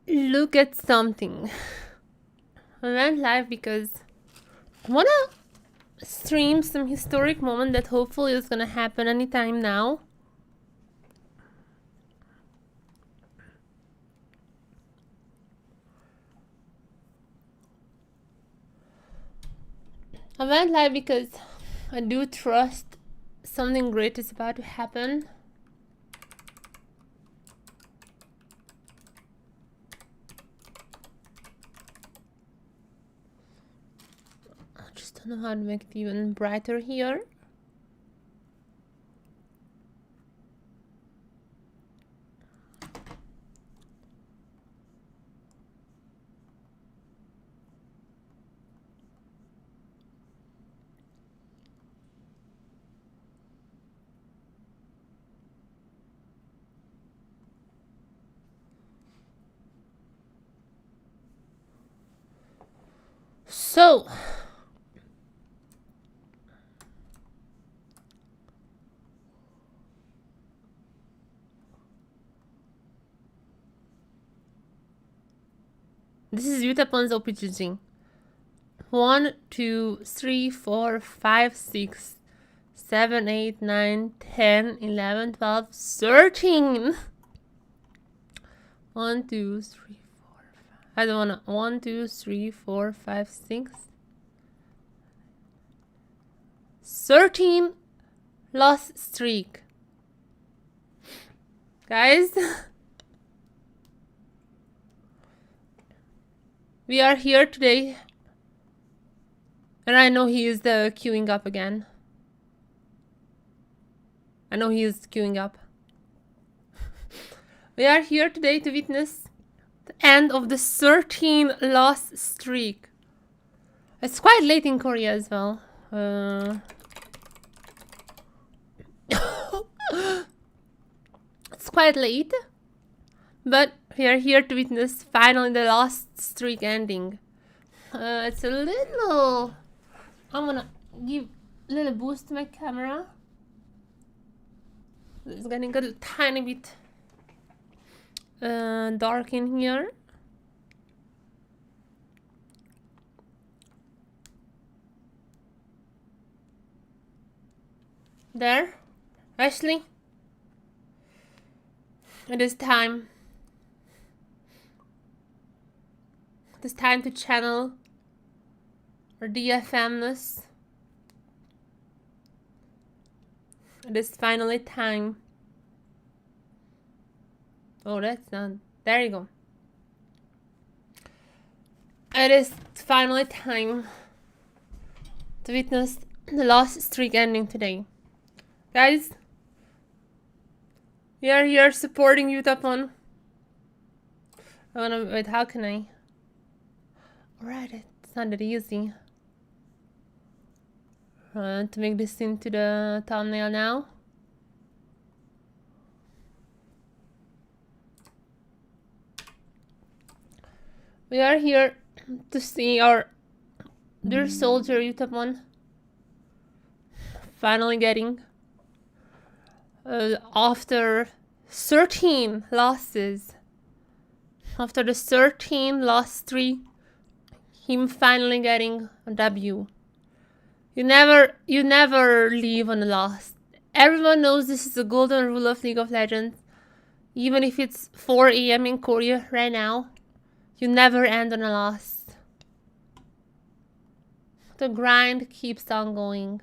Look at something. I went live because I wanna stream some historic moment that hopefully is gonna happen anytime now. I went live because I do trust something great is about to happen. I just don't know how to make it even brighter here. So, this is Yutapon's OPGG. 1, 2, 3, 4, 5, 6, 7, 8, 9, 10, 11, 12, 13. 1, 2, 3, 4, 5. I don't wanna. 1, 2, 3, 4, 5, 6. 13 loss streak. Guys, we are here today. And I know he is queuing up again. I know he is queuing up. We are here today to witness the end of the 13 loss streak. It's quite late in Korea as well. It's quite late, but we are here to witness finally the last streak ending. It's a little... I'm gonna give a little boost to my camera. It's getting a tiny bit dark in here. There, Ashley. It is time. It is time to channel our DFMness. It is finally time. Oh, that's not. There you go. It is finally time to witness the last streak ending today. Guys, we are here supporting Yutapon. Wait, how can I? Alright, it's not that easy. To make this into the thumbnail now. We are here to see our dear soldier Yutapon finally getting after 13 losses. After the 13 loss streak, him finally getting a W. You never leave on a loss. Everyone knows this is the golden rule of League of Legends. Even if it's 4 AM in Korea right now, you never end on a loss. The grind keeps on going.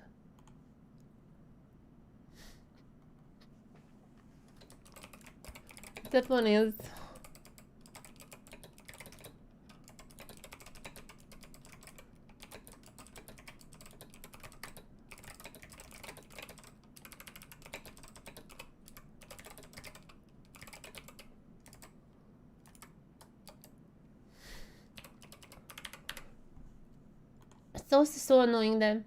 That one is... It's also so annoying that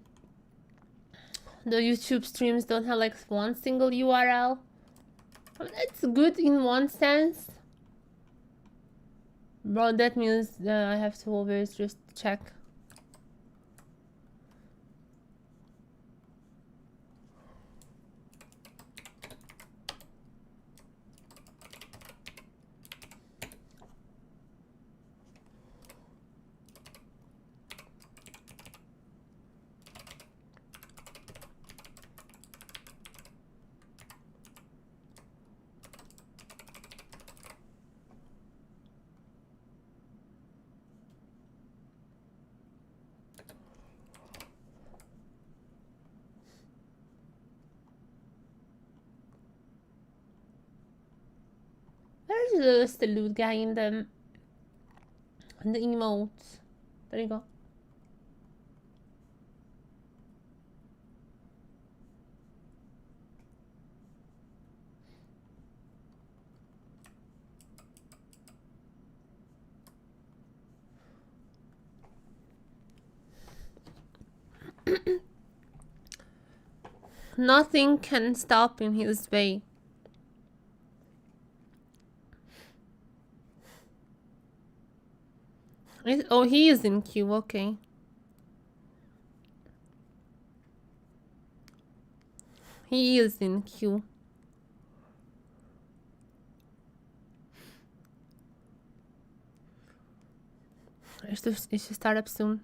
the YouTube streams don't have like one single URL. I mean, it's good in one sense, but that means I have to always just check. is the loot guy in the emotes? There you go. Nothing can stop in his way. Oh, he is in queue, okay. He is in queue. It should start up soon.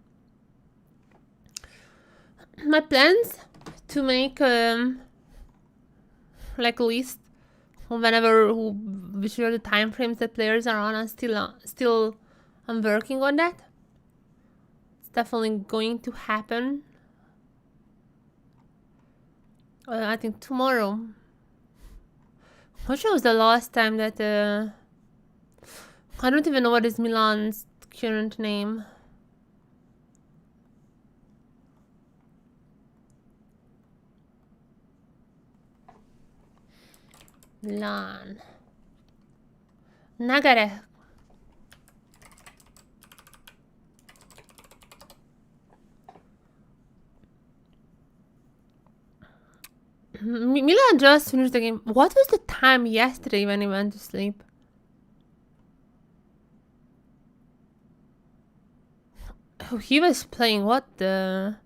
My plans to make like a list whenever which are the time frames that players are on. I'm working on that. It's definitely going to happen. I think tomorrow. Which was the last time that I don't even know what is Milan's current name. Milan. Nagare. Milan just finished the game. What was the time yesterday when he went to sleep? Oh, he was playing what the...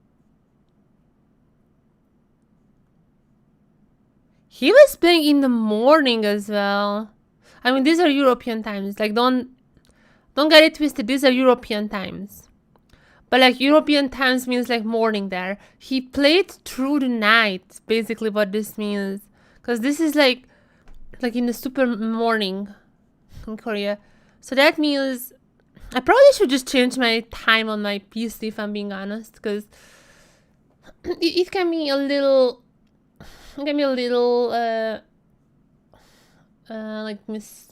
He was playing in the morning as well. I mean, these are European times. Like, don't get it twisted. These are European times. But like European times means like morning there. He played through the night, basically what this means. Because this is like in the super morning in Korea. So that means I probably should just change my time on my PC if I'm being honest. Because it can be a little... like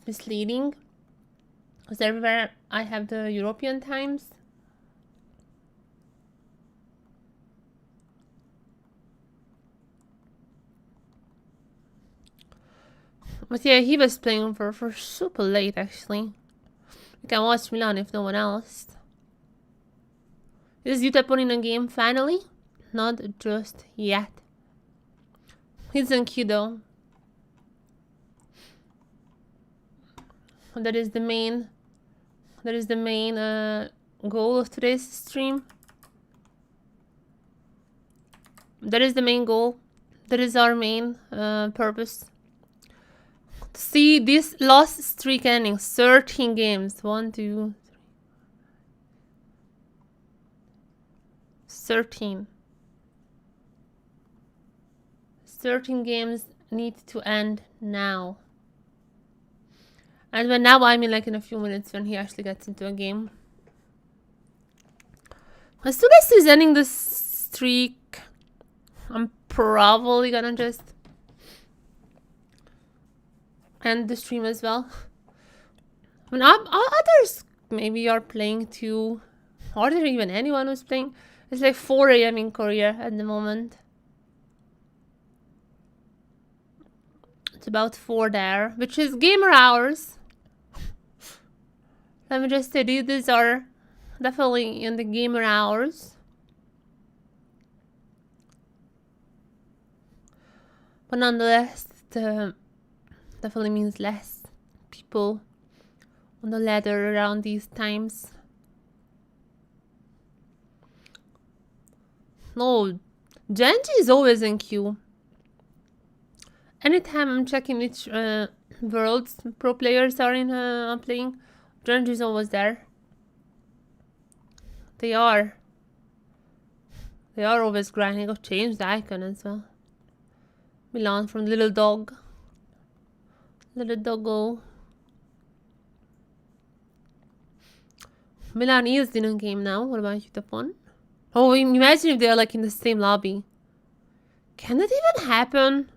misleading. Because everywhere I have the European times. But yeah, he was playing for super late actually. You can watch Milan if no one else. Is Yutapon in a game finally? Not just yet. He's in queue though. That is the main goal of today's stream. That is the main goal. That is our main purpose. To see this lost streak ending. 13 games. 1, 2, 3. 13. 13 games need to end now. And when now I mean like in a few minutes when he actually gets into a game. As soon as he's ending the streak, I'm probably gonna just end the stream as well. I mean, others maybe are playing too. Or there even anyone who's playing. It's like 4 AM in Korea at the moment. It's about 4 there, which is gamer hours. Let me just say these are definitely in the gamer hours. But nonetheless, it definitely means less people on the ladder around these times. No, Genji is always in queue. Anytime I'm checking which worlds pro players are in playing, Genji is always there. They are always grinding. I've changed the icon as well. Milan from Little Dog. Little Doggo. Milan is in a game now. What about Yutapon? Oh, imagine if they are like in the same lobby. Can that even happen?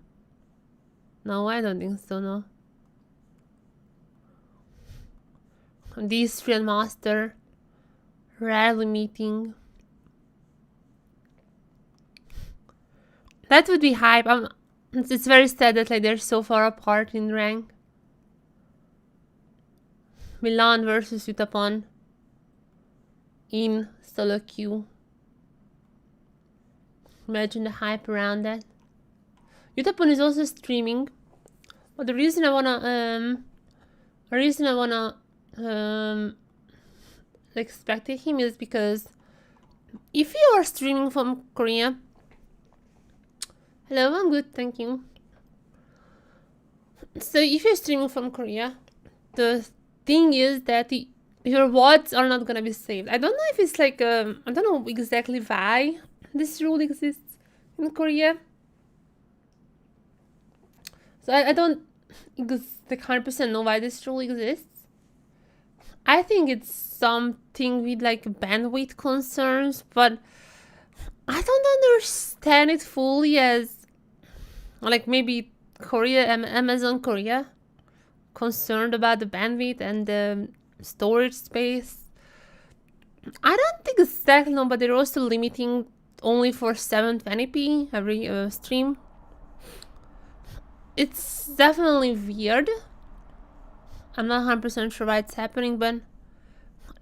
No, I don't think so, no. These three and Master rarely meeting. That would be hype. It's very sad that like they're so far apart in rank. Milan versus Yutapon in solo queue. Imagine the hype around that. Yutapon is also streaming, but the reason I wanna like spectate him is because if you are streaming from Korea, hello, I'm good, thank you. So if you're streaming from Korea, the thing is that your VODs are not gonna be saved. I don't know if it's like I don't know exactly why this rule exists in Korea. So I don't like 100% know why this rule exists. I think it's something with like bandwidth concerns, but I don't understand it fully as like maybe Korea, Amazon Korea, concerned about the bandwidth and the storage space. I don't think exactly no, but they're also limiting only for 720p every stream. It's definitely weird. I'm not 100% sure why it's happening, but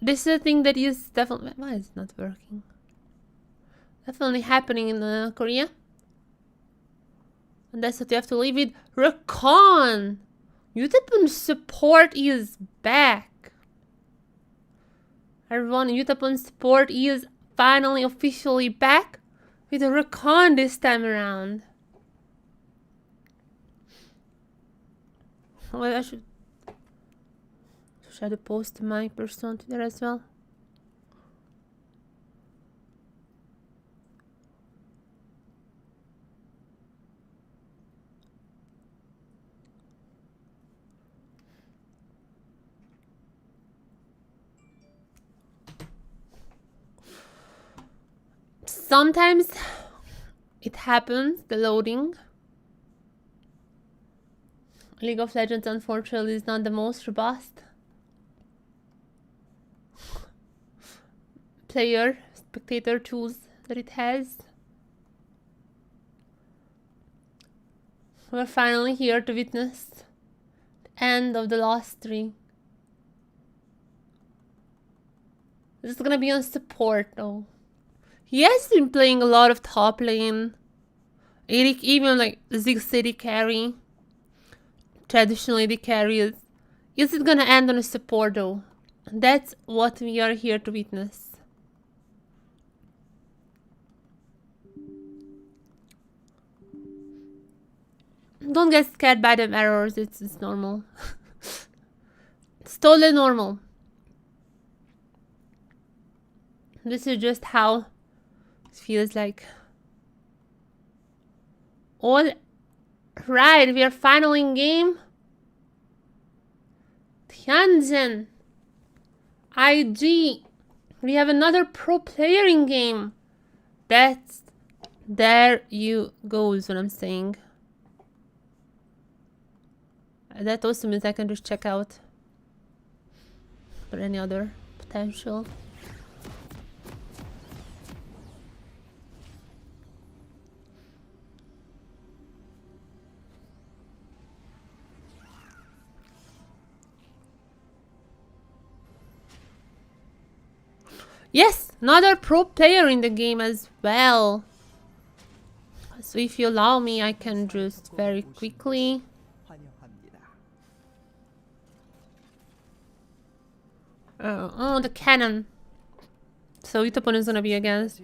this is a thing that is definitely... Why is it not working? Definitely happening in Korea. And that's what you have to live with. Rakan! Yutapon support is back. Everyone, Yutapon support is finally officially back with Rakan this time around. Well, I should try to post my person there as well. Sometimes it happens, the loading. League of Legends, unfortunately, is not the most robust player spectator tools that it has. We're finally here to witness the end of the last three. This is gonna be on support though. He has been playing a lot of top lane. Yorick, even like Ziggs AD carry. Traditional AD carries. Is it gonna end on a support though? That's what we are here to witness. Don't get scared by them errors, it's normal. It's totally normal. This is just how it feels like. All right, we are finally in game. Tianjin. IG. We have another pro player in game. That's... There you go is what I'm saying. That also means I can just check out for any other potential. Yes, another pro player in the game as well. So if you allow me, I can just very quickly. Oh, the cannon. So Yutapon is gonna be against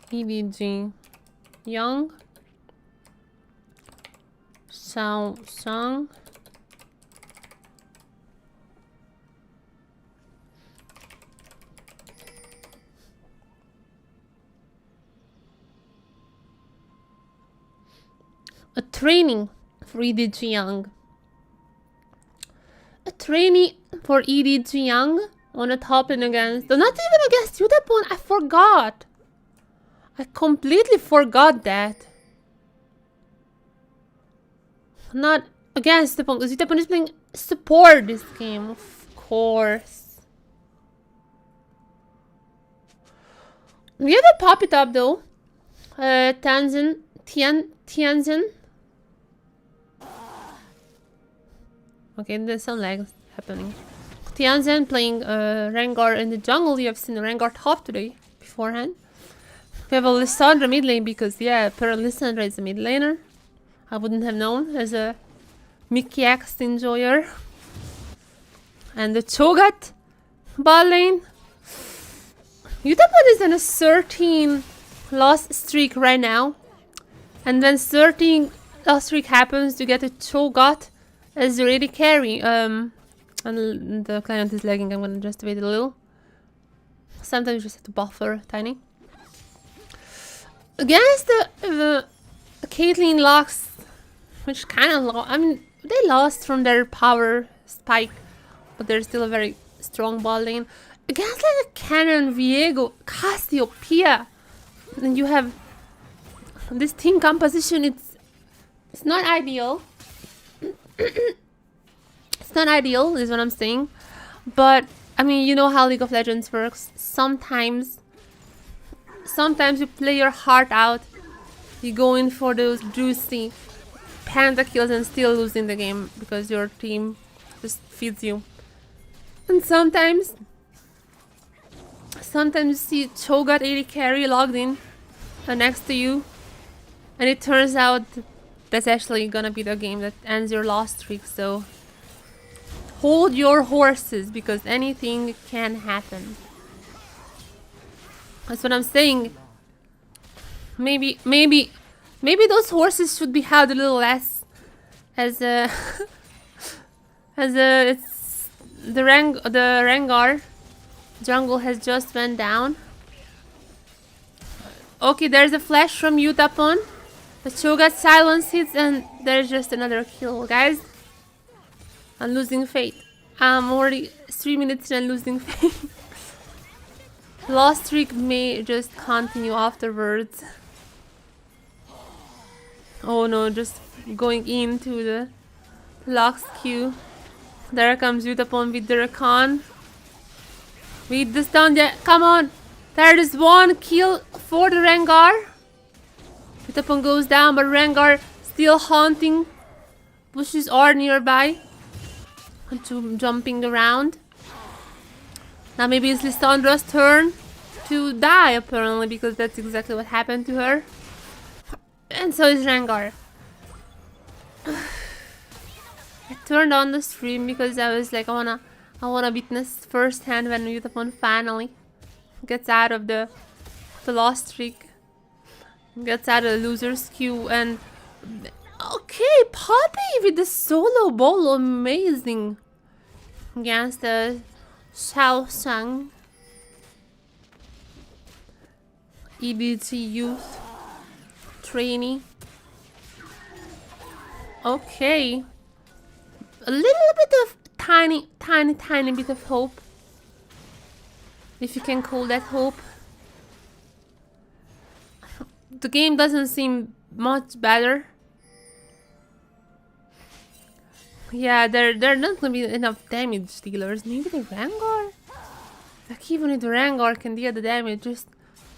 EDG Young, Song. A training for EDG Young. A trainee for EDG Young on a top lane against... Not even against Yutapon, I forgot. I completely forgot that. Not against Yutapon, because Yutapon is playing support this game. course. We have a pop it up though. Tianzin. Okay, there's some lags happening. Tianzin playing Rengar in the jungle. You have seen Rengar top today beforehand. We have a Lissandra mid lane because, yeah, Lissandra is a mid laner. I wouldn't have known as a Mickey X enjoyer. And the Cho'Gath bot lane. Yutapon is on a 13 loss streak right now. And when 13 loss streak happens, you get a Cho'Gath as your AD carry. And the client is lagging. I'm gonna just wait a little. Sometimes you just have to buffer tiny. Against the Caitlyn Lux, which kind of I mean, they lost from their power spike, but they're still a very strong bot lane. Against like a Cannon, Viego, Cassiopeia, and you have this team composition. It's not ideal. It's not ideal, is what I'm saying. But I mean, you know how League of Legends works. Sometimes you play your heart out. You go in for those juicy pentakills and still losing the game because your team just feeds you. And sometimes you see Cho'Gath AD carry logged in next to you, and it turns out that's actually gonna be the game that ends your loss streak. So hold your horses because anything can happen. That's what I'm saying. Maybe those horses should be held a little less, as it's the Rengar jungle has just went down. Okay, there's a flash from Yutapon. The Cho'Gath silence hits, and there's just another kill, guys. I'm losing faith. I'm already 3 minutes and losing faith. Lost streak may just continue afterwards. Oh no, just going into the Lux queue. There comes Yutapon with the Rakan. With the stun, yeah, come on! There is one kill for the Rengar. Yutapon goes down, but Rengar still haunting. Bushes are nearby. Jumping around. Now maybe it's Lissandra's turn to die, apparently, because that's exactly what happened to her. And so is Rengar. I turned on the stream because I was like, I wanna witness firsthand when Yutapon finally gets out of the lost streak, gets out of the loser's queue. And okay, Poppy with the solo ball, amazing against the Shaoshang EDG youth trainee. Okay, a little bit of tiny bit of hope, if you can call that hope. The game doesn't seem much better. Yeah, they're not gonna be enough damage dealers. Maybe the Rengar? Like even if the Rengar can deal the damage,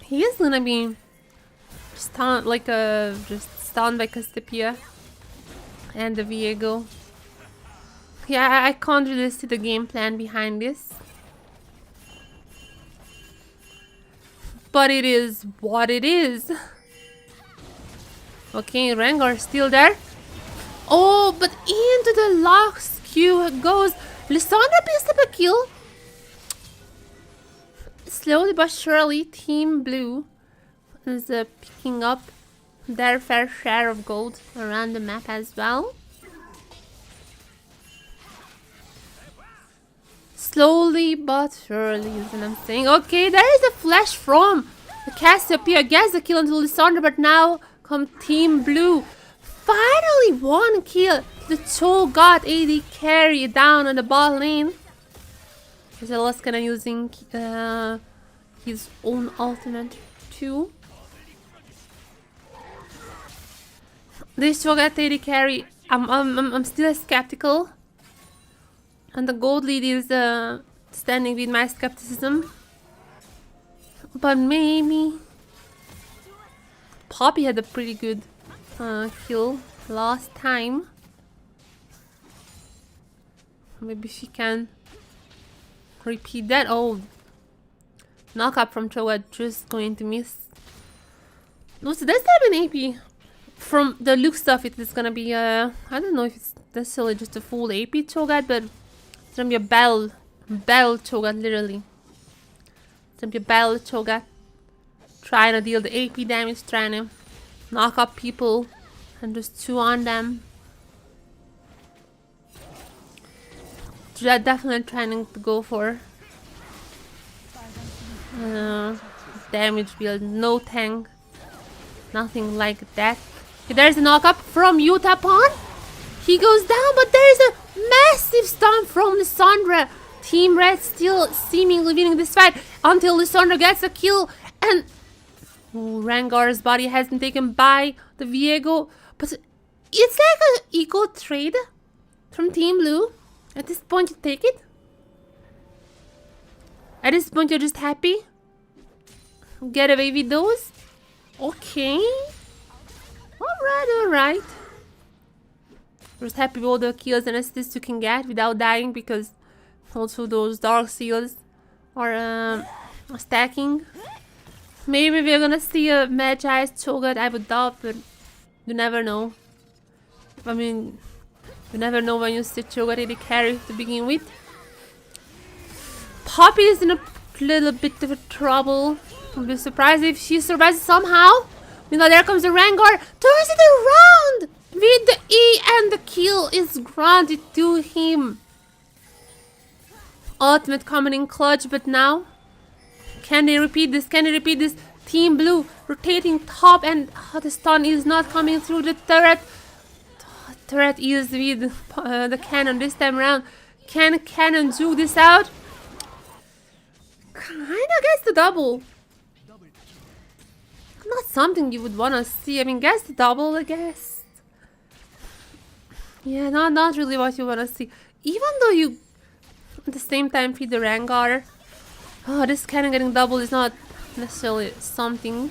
he is gonna be stunned just stunned by Cassiopeia and the Viego. Yeah, I can't really see the game plan behind this. But it is what it is. Okay, Rengar still there. Oh, but into the Lux queue goes. Lissandra picks up a kill. Slowly but surely, Team Blue is picking up their fair share of gold around the map as well. Slowly but surely is what I'm saying. Okay, there is a flash from the Cassiopeia against the kill until Lissandra, but now come Team Blue. Finally one kill. The Cho'Gath AD carry down on the bot lane. Zealous kinda using his own ultimate too. This Cho'Gath AD carry, I'm still skeptical. And the gold lead is standing with my skepticism. But maybe Poppy had a pretty good kill last time. Maybe she can repeat that. Oh, knock up from Cho'Gath, just going to miss. No, so that's not an AP. From the look stuff, it is gonna be I don't know if it's necessarily just a full AP Cho'Gath, but it's gonna be a battle Cho'Gath, literally. It's gonna be a battle Cho'Gath, trying to deal the AP damage, trying to knock up people and just chew on them. Definitely trying to go for damage build, no tank, nothing like that. Okay, there's a knock up from Yutapon. He goes down, but there's a massive stun from Lissandra. Team Red still seemingly winning this fight until Lissandra gets a kill, and Rengar's body has been taken by the Viego. But it's like an eco trade from Team Blue. At this point, you take it. At this point, you're just happy. Get away with those. Okay. Alright. Just happy with all the kills and assists you can get without dying, because also those dark seals are stacking. Maybe we're gonna see a Magi's Cho'Gath, I would doubt, but you never know. I mean, you never know when you see Cho'Gath AD carry to begin with. Poppy is in a little bit of a trouble. I'll be surprised if she survives somehow. Meanwhile, there comes the Rengar, turns it around with the E, and the kill is granted to him. Ultimate coming in clutch, but now can they repeat this? Team Blue rotating top, and the stun is not coming through the turret. Turret is with the cannon this time around. Can cannon juke this out? Kinda gets the double. Not something you would wanna see. I mean, gets the double, I guess. Yeah, not really what you wanna see. Even though you at the same time feed the Rengar. Oh, this cannon getting double is not necessarily something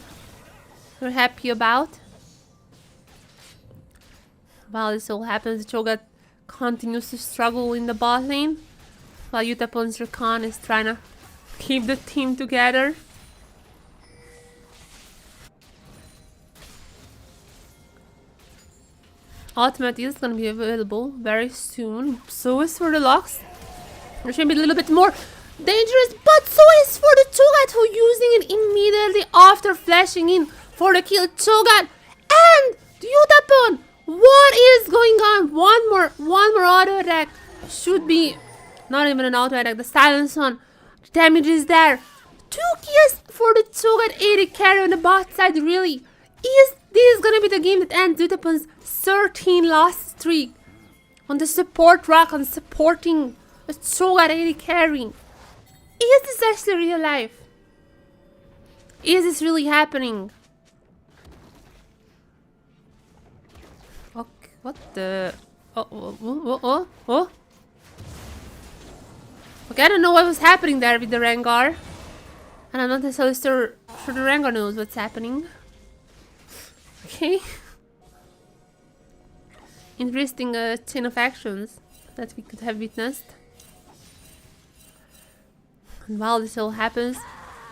we're happy about. While this all happens, Cho'Gath continues to struggle in the bot lane, while Yutapon's Rakan is trying to keep the team together. Ultimate is going to be available very soon. So is for the Lux. Which may be a little bit more dangerous, but so is for the Cho'Gath, who using it immediately after flashing in for the kill. Cho'Gath and Yutapon. What is going on? One more auto attack. Should be not even an auto attack. The silence one. The damage is there. 2 kills for the Cho'Gath AD carry on the bot side. Really, is this gonna be the game that ends Yutapon's 13 loss streak on the support Rakan supporting a Cho'Gath AD carry? Is this actually real life? Is this really happening? Okay, what the? Oh. Okay, I don't know what was happening there with the Rengar, and I'm not necessarily sure the Rengar knows what's happening. Okay. Interesting chain of actions that we could have witnessed. And while this all happens,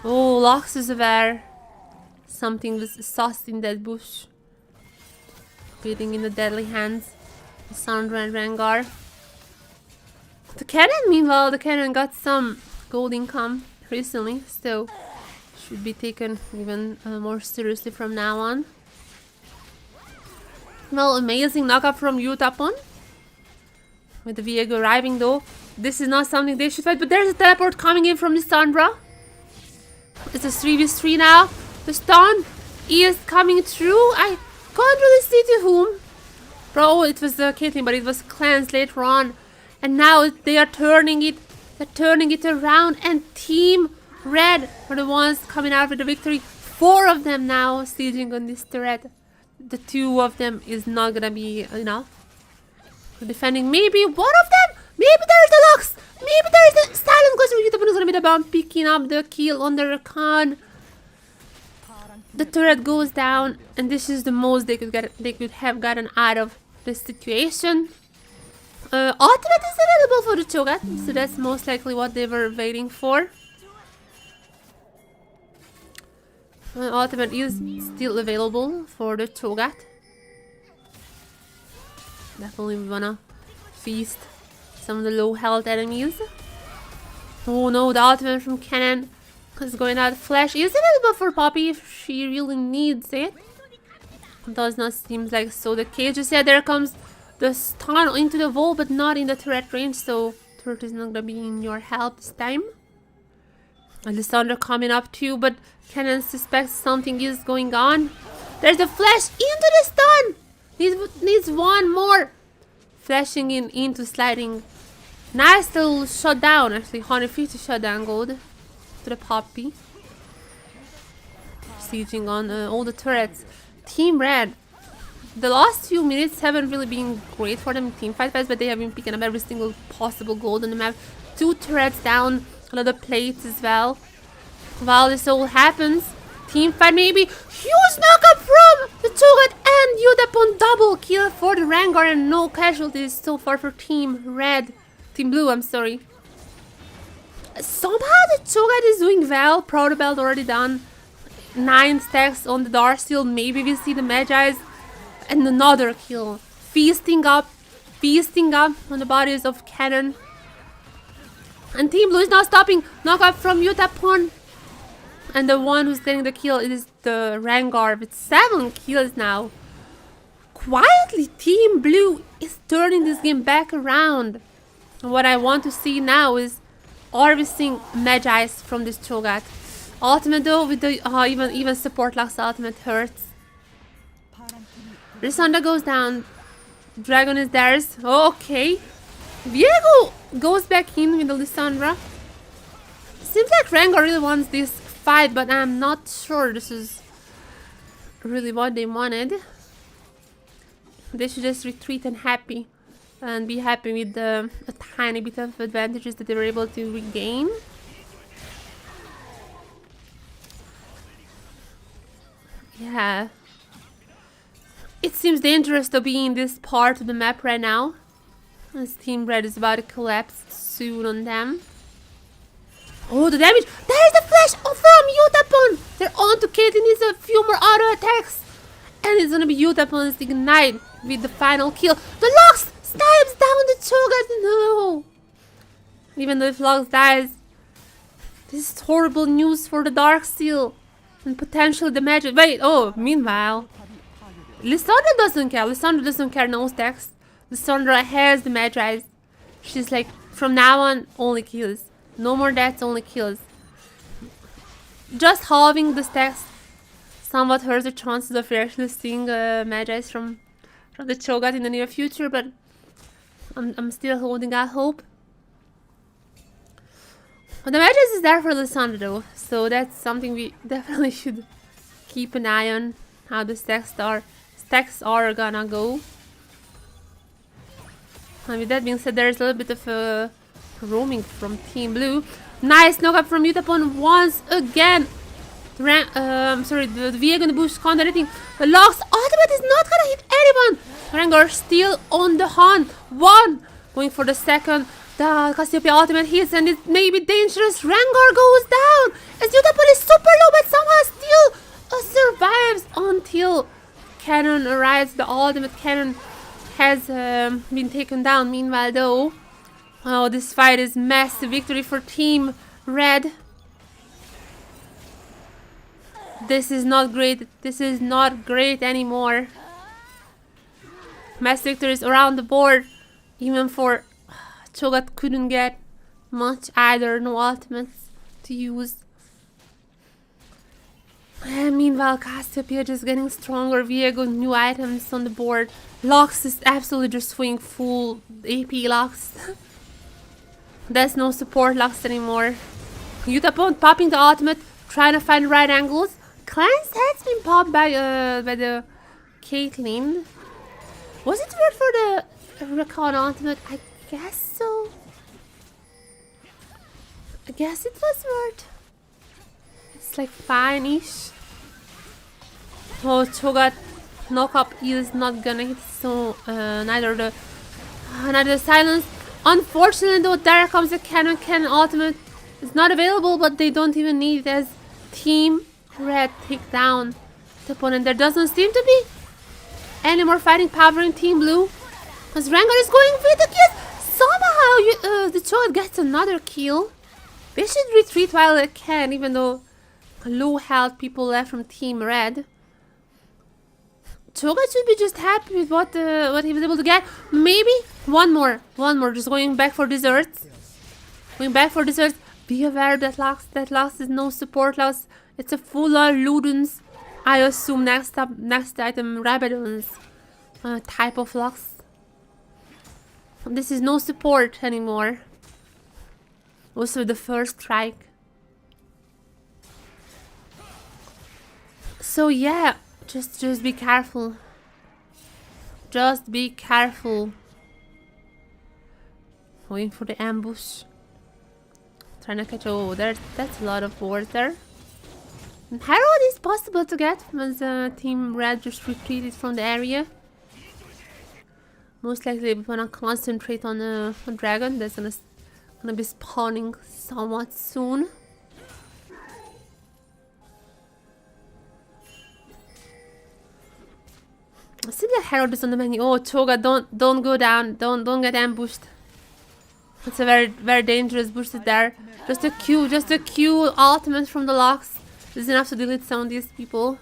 oh, Lux is aware something was sauced in that bush, waiting in the deadly hands of Sandra and Rengar. The cannon, meanwhile, the cannon got some gold income recently, so should be taken even more seriously from now on. Well, amazing knockup from Yutapon. With the Viego arriving though. This is not something they should fight, but there's a teleport coming in from Lissandra. It's a 3v3 now. The stun is coming through. I can't really see to whom. Bro, it was Caitlyn, but it was Clans later on. And now they are turning it. They're turning it around, and Team Red are the ones coming out with the victory. 4 of them now sieging on this turret. The 2 of them is not gonna be enough. Defending maybe one of them? Maybe there's the Lux. Maybe there's the silence goes for Yutapon is gonna be the bomb picking up the kill on the Rakan. The turret goes down, and this is the most they could have gotten out of this situation. Ultimate is available for the Cho'Gath, so that's most likely what they were waiting for. Ultimate is still available for the Cho'Gath. Definitely wanna feast some of the low health enemies. Oh no, the ultimate from Cannon is going out. Flash is available for Poppy if she really needs it. Does not seem like so the case. Just there comes the stun into the wall, but not in the turret range, so turret is not gonna be in your help this time. Alessandra coming up too, but Cannon suspects something is going on. There's a flash into the stun! Needs one more! Flashing into sliding. Nice little shutdown, actually 150 shutdown gold to the Poppy. Sieging on all the turrets. Team Red. The last few minutes haven't really been great for them in team fight fights, but they have been picking up every single possible gold on the map. 2 turrets down, a lot of plates as well. While this all happens, team fight maybe. Huge knockup from the Cho'Gath and Yutapon. Double kill for the Rengar and no casualties so far for Team Red. Team Blue, I'm sorry. Somehow the Cho'Gath is doing well. Proto Belt already done. 9 stacks on the Darksteel. Maybe we'll see the Magi's. And another kill. Feasting up on the bodies of Cannon. And Team Blue is not stopping. Knockup from Yutapon. And the one who's getting the kill is the Rengar with 7 kills now. Quietly, Team Blue is turning this game back around. And what I want to see now is harvesting Magi's from this Cho'Gath. Ultimate though, with the even support Lux ultimate hurts. Lissandra goes down. Dragon is theirs. Okay. Viego goes back in with the Lissandra. Seems like Rengar really wants this fight, but I'm not sure this is really what they wanted. They should just retreat and be happy with a tiny bit of advantages that they were able to regain. Yeah. It seems dangerous to be in this part of the map right now, as Team Red is about to collapse soon on them. Oh, the damage! There's the flash from Yutapon! They're on to Caitlyn. Needs a few more auto attacks. And it's gonna be Yutapon's Ignite with the final kill. The Lux snipes down the Cho'Gath. No! Even though if Lux dies, this is horrible news for the Darksteel. And potentially the Magic. Wait, oh, meanwhile, Lissandra doesn't care. Lissandra doesn't care, no stacks. Lissandra has the Magi's. She's like, from now on, only kills. No more deaths, only kills. Just halving the stacks somewhat hurts the chances of actually seeing Magi's from the Cho'Gath in the near future, but I'm still holding out hope. But the Magi's is there for Lissandra though, so that's something we definitely should keep an eye on, how the stacks are gonna go. And with that being said, there's a little bit of roaming from Team Blue. Nice knockup from Yutapon once again. The Viego and the Bush can't do anything. The Lux ultimate is not gonna hit anyone. Rengar still on the hunt. One going for the second. The Cassiopeia ultimate hits and it may be dangerous. Rengar goes down as Yutapon is super low, but somehow still survives until Cannon arrives. The ultimate Cannon has been taken down. Meanwhile though, oh, this fight is massive victory for Team Red. This is not great. This is not great anymore. Mass victories around the board. Even for Cho'Gath couldn't get much either. No ultimates to use. And meanwhile, Cassiopeia just getting stronger. Viego, new items on the board. Lux is absolutely just swinging full AP Lux. There's no support Lux anymore. Yutapon popping the ultimate, trying to find the right angles. Cleanse has been popped by the Caitlyn. Was it weird for the Rakan ultimate? I guess so. I guess it was worth. It's like fine-ish. Oh, Cho'Gath knock-up is not gonna hit, so neither the silence. Unfortunately though, there comes the cannon ultimate. It's not available, but they don't even need it as Team Red take down the opponent. There doesn't seem to be any more fighting power in Team Blue, because Rengar is going with the kill. Somehow the Cho'Gath gets another kill. They should retreat while they can, even though low health people left from Team Red. Cho'Gath should be just happy with what he was able to get. Maybe one more, just going back for desserts. Be aware that Lux is no support loss. It's a full-on Ludens. I assume next item Rabadon's type of Lux. This is no support anymore. Also the first strike. So yeah, just be careful. Just be careful. Going for the ambush. Trying to catch. Oh, that's a lot of water. And Herald is possible to get once Team Red just retreated from the area. Most likely we wanna concentrate on a dragon that's gonna be spawning somewhat soon. I see that Herald is on the menu. Oh, Cho'Gath, don't go down. Don't get ambushed. It's a very dangerous boost there. Just a Q ultimate from the Lux is enough to delete some of these people.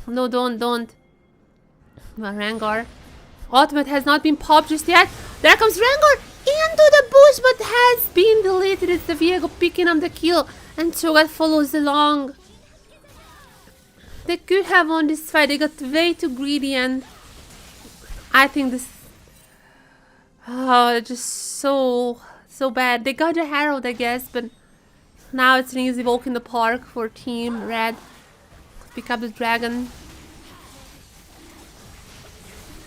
No, don't. Well, Rengar. Ultimate has not been popped just yet. There comes Rengar into the bush, but has been deleted. It's the Viego picking up the kill, and Cho'Gath follows along. They could have won this fight. They got way too greedy, and I think this. Oh, just so bad. They got the Herald, I guess, but now it's an easy walk in the park for Team Red. Pick up the dragon.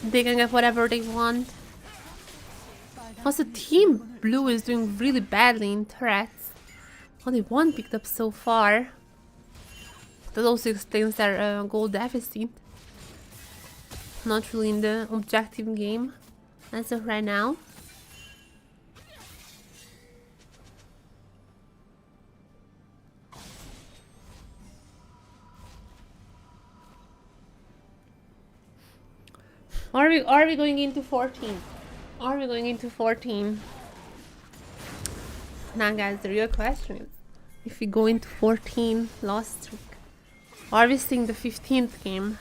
They can get whatever they want. Also, Team Blue is doing really badly in turrets. Only one picked up so far. That also explains their goal deficit. Not really in the objective game as of right now. Are we going into 14? Are we going into 14? Now guys, the real question is, if we go into 14 lost streak, are we seeing the 15th game?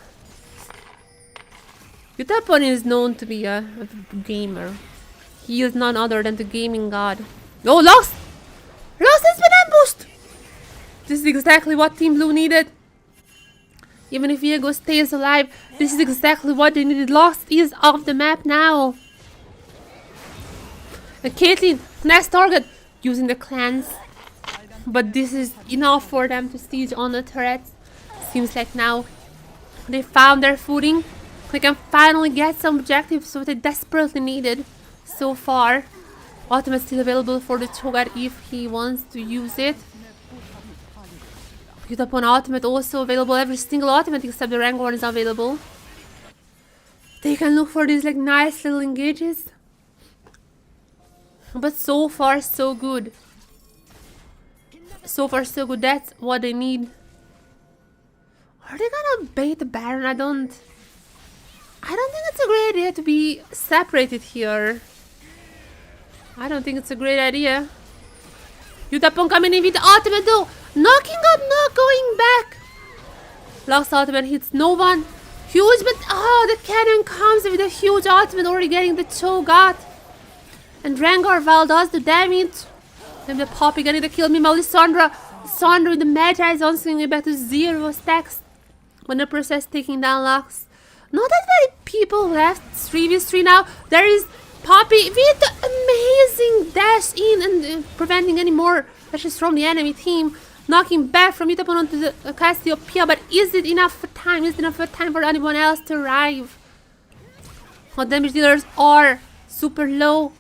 Yutapon is known to be a gamer. He is none other than the gaming god. Oh, lost! Lost has been ambushed! This is exactly what Team Blue needed. Even if Viego stays alive, this is exactly what they needed. Lost is off the map now. And Caitlyn, next target, using the clans. But this is enough for them to siege on the turrets. Seems like now they found their footing. They can finally get some objectives, so they desperately needed so far. Ultimate still available for the Cho'Gath if he wants to use it. Yutapon ultimate also available. Every single ultimate except the rank 1 is available. They can look for these like nice little engages. But so far so good. So far so good. That's what they need. Are they gonna bait the Baron? I don't think it's a great idea to be separated here. I don't think it's a great idea. Yutapon coming in with the ultimate though. Knocking up, not going back. Last ultimate hits no one. Huge, but oh, the cannon comes with a huge ultimate, already getting the Cho'Gath. And Rengar Val does the damage. Then the Poppy getting the kill. Meanwhile, Lissandra with the Magi is on swinging back to 0 stacks. When the process taking down Lux. Not that many people left. 3v3 now. There is Poppy with the amazing dash in and preventing any more dashes from the enemy team. Knocking back from Yutapon onto the Cassiopeia, but is it enough for time? Is it enough for time for anyone else to arrive? What damage dealers are super low.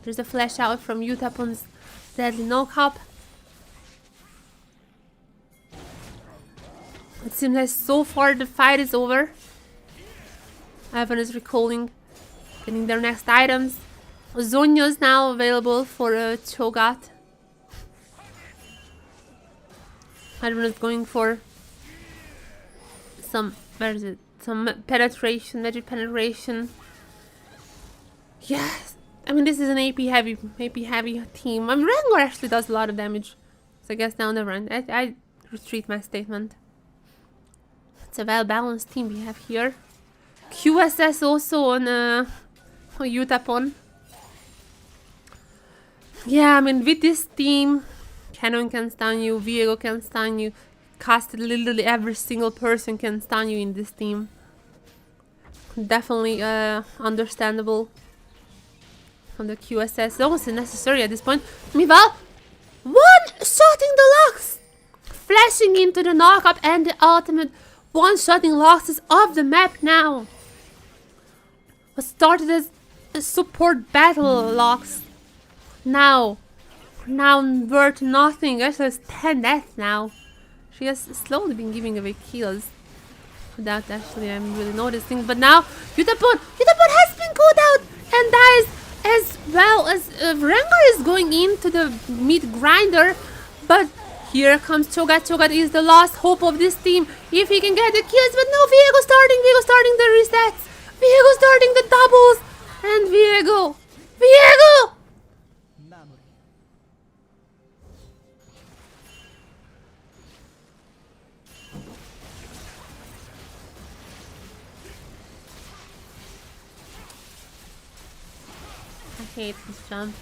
There's a flash out from Yutapon's deadly knock-up. It seems like so far the fight is over. Ivan is recalling, getting their next items. Zonyo is now available for a Cho'Gath. Ivan is going for some, where is it? Some penetration, magic penetration. Yes, I mean this is an AP heavy team. I mean Rengar actually does a lot of damage, so I guess down the run I retreat my statement. It's a well-balanced team we have here. QSS also on Yutapon. Yeah, I mean with this team, Cannon can stun you, Viego can stun you, Casted literally every single person can stun you in this team. Definitely understandable from the QSS. It's almost unnecessary at this point. Meanwhile, one-shotting the Lux! Flashing into the knock-up and the ultimate one-shotting Luxes off the map now. What started as a support battle Lux. Now worth nothing. Actually has 10 deaths now. She has slowly been giving away kills without actually I'm really noticing. But now Yutapon has been called out and dies, as well as Rengar is going into the mid grinder. But here comes Cho'Gath. Cho'Gath is the last hope of this team. If he can get the kills, but no, Viego starting the resets. Viego starting the doubles. And Viego! I hate this jump.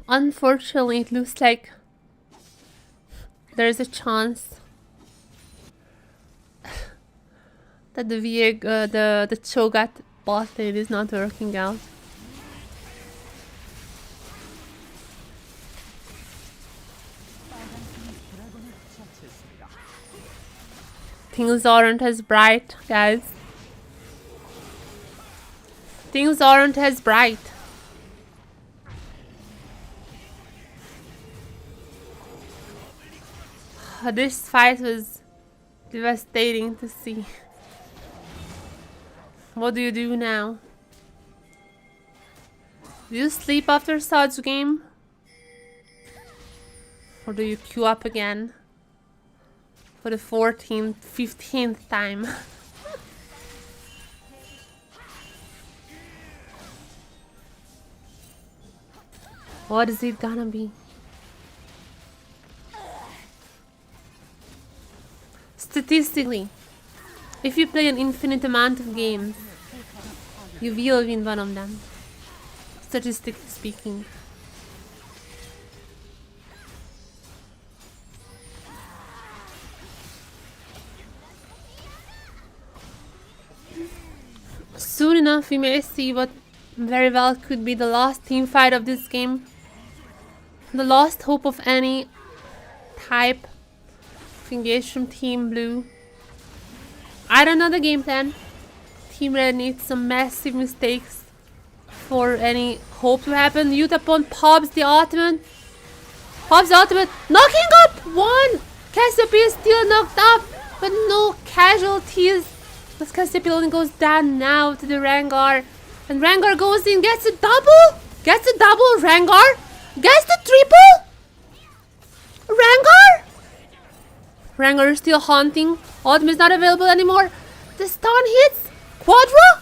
Unfortunately, it looks like there's a chance that the Cho'Gath bot lane is not working out. Things aren't as bright, guys. Things aren't as bright. This fight was devastating to see. What do you do now? Do you sleep after such game? Or do you queue up again? For the 14th, 15th time. What is it gonna be? Statistically, if you play an infinite amount of games, you will win one of them. Statistically speaking. Soon enough, we may see what very well could be the last team fight of this game. The last hope of any type of engage from Team Blue. I don't know the game plan. Team Red needs some massive mistakes for any hope to happen. Yutapon pops the ultimate. Knocking up one! Cassiopeia is still knocked up, but no casualties. But Cassiopeia only goes down now to the Rengar. And Rengar goes in, gets a double! Rengar! Gets the triple! Rengar is still haunting. Ultimate is not available anymore. The stun hits. Quadra?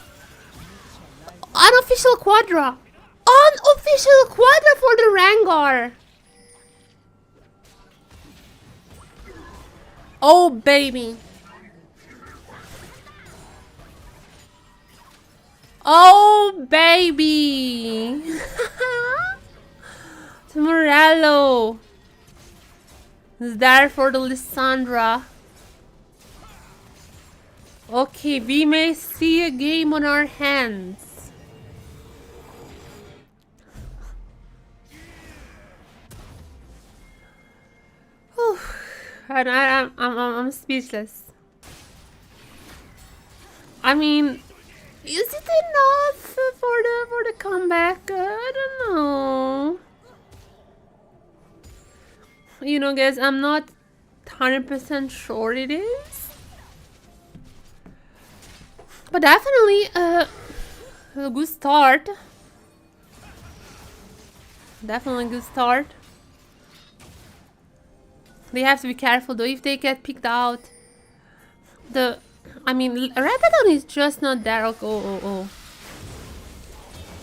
Unofficial Quadra for the Rengar. Oh, baby. Morello is there for the Lissandra. Okay, we may see a game on our hands. Whew. And I'm speechless. I mean, is it enough for the comeback? I don't know. You know, guys, I'm not 100% sure it is, but definitely a good start. Definitely a good start. They have to be careful though if they get picked out. I mean, Rakan is just not there. Oh.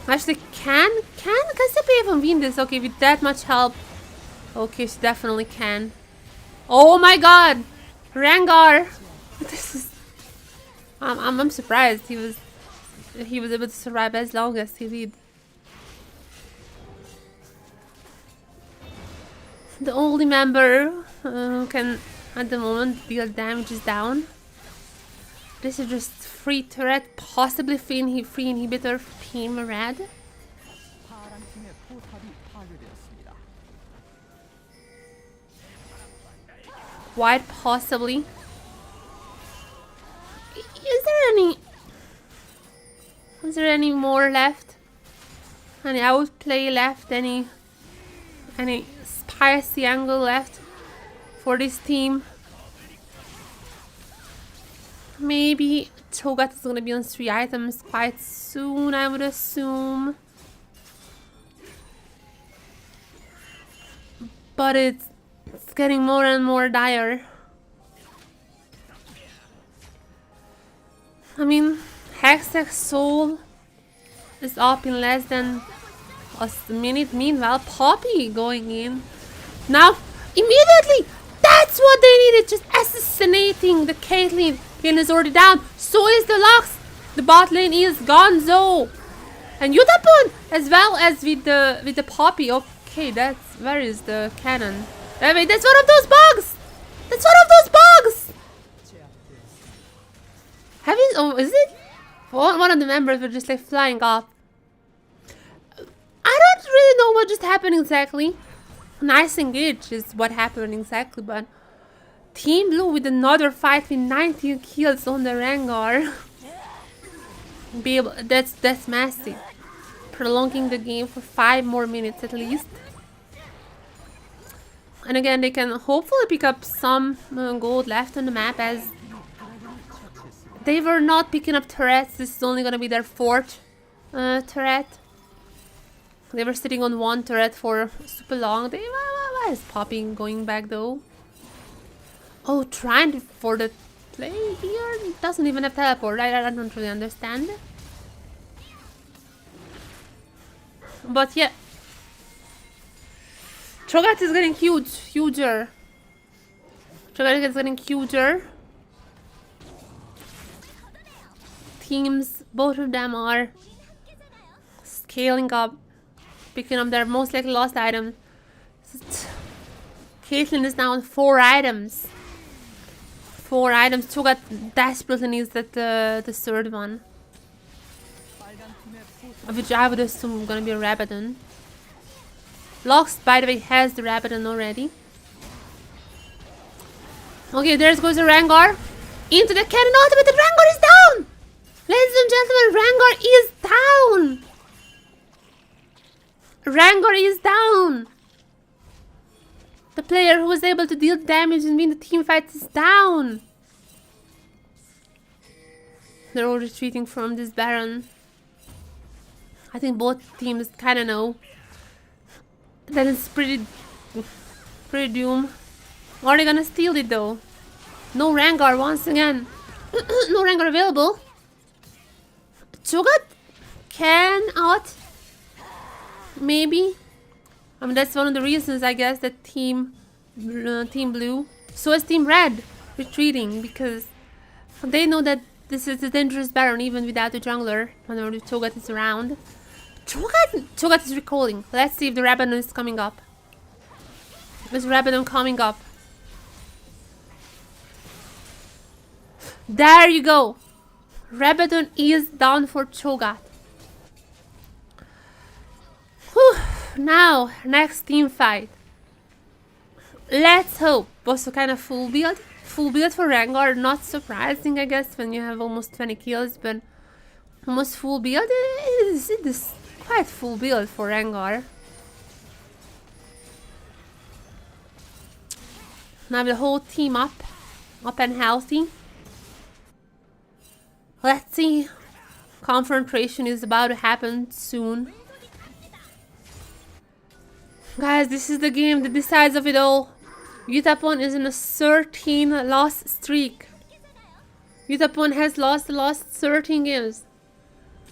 Actually, can Cassiopeia even win this? Okay, with that much help. Okay, she definitely can. Oh my god! Rengar! This is... I'm surprised he was able to survive as long as he did. The only member who can at the moment deal damage is down. This is just free turret, possibly free inhibitor for Team Red. Quite possibly. Is there any more left? Any outplay left? Any spicy angle left for this team? Maybe Cho'Gath is gonna be on 3 items quite soon, I would assume. But it's getting more and more dire. I mean, Hextech Soul is up in less than a minute. Meanwhile, Poppy going in. Now, immediately! That's what they needed! Just assassinating the Caitlyn. Caitlyn is already down. So is the Lux. The bot lane is gonzo. And Yutapon as well as with the Poppy. Okay, where is the cannon? Wait, that's one of those bugs! That's one of those bugs! Is it? One of the members were just like flying off. I don't really know what just happened exactly. Nice engage is what happened exactly, but Team Blue with another fight with 19 kills on the Rengar. That's massive. Prolonging the game for 5 more minutes at least. And again, they can hopefully pick up some gold left on the map, as they were not picking up turrets. This is only going to be their 4th turret. They were sitting on 1 turret for super long. Why is Poppy going back though? Oh, trying for the play here? Doesn't even have teleport. I don't really understand. But yeah. Cho'Gath is getting huger. Cho'Gath is getting huger. Teams, both of them are scaling up, picking up their most likely lost item. Caitlyn is now on 4 items. 4 items. Cho'Gath desperately needs that the 3rd one, which I would assume gonna be a Rabadon. Lux, by the way, has the Rabadon already. Okay, there goes the Rengar. Into the cannon ultimate, and Rengar is down! Ladies and gentlemen, Rengar is down! Rengar is down! The player who was able to deal damage and win the team fight is down! They're all retreating from this Baron. I think both teams kinda know that it's pretty doom. Are they gonna steal it though? No Rengar once again. No Rengar available. Cho'Gath cannot. Maybe. I mean, that's one of the reasons, I guess, that Team Blue, so is Team Red, retreating, because they know that this is a dangerous Baron even without the jungler whenever Cho'Gath is around. Cho'Gath is recalling. Let's see if the Rabadon is coming up. Is Rabadon coming up? There you go. Rabadon is down for Cho'Gath. Whew. Now, next team fight. Let's hope. Also kind of full build. Full build for Rengar. Not surprising, I guess, when you have almost 20 kills, but almost full build. It is quite full build for Rengar. Now the whole team up and healthy. Let's see. Confrontation is about to happen soon. Guys, this is the game that decides of it all. Yutapon is in a 13 loss streak. Yutapon has lost the last 13 games.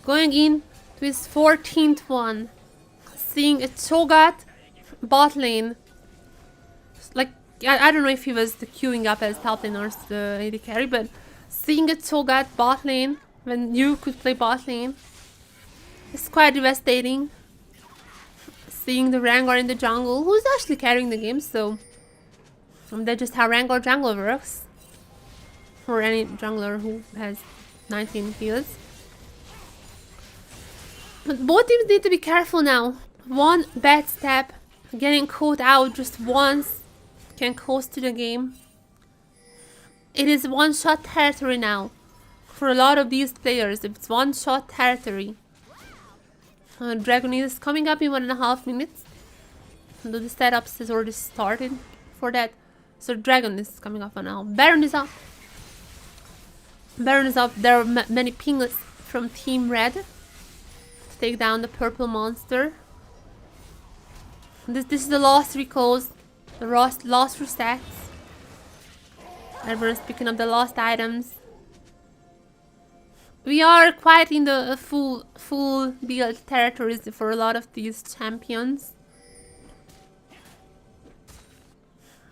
Going in to his 14th one. Seeing a Cho'Gath bot lane. Like, I don't know if he was queuing up as top lane or the AD carry, but seeing a Cho'Gath bot lane when you could play bot lane is quite devastating. Seeing the Rengar in the jungle, who's actually carrying the game, so that's just how Rengar jungle works. For any jungler who has 19 kills. But both teams need to be careful now. One bad step, getting caught out just once, can cost you the game. It is one-shot territory now. For a lot of these players, it's one-shot territory. Dragon is coming up in 1.5 minutes. The setups has already started for that. So Dragon is coming up now. Baron is up. Baron is up. There are many pings from Team Red to take down the purple monster. This is the last recalls, the last resets. Everyone's picking up the last items. We are quite in the full build territories for a lot of these champions.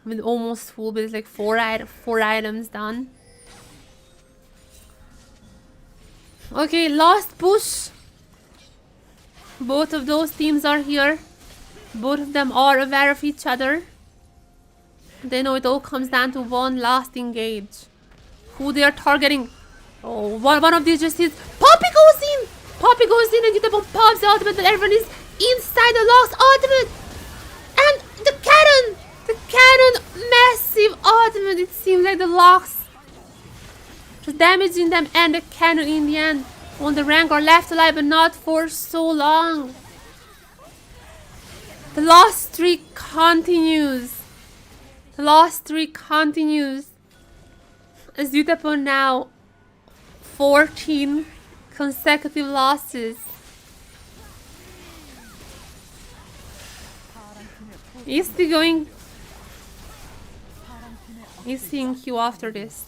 With almost full build, like four items done. Okay, last push. Both of those teams are here. Both of them are aware of each other. They know it all comes down to one last engage. Who they are targeting. Oh, one of these just hits. Poppy goes in! Poppy goes in and Yutapon pops the ultimate, but everyone is inside the last ultimate! And the cannon! The cannon! Massive ultimate! It seems like the locks just damaging them, and the cannon in the end on the Rengar left alive, but not for so long. The lost streak continues. The lost streak continues. As Yutapon now 14 consecutive losses. Is he going? Is he in queue after this?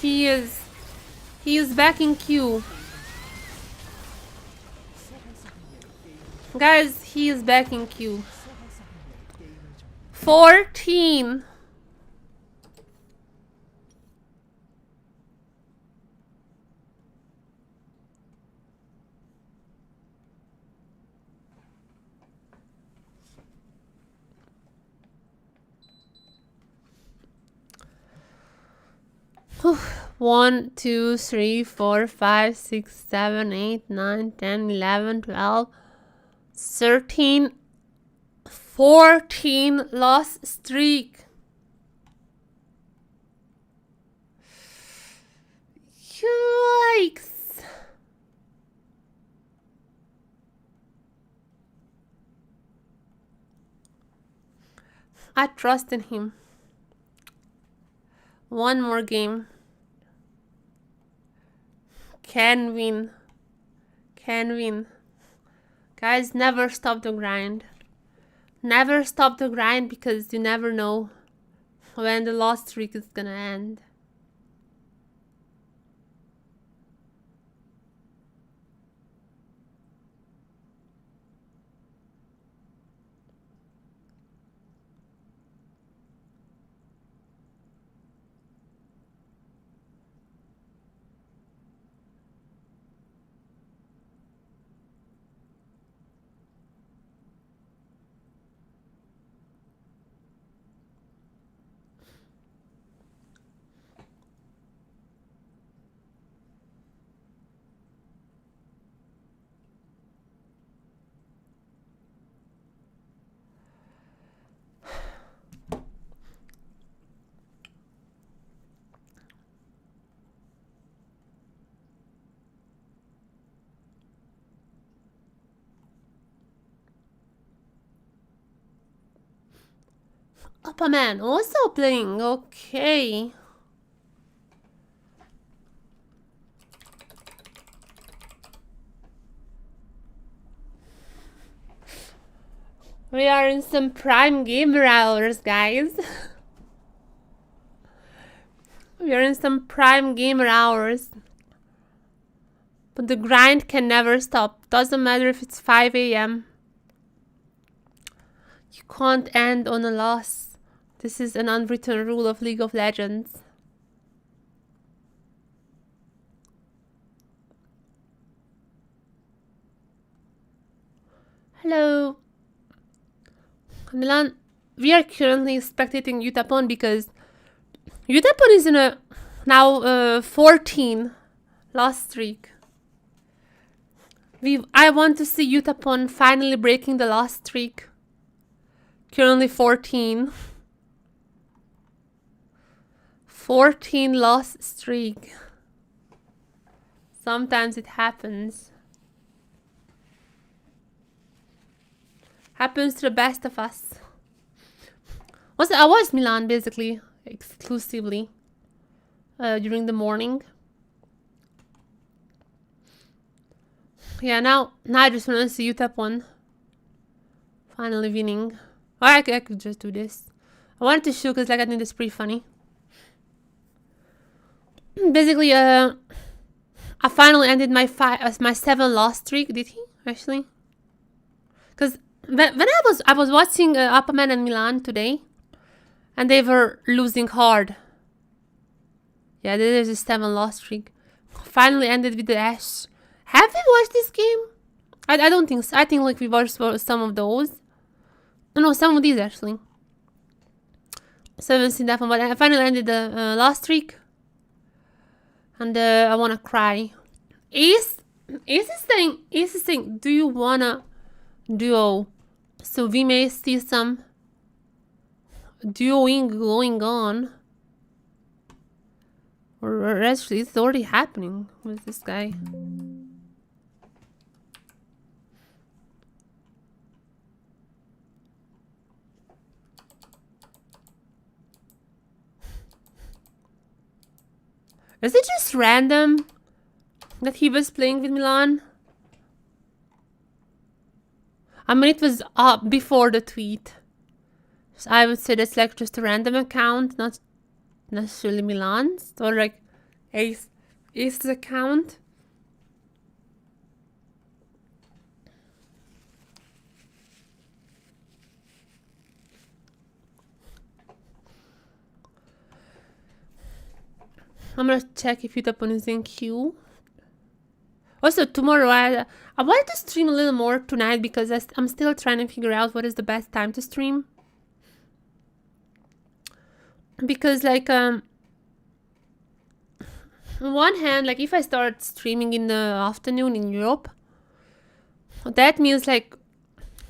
He is. He is back in queue. Guys, he is back in queue. 14. Whew. 1, 2, 3, 4, 5, 6, 7, 8, 9, 10, 11, 12, 13, 14 loss streak. Yikes. I trust in him. One more game. Can win. Can win. Guys, never stop the grind. Never stop the grind, because you never know when the lost streak is gonna end. apaMEN also playing. Okay. We are in some prime gamer hours, guys. We are in some prime gamer hours. But the grind can never stop. Doesn't matter if it's 5 a.m. You can't end on a loss. This is an unwritten rule of League of Legends. Hello. Milan, we are currently spectating Yutapon because Yutapon is in a now 14 loss streak. I want to see Yutapon finally breaking the loss streak. Currently 14. 14 loss streak. Sometimes it happens. Happens to the best of us. I was Milan basically exclusively during the morning. Yeah, now I just want to see Yutapon finally winning. Or I could just do this. I wanted to show because like I think it's pretty funny. Basically, I finally ended my 7 loss streak. Did he actually? Because when I was watching apaMEN and Milan today, and they were losing hard. Yeah, there's a 7 loss streak. Finally ended with the Ash. Have we watched this game? I don't think so. I think like we watched some of those. No, some of these actually. So I haven't seen that one, but I finally ended the last streak. And I wanna cry. Ace is saying, do you wanna duo? So we may see some duoing going on. Or actually it's already happening with this guy. Is it just random that he was playing with Milan? I mean, it was up before the tweet. So I would say that's like just a random account, not necessarily Milan's or like Ace's account. I'm gonna check if Yutapon is in queue. Also, tomorrow I wanted to stream a little more tonight because I'm still trying to figure out what is the best time to stream. Because like on one hand, like if I start streaming in the afternoon in Europe, that means like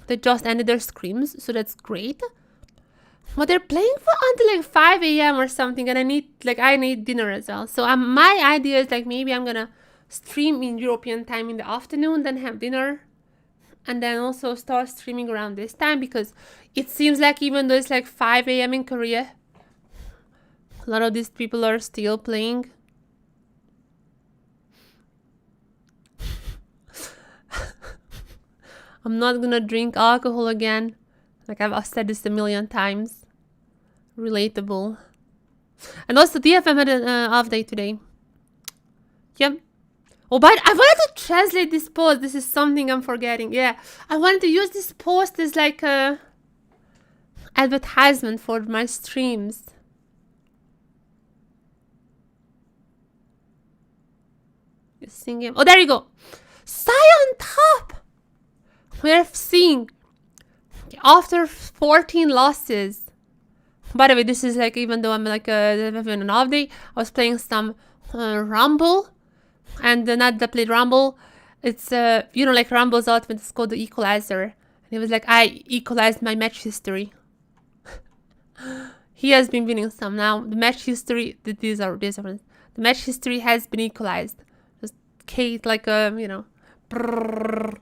they just ended their screams, so that's great. But they're playing for until like 5 a.m. or something, and I need dinner as well. So my idea is like maybe I'm gonna stream in European time in the afternoon, then have dinner, and then also start streaming around this time because it seems like even though it's like 5 a.m. in Korea, a lot of these people are still playing. I'm not gonna drink alcohol again. Like I've said this a million times. Relatable. And also DFM had an off day today. Yep. Oh, but I wanted to translate this post. This is something I'm forgetting. Yeah. I wanted to use this post as like a advertisement for my streams. Sing oh, there you go. Sion top. We're seeing after 14 losses. By the way, this is like, even though I'm like having an off day, I was playing some Rumble. And the night that I played Rumble, it's, you know, like Rumble's ultimate is called the Equalizer. And it was like, I equalized my match history. He has been winning some. Now, the match history, these are the match history has been equalized. Just Kate, like, you know, brrr,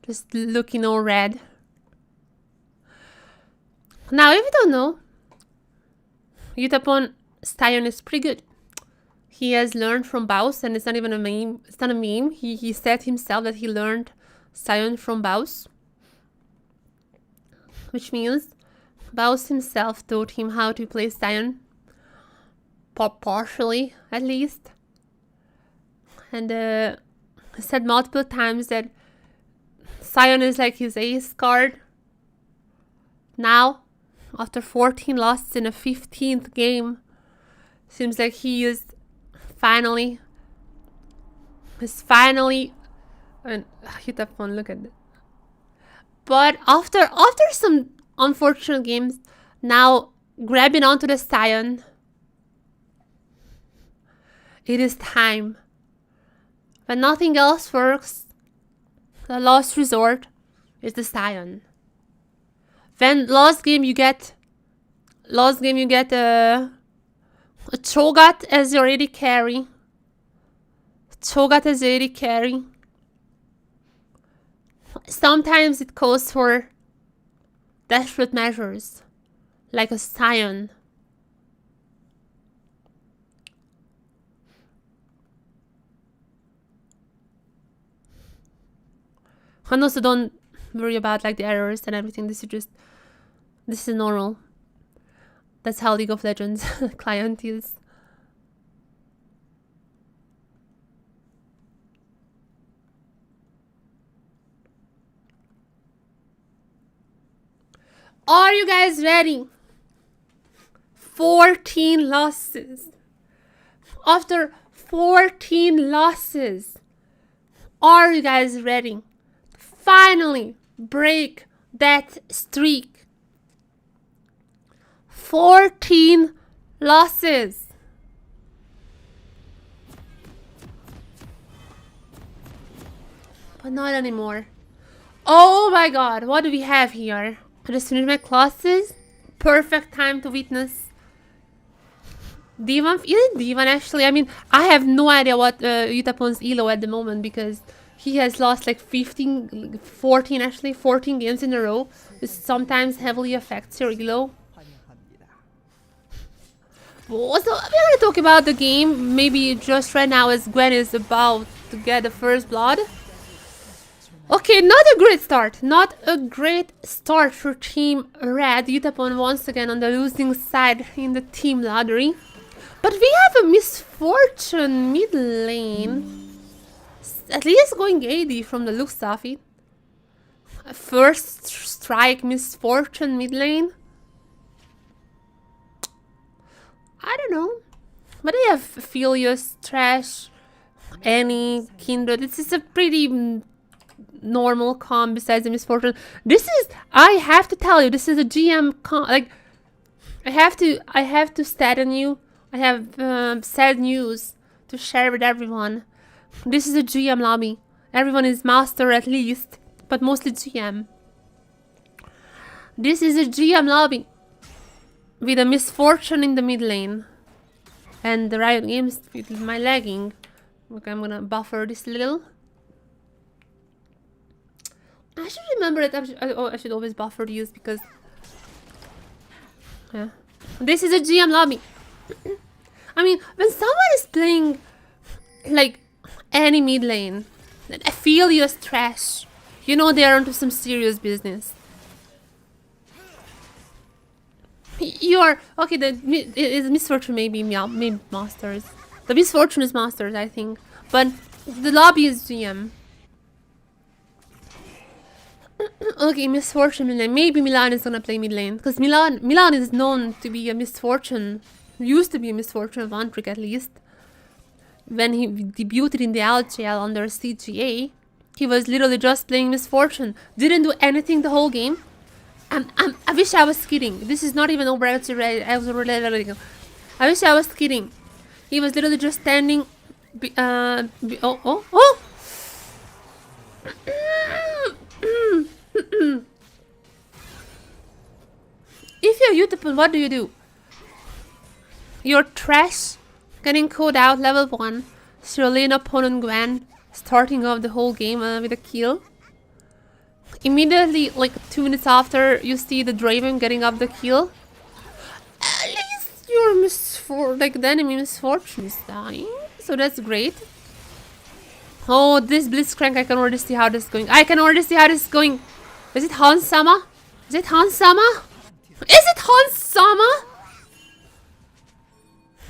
just looking all red. Now, if you don't know, Yutapon Sion is pretty good. He has learned from Baus, and it's not even a meme. It's not a meme. He said himself that he learned Sion from Baus, which means Baus himself taught him how to play Sion, partially at least. And he said multiple times that Sion is like his ace card. Now, after 14 losses in a 15th game, seems like he is finally, and Yutapon, look at it. But after some unfortunate games, now grabbing onto the Sion, it is time. When nothing else works, the last resort is the Sion. When last game you get a Cho'Gath as your AD carry. Sometimes it calls for desperate measures, like a Sion. And also don't worry about like the errors and everything. This is normal. That's how League of Legends client is. Are you guys ready? 14 losses. After 14 losses, are you guys ready? Finally break that streak. 14 losses. But not anymore. Oh my god, what do we have here? I just finished my classes. Perfect time to witness D1. Is it D1 actually? I mean, I have no idea what Yutapon's elo at the moment, because he has lost like 14 games in a row, which sometimes heavily affects your elo. So we're gonna talk about the game maybe just right now, as Gwen is about to get the first blood. Okay, not a great start. Not a great start for Team Red. Yutapon once again on the losing side in the team lottery. But we have a misfortune mid lane. At least going AD from the looks of it. First strike misfortune mid lane. I don't know. But they have Philius, Trash, Annie, Kindred. This is a pretty normal comp besides the misfortune. This is, I have to tell you, this is a GM comp. Like, I have to sadden you. I have sad news to share with everyone. This is a GM lobby. Everyone is master at least, but mostly GM. This is a GM lobby with a misfortune in the mid lane. And the Riot Games with my lagging. Okay, I'm gonna buffer this a little. I should remember that I should always buffer these, because yeah. This is a GM lobby. I mean, when someone is playing like any mid lane, I feel you're trash. You know they're onto some serious business. You are okay. It is misfortune, maybe masters. The misfortune is masters, I think, but the lobby is GM. Okay, misfortune mid lane. Maybe Milan is gonna play mid lane, because Milan is known to be a misfortune. Used to be a misfortune one trick at least. When he debuted in the LGL under CGA, he was literally just playing misfortune. Didn't do anything the whole game. I wish I was kidding. This is not even over. I wish I was kidding. He was literally just standing. Oh! If you're Yutapon, what do? You're trash, getting called out level 1, so your lane opponent Gwen, starting off the whole game with a kill. Immediately, like 2 minutes after, you see the Draven getting up the kill. At least your the enemy misfortune is dying, so that's great. Oh, this Blitzcrank, I can already see how this is going. I can already see how this is going. Is it Hansama? Is it Hansama? Is it Hansama?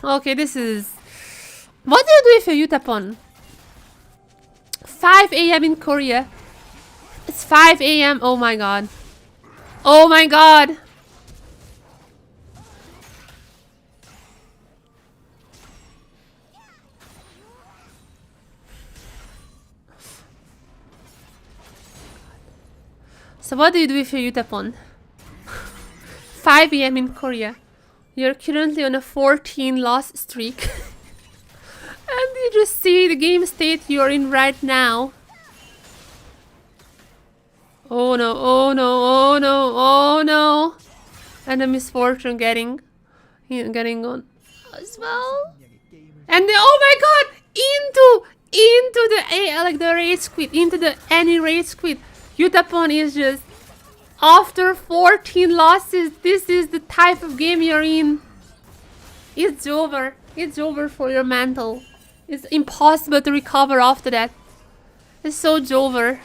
Okay, this is... What do you do if you're Yutapon? 5 AM in Korea. It's 5 AM. Oh my god. Oh my god. So what do you do if you're Yutapon? 5 AM in Korea. You're currently on a 14 loss streak. And you just see the game state you're in right now. Oh no, oh no, oh no, oh no. And the misfortune getting on as well. And oh my god! Into the rage quit. Into the any rage quit. Yutapon is just... After 14 losses, this is the type of game you're in. It's over. It's over for your mantle. It's impossible to recover after that. It's so over.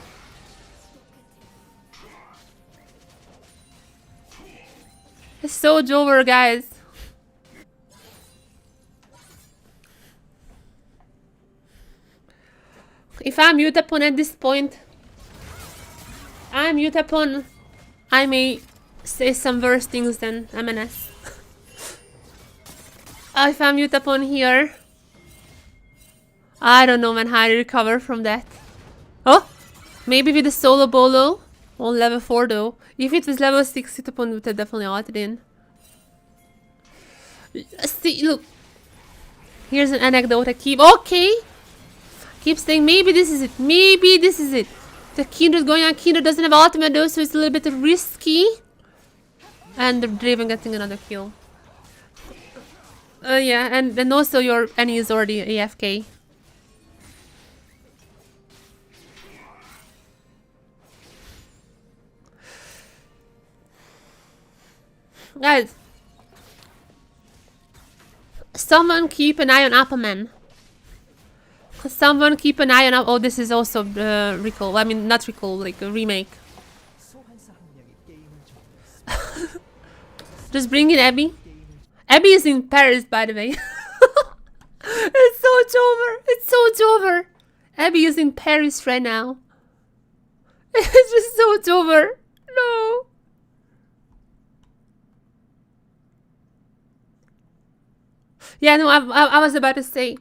It's so over, guys. If I'm Yutapon at this point, I'm Yutapon. I may say some worse things than MNS. If I'm Yutapon here, I don't know, man, how to recover from that. Oh, maybe with the solo bolo on level 4 though. If it was level 6, Yutapon would have definitely ulted in. See, look. Here's an anecdote I keep. Okay. Keep saying maybe this is it. Maybe this is it. The Kindred going on. Kindred doesn't have ultimate though, so it's a little bit risky. And the Draven getting another kill. Yeah, and then also your Annie is already AFK. Guys, someone keep an eye on apaMEN. Someone keep an eye on... Oh, this is also recall. I mean, not recall, like a remake. Just bring in Abby. Abby is in Paris, by the way. It's so over. It's so over. Abby is in Paris right now. It's just so over. No. Yeah, no, I was about to say,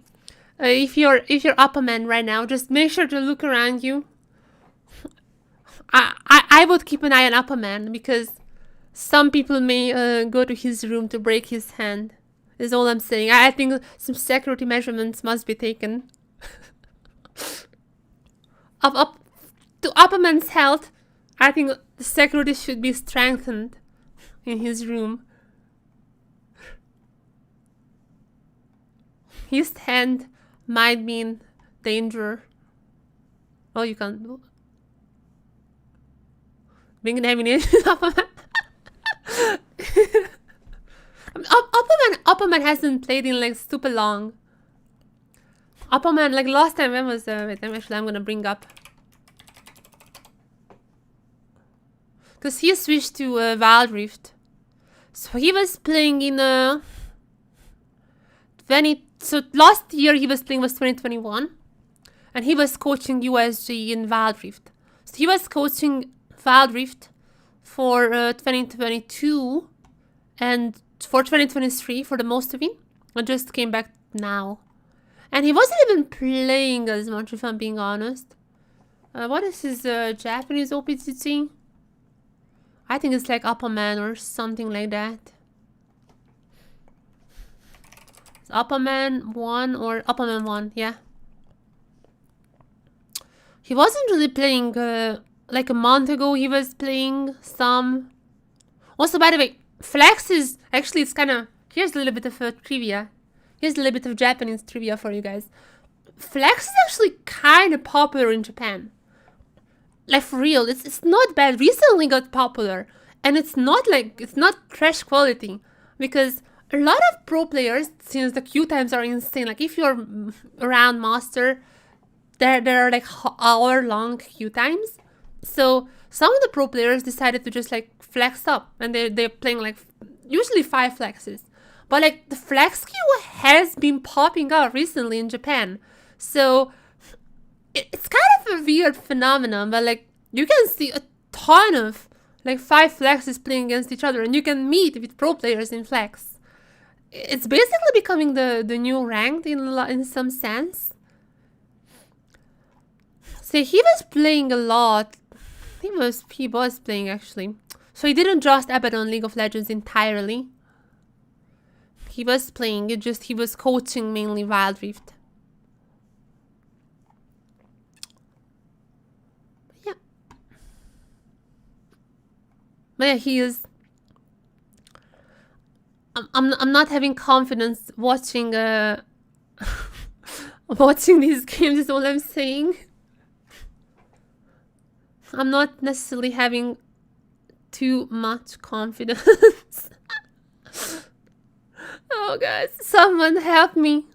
if you're apaMEN right now, just make sure to look around you. I would keep an eye on apaMEN because some people may go to his room to break his hand. Is all I'm saying. I think some security measurements must be taken. Up to apaMEN's health, I think the security should be strengthened in his room. His hand might be in danger. Oh, you can't do. Being an ammunition apaMEN hasn't played in like super long. apaMEN, like last time, when was wait, actually I'm gonna bring up. Because he switched to Wild Rift. So he was playing in so last year he was playing was 2021. And he was coaching USG in Wild Rift. So he was coaching Wild Rift for 2022 and for 2023 for the most of it. I just came back now. And he wasn't even playing as much, if I'm being honest. What is his Japanese OPTT? I think it's like apaMEN or something like that. It's apaMEN 1 or apaMEN 1, yeah. He wasn't really playing, like a month ago he was playing some. Also, by the way, Flex is, actually it's kind of, here's a little bit of trivia. Here's a little bit of Japanese trivia for you guys. Flex is actually kind of popular in Japan. Like for real, it's not bad. Recently got popular, and it's not trash quality, because a lot of pro players, since the queue times are insane. Like if you're around master, there are like hour-long queue times. So some of the pro players decided to just like flex up, and they're playing like usually 5 flexes. But like the flex queue has been popping out recently in Japan. So it's kind of a weird phenomenon, but like you can see a ton of like 5 flexes playing against each other, and you can meet with pro players in flex. It's basically becoming the new ranked in some sense. So he was playing a lot. He was playing actually. So he didn't just abandon League of Legends entirely. He was playing, he was coaching mainly Wild Rift. But yeah, he is. I'm not having confidence watching watching these games is all I'm saying. I'm not necessarily having too much confidence. Oh guys, someone help me.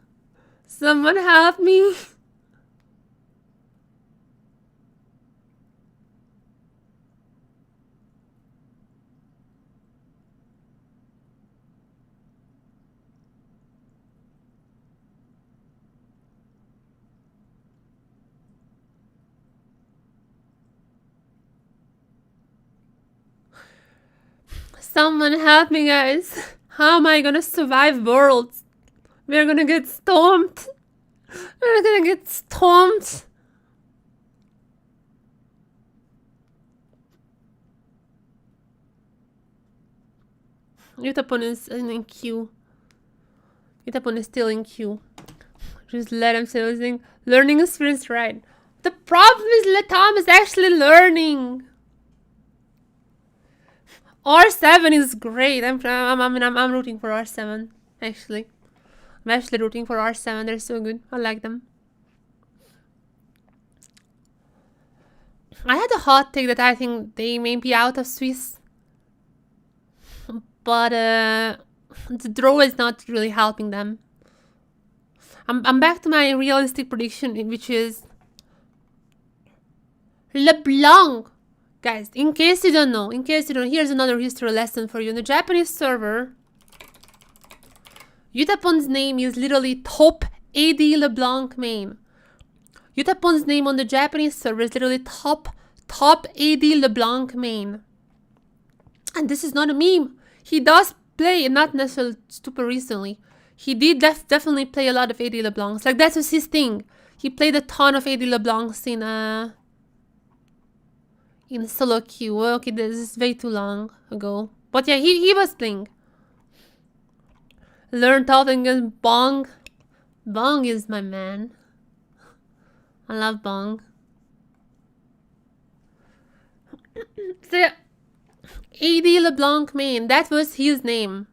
Someone help me. Someone help me, guys. How am I gonna survive Worlds? We're gonna get stomped. We're gonna get stomped. Yutapon is in queue. Yutapon is still in queue. Just let him say thing. Learning experience, right? The problem is Latam is actually learning. R7 is great. I'm rooting for R7 actually. I'm actually rooting for R7. They're so good. I like them. I had a hot take that I think they may be out of Swiss, but the draw is not really helping them. I'm back to my realistic prediction, which is LeBlanc. Guys, in case you don't know, here's another history lesson for you. In the Japanese server, Yutapon's name is literally top AD LeBlanc main. Yutapon's name on the Japanese server is literally top AD LeBlanc main. And this is not a meme. He does play, not necessarily super recently. He did definitely play a lot of AD LeBlancs. Like, that was his thing. He played a ton of AD LeBlancs in solo queue. Okay, this is way too long ago. But yeah, he was playing. Learned out against Bong. Bong is my man. I love Bong. So yeah, AD LeBlanc main, that was his name.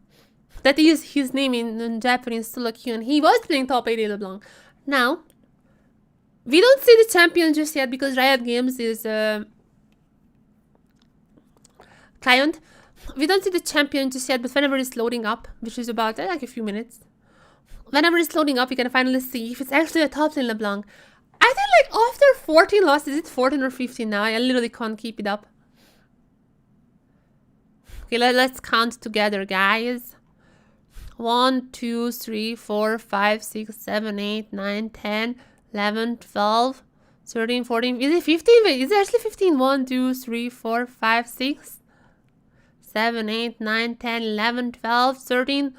That is his name in Japanese solo queue, and he was playing top AD LeBlanc. Now, we don't see the champion just yet because Riot Games is client. We don't see the champion just yet, but whenever it's loading up, which is about like a few minutes, whenever it's loading up, we can finally see if it's actually a top lane LeBlanc. I think like after 14 losses, is it 14 or 15 now? I literally can't keep it up. Okay, let's count together, guys. 1, 2, 3, 4, 5, 6, 7, 8, 9, 10, 11, 12, 13, 14. Is it 15? Wait, is it actually 15? 1, 2, 3, 4, 5, 6, 7, 8, 9, 10, 11, 12, 13,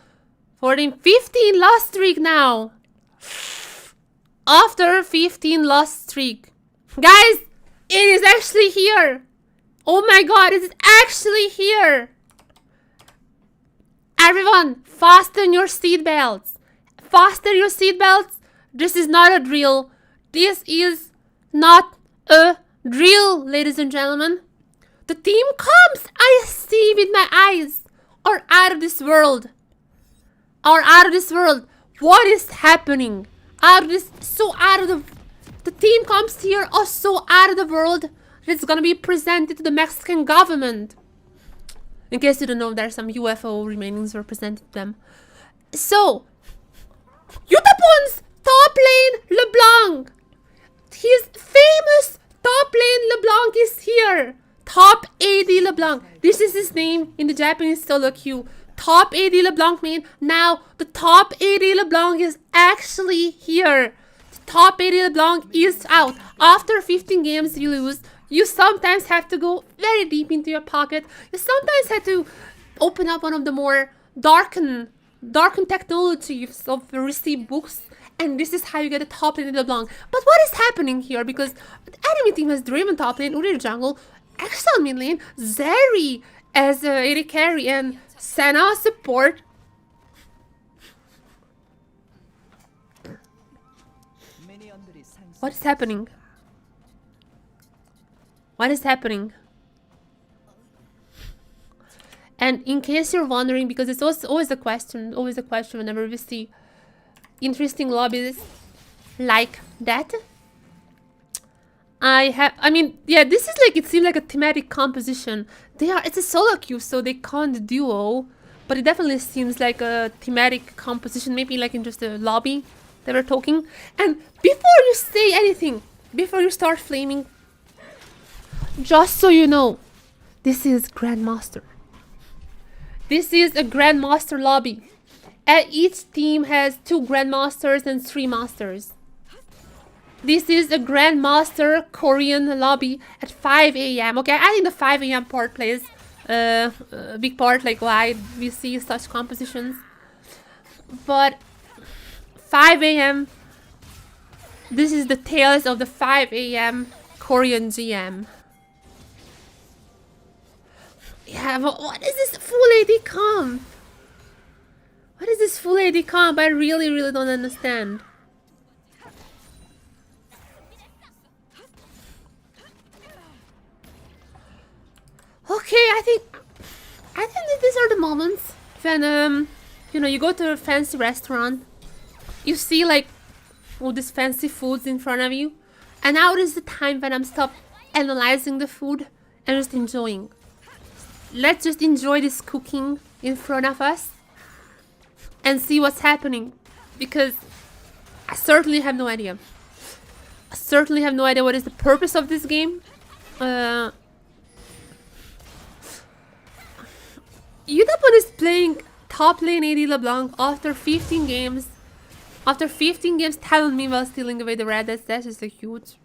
14, 15 loss streak now. After 15 loss streak. Guys, it is actually here. Oh my god, it is actually here. Everyone, fasten your seatbelts. Fasten your seatbelts. This is not a drill. This is not a drill, ladies and gentlemen. The team comes. I see with my eyes. Are out of this world. Are out of this world. What is happening? Out of this, so out of the team comes here. Oh, so out of the world. It's gonna be presented to the Mexican government. In case you don't know, there's some UFO remainings were presented to them. So, Yutapon's top lane LeBlanc. His famous top lane LeBlanc is here. Top AD LeBlanc. This is his name in the Japanese solo queue. Top AD LeBlanc main. Now, the top AD LeBlanc is actually here. The top AD LeBlanc is out. After 15 games you lose, you sometimes have to go very deep into your pocket. You sometimes have to open up one of the more darkened technologies of the received books. And this is how you get a top lane in LeBlanc. But what is happening here? Because the enemy team has Draven top lane, Uri jungle, Axel mid lane, Zeri as AD carry, and Senna support. What is happening? What is happening? And in case you're wondering, because it's always a question whenever we see interesting lobbies like that. I mean, yeah, this is like, it seems like a thematic composition. It's a solo queue, so they can't duo, but it definitely seems like a thematic composition, maybe like in just a lobby they were talking. And before you say anything, before you start flaming, just so you know, this is Grandmaster. This is a Grandmaster lobby. Each team has 2 Grandmasters and 3 Masters. This is a Grandmaster Korean lobby at 5 AM. Okay, I think the 5 AM part plays a big part, like why we see such compositions. But 5 AM, this is the tales of the 5 AM Korean GM. Yeah, but what is this full AD comp? What is this full AD comp? I really don't understand. Okay, I think that these are the moments when you know, you go to a fancy restaurant, you see like all these fancy foods in front of you, and now is the time when I'm stop analyzing the food and just enjoying. Let's just enjoy this cooking in front of us and see what's happening, because I certainly have no idea. I certainly have no idea what is the purpose of this game. Yutapon is playing top lane AD LeBlanc after 15 games. After 15 games, Talon meanwhile stealing away the red. That's just like huge.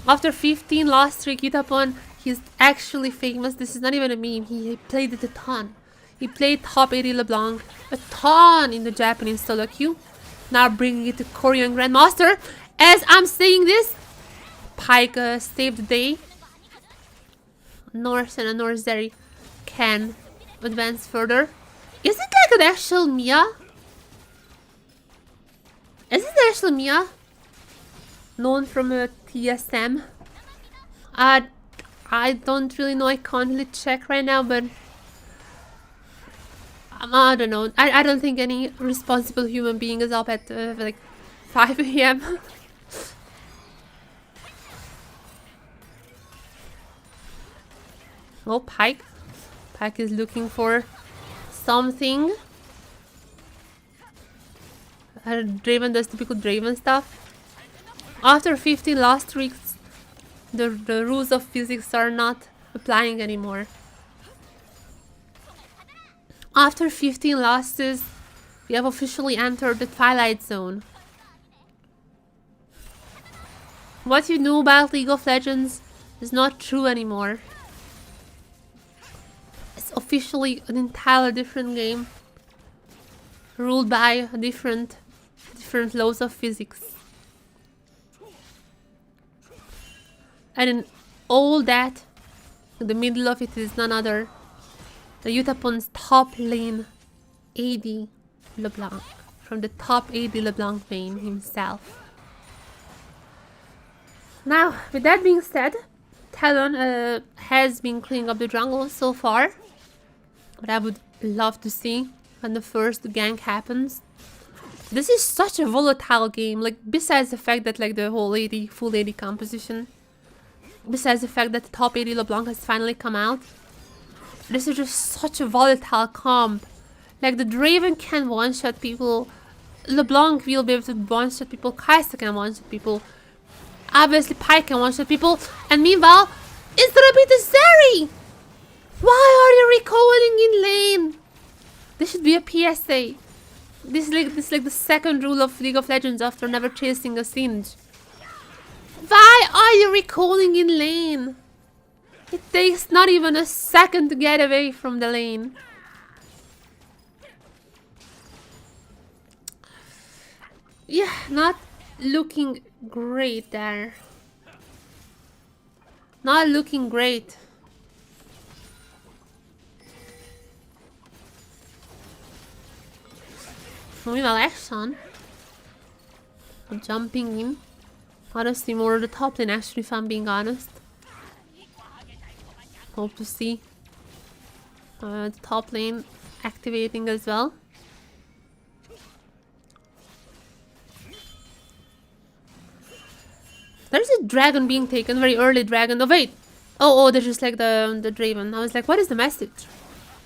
After 15 lost streak, Yutapon, he's actually famous. This is not even a meme. He played it a ton. He played top AD LeBlanc a ton in the Japanese solo queue. Now bringing it to Korean Grandmaster. As I'm saying this, Pyke saved the day. North and a North Zeri can advance further. Is it like an actual Mia? Is it an actual Mia? Known from a TSM? I don't really know. I can't really check right now, but I don't know. I don't think any responsible human being is up at like 5 AM. Oh, Pyke. Pyke is looking for something. Draven does typical Draven stuff. After 15 lost streaks, the rules of physics are not applying anymore. After 15 losses, we have officially entered the Twilight Zone. What you knew about League of Legends is not true anymore. It's officially an entirely different game, ruled by different laws of physics. And in all that, in the middle of it is none other than Yutapon's top lane AD LeBlanc, from the top AD LeBlanc main himself. Now, with that being said, Talon has been cleaning up the jungle so far. But I would love to see when the first gank happens. This is such a volatile game, like besides the fact that like the whole AD, full AD composition Besides the fact that the top 80 LeBlanc has finally come out. This is just such a volatile comp. Like, the Draven can one-shot people. LeBlanc will be able to one-shot people. Kai'Sa can one-shot people. Obviously, Pyke can one-shot people. And meanwhile, it's gonna be the Zeri! Why are you recalling in lane? This should be a PSA. This is like the second rule of League of Legends after never chasing a Singe. Why are you recalling in lane? It takes not even a second to get away from the lane. Yeah, not looking great there. Not looking great. Meanwhile, action. Jumping in. Honestly, more the top lane actually, if I'm being honest. Hope to see the top lane activating as well. There's a dragon being taken, very early dragon. Oh wait, oh, there's just like the Draven. I was like, what is the message?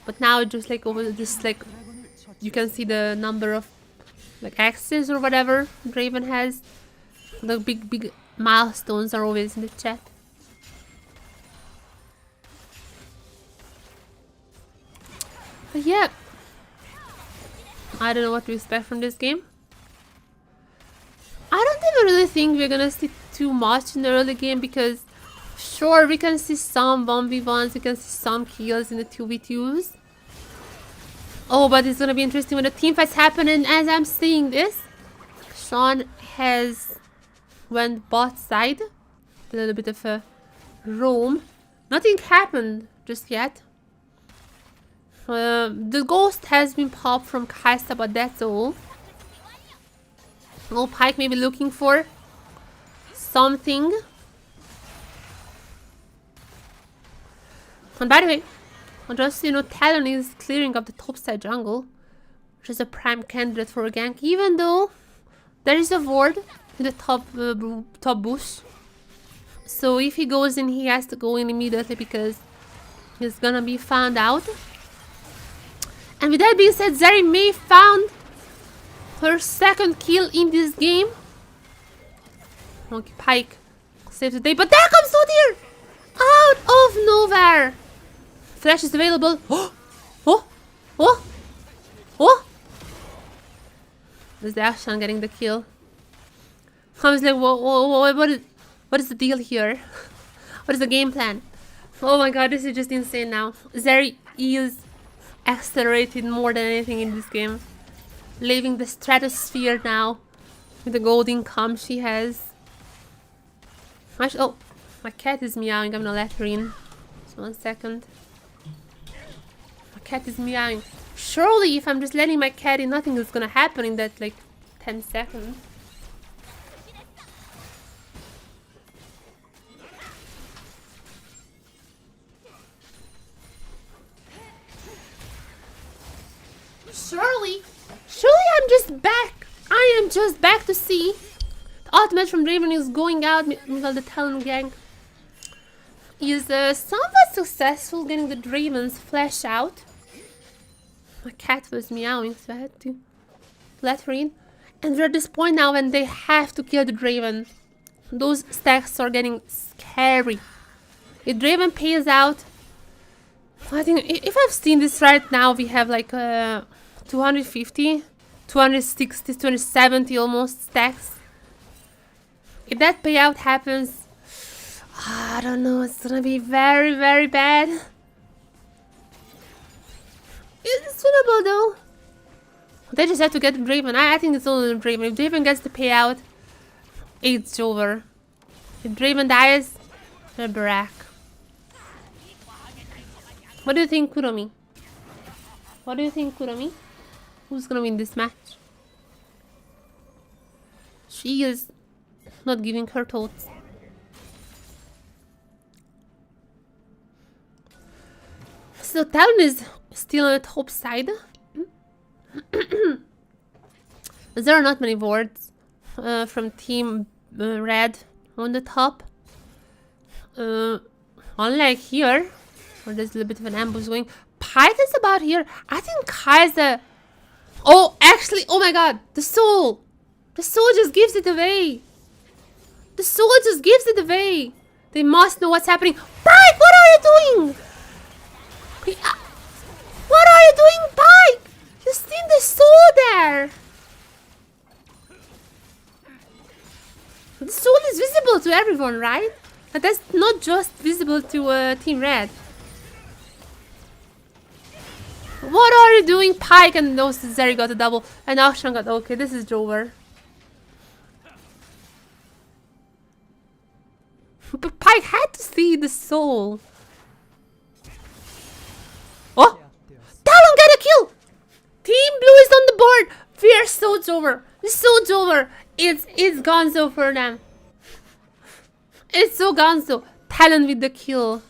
But now it just like over, just like you can see the number of like axes or whatever Draven has. The big milestones are always in the chat. But yeah, I don't know what to expect from this game. I don't even really think we're gonna see too much in the early game because sure, we can see some 1v1s, we can see some kills in the 2v2s. Oh, but it's gonna be interesting when the team fights happen, and as I'm seeing this, Sion has went bot side. A little bit of a roam. Nothing happened just yet. The ghost has been popped from Kai'Sa, but that's all. Oh, Pyke may be looking for something. And by the way, just so you know, Talon is clearing up the top side jungle, which is a prime candidate for a gank, even though there is a ward in the top bush. So if he goes in, he has to go in immediately because he's gonna be found out. And with that being said, Zeri may found her second kill in this game. Okay, Pyke saved the day, but there comes Odir out of nowhere. Flash is available. Oh! There's the Ashan getting the kill. I was like, what is the deal here? What is the game plan? Oh my god, this is just insane now. Zeri is accelerated more than anything in this game. Leaving the stratosphere now with the gold income she has. Actually, oh, my cat is meowing. I'm gonna let her in. Just 1 second. My cat is meowing. Surely, if I'm just letting my cat in, nothing is gonna happen in that like 10 seconds. Surely I'm just back. I am just back to see the ultimate from Draven is going out while the Talon gang is somewhat successful getting the Draven's flash out. My cat was meowing, so I had to let her in. And we're at this point now when they have to kill the Draven. Those stacks are getting scary. If Draven pays out, I think if I've seen this right now, we have like 250, 260, 270 almost stacks. If that payout happens, I don't know, it's gonna be very, very bad. It's winnable though. They just have to get Draven. I think it's only Draven. If Draven gets the payout, it's over. If Draven dies, they're back. What do you think, Kuromi? What do you think, Kuromi? Who's gonna win this match? She is not giving her thoughts. So Talon is still on the top side. There are not many wards from Team Red on the top. Unlike here, where there's a little bit of an ambush going. Pyke is about here. I think Kaiser... Oh, actually, oh my god. The soul. The soul just gives it away. The soul just gives it away. They must know what's happening. Pyke, what are you doing? What are you doing, Pyke? You seen the soul there. The soul is visible to everyone, right? But that's not just visible to Team Red. What are you doing, Pyke? And no, Zeri got a double. And Akshan got... Okay, this is over. But Pyke had to see the soul. Oh! Talon got a kill! Team Blue is on the board! Fierce Soul's over. The Soul's over. It's Gonzo for them. It's so Gonzo. Talon with the kill.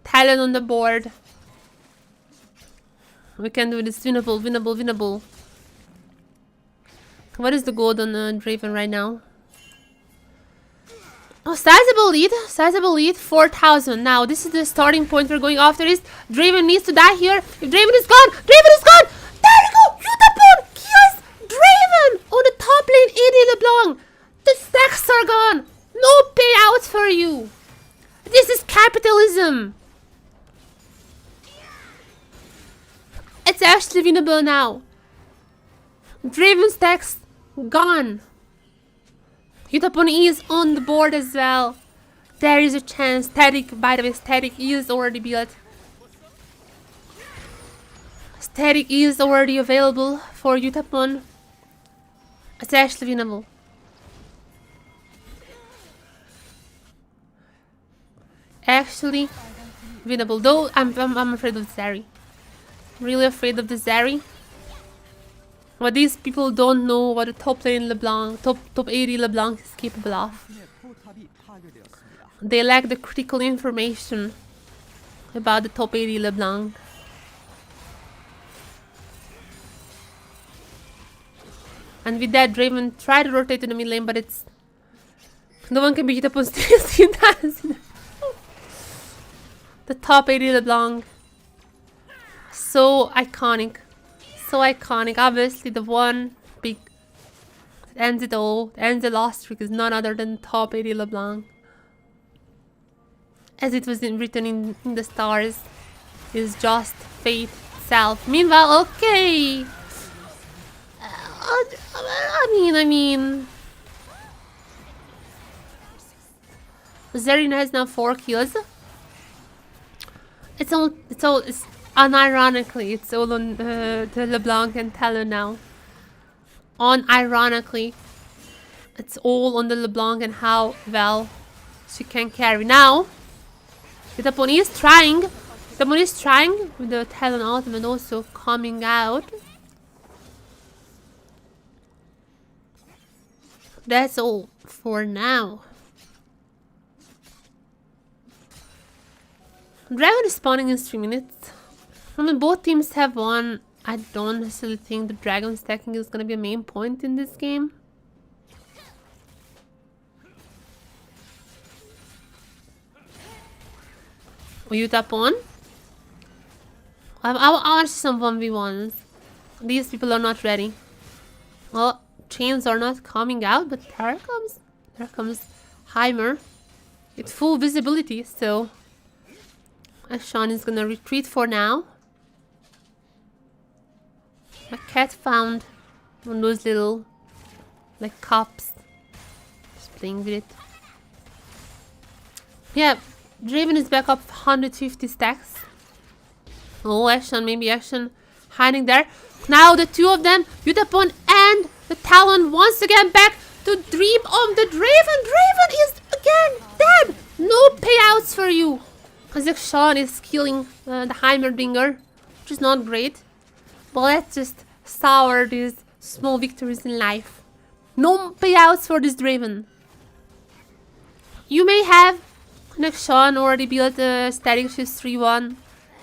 Talon on the board. We can do this. Winnable, winnable, winnable. What is the gold on Draven right now? Oh, sizable lead, 4,000. Now, this is the starting point we're going after this. Draven needs to die here. If Draven is gone, Draven is gone! There we go! Yutapon kills Draven on the top lane, ED LeBlanc. The stacks are gone. No payouts for you. This is capitalism. It's actually winnable now. Draven stacks gone. Yutapon is on the board as well. There is a chance. Static, by the way, Static is already built. Static is already available for Yutapon. It's actually winnable. Actually winnable. Though I'm afraid of Zeri. Really afraid of the Zeri. What these people don't know what the top lane LeBlanc, top AD LeBlanc is capable of. They lack the critical information about the top AD LeBlanc. And with that, Draven tried to rotate to the mid lane, but it's... No one can beat up on Sion. The top AD LeBlanc. So iconic. So iconic. Obviously, the one big that ends it all, ends the last streak, is none other than top AD LeBlanc. As it was written in the stars, is just fate itself. Meanwhile, okay. I mean, Zerina has now 4 kills. It's unironically, it's all on the LeBlanc and Talon now. Unironically, it's all on the LeBlanc and how well she can carry. Now, Yutapon is trying. Yutapon is trying with the Talon ultimate also coming out. That's all for now. Dragon is spawning in 3 minutes. I mean, both teams have won. I don't necessarily think the dragon stacking is going to be a main point in this game. Yutapon. I want to see some 1v1s. These people are not ready. Well, chains are not coming out, but there comes Heimer with full visibility, so Sion is gonna retreat for now. My cat found one of those little like cups. Just playing with it. Yeah, Draven is back up 150 stacks. Oh, Sion, maybe Sion hiding there. Now the two of them, Yutapon and the Talon, once again back to dream of the Draven. Draven is again dead. No payouts for you. As Sion is killing the Heimerdinger, which is not great. But let's just sour these small victories in life. No payouts for this Draven. You may have Sion already built a static shift 3-1.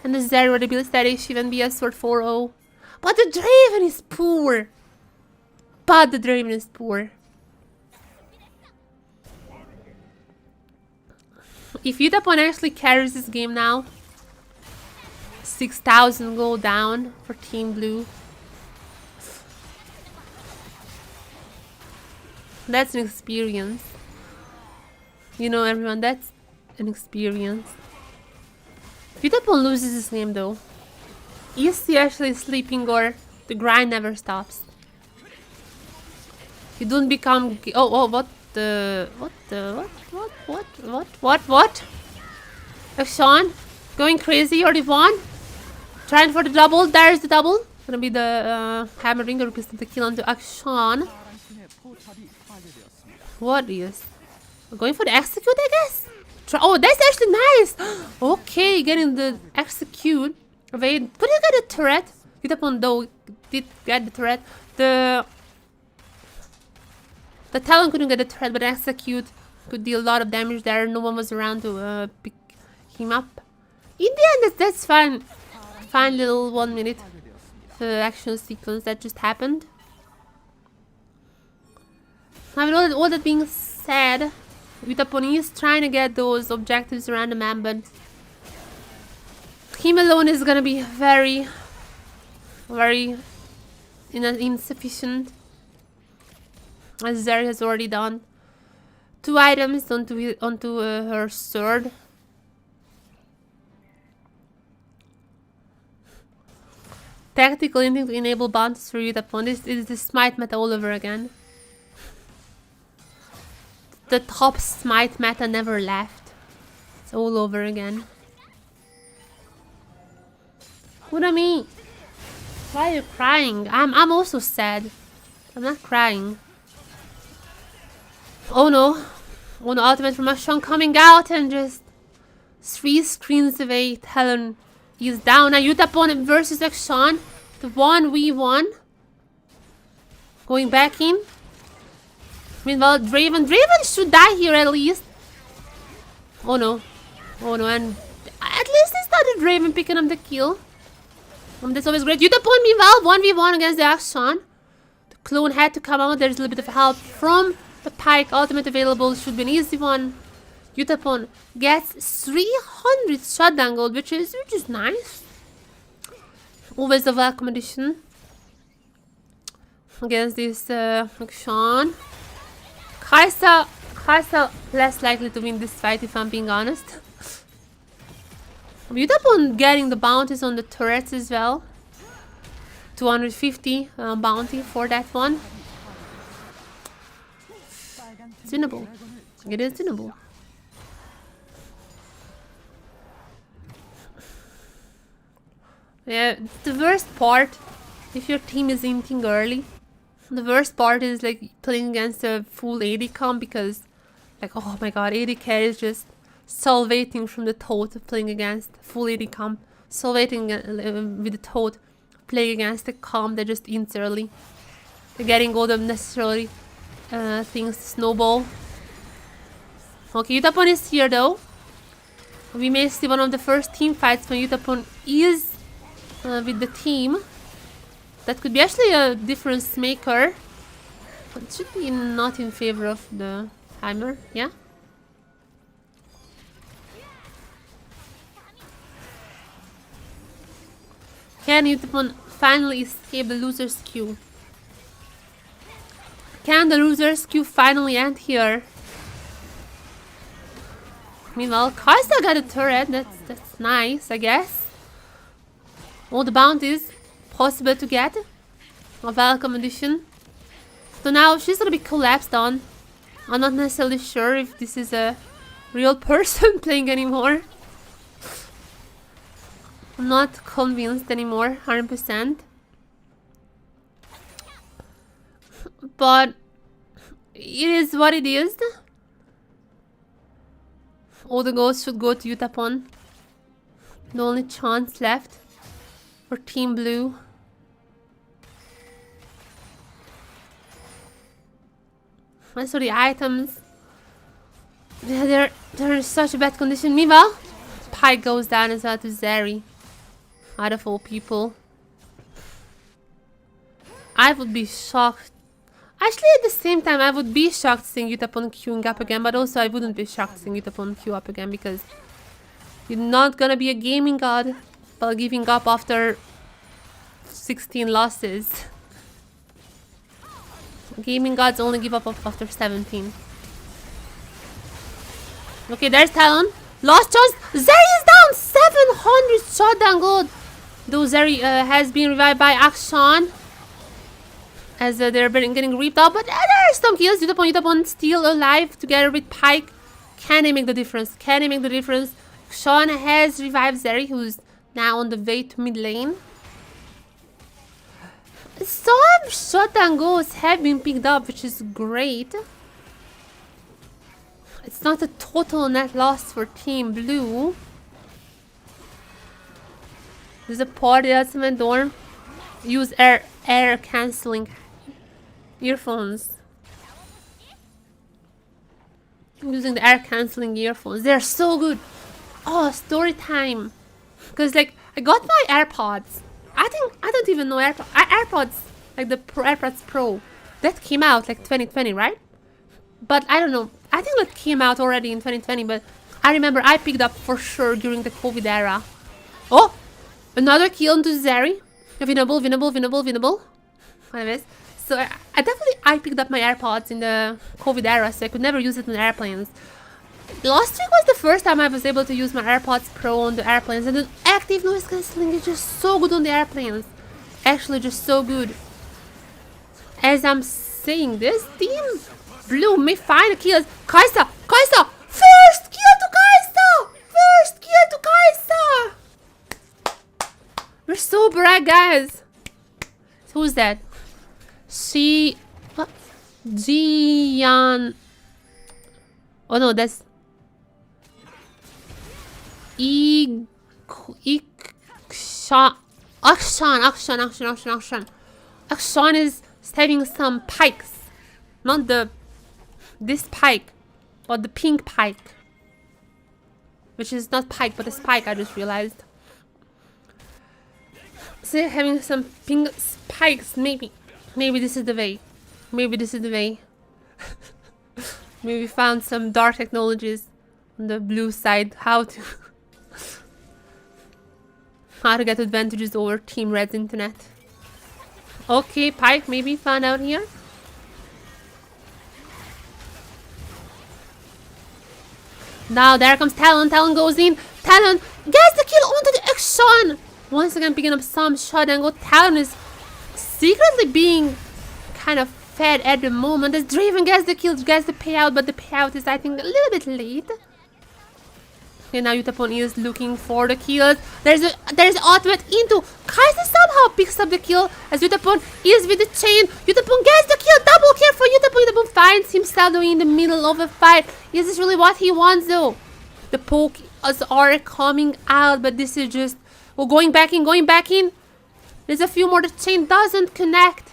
And the Zeri already built static shift and BS sword 4-0. But the Draven is poor. But the Draven is poor. If Yutapon actually carries this game now, 6,000 go down for Team Blue. That's an experience. You know, everyone, that's an experience. If Yutapon loses this game though, is he actually sleeping or the grind never stops? You don't become... Oh, what? What? Sion going crazy, or Yvonne trying for the double. There's the double. Gonna be the hammering or requesting the kill onto Akshan. What is? We're going for the execute, I guess. Oh, that's actually nice. Okay, getting the execute. Wait, could you get a turret? Yutapon though did get the turret. The Talon couldn't get a turret, but execute could deal a lot of damage there. No one was around to pick him up. In the end, that's fine. Fine little 1 minute action sequence that just happened. I mean, all that being said, Yutapon is trying to get those objectives around the map, but him alone is gonna be very, very insufficient. As Zeri has already done 2 items onto her sword. Tactical ending to enable bounties for Yutapon. This is the smite meta all over again. The top smite meta never left. It's all over again. What do I mean? Why are you crying? I'm also sad. I'm not crying. Oh no. Oh no, ultimate from Akshan coming out and just 3 screens away. Talon is down. Now Yutapon versus Akshan. The 1v1. Going back in. Meanwhile, Draven should die here at least. Oh no. Oh no, and at least it's not a Draven picking up the kill. That's always great. Yutapon meanwhile 1v1 against the Akshan. The clone had to come out. There's a little bit of help from the Pike. Ultimate available. Should be an easy one. Yutapon gets 300 shutdown gold, which is nice. Always a welcome addition against this Akshan. Kaisa less likely to win this fight, if I'm being honest. Yutapon getting the bounties on the turrets as well. 250 bounty for that one. It's winnable. It is winnable. Yeah, the worst part, if your team is inting early, the worst part is like playing against a full AD comp, because like, oh my god, AD carry is just salvating from the thought of playing against full AD comp, salvating with the thought playing against a comp that just ints early. They're getting all the necessary things to snowball. Okay, Yutapon is here though. We may see one of the first team fights when Yutapon is with the team. That could be actually a difference maker, but it should be not in favor of the Heimer, yeah? Can Yutapon finally escape the loser's queue? Can the loser's queue finally end here? Meanwhile, Kaisa got a turret. That's nice, I guess. All the bounties possible to get. A welcome addition. So now she's gonna be collapsed on. I'm not necessarily sure if this is a real person playing anymore. I'm not convinced anymore, 100%. But it is what it is. All the goals should go to Yutapon. The only chance left for Team Blue. I saw the items. Yeah, they're in such a bad condition. Meanwhile, Pike goes down as well to Zeri. Out of all people. I would be shocked. Actually, at the same time, I would be shocked seeing Yutapon queuing up again, but also I wouldn't be shocked seeing Yutapon queue up again because you're not gonna be a gaming god while giving up after 16 losses. Gaming gods only give up after 17. Okay, there's Talon. Lost chance. Zeri is down. 700 shotdown gold. Though Zeri has been revived by Akshan. As they're getting reaped out. But there are some kills. Yutapon still alive together with Pyke. Can he make the difference? Can he make the difference? Akshan has revived Zeri, who's now on the way to mid lane. Some shotdown goals have been picked up, which is great. It's not a total net loss for Team Blue. There's a party ultimate dorm. Use air cancelling earphones. Using the air cancelling earphones. They're so good. Oh, story time. Because like I got my AirPods. I don't even know AirPods, like the AirPods Pro, that came out like 2020, right? But I don't know. I think that came out already in 2020, but I remember I picked up for sure during the COVID era. Oh, another kill into Zeri. Winnable. Anyways, so I picked up my AirPods in the COVID era, so I could never use it on airplanes. Last week was the first time I was able to use my AirPods Pro on the airplanes, and the active noise cancelling is just so good on the airplanes. Actually, just so good. As I'm saying this, Team Blue may find a kill. Kai'Sa! First kill to Kai'Sa! We're so brag, guys. Who's that? What? Sion. Oh no, that's Akshan is having some pikes. Not this pike, but the pink pike. Which is not pike, but a spike, I just realized. So they're having some pink spikes, maybe. Maybe this is the way. Maybe we found some dark technologies on the blue side. How to get advantages over Team Red's internet. Okay, Pyke maybe found out here. Now there comes Talon. Talon goes in. Talon gets the kill onto the Akshan. Once again picking up some shot and go. Talon is secretly being kind of fed at the moment. As Draven gets the kill, gets the payout, but the payout is, I think, a little bit late. Okay, now Yutapon is looking for the kills. There's ultimate into Kai'Sa somehow picks up the kill as Yutapon is with the chain. Yutapon gets the kill. Double kill for Yutapon. Yutapon finds himself in the middle of a fight. Is this really what he wants though? The pokes are coming out, but this is just going back in. There's a few more. The chain doesn't connect.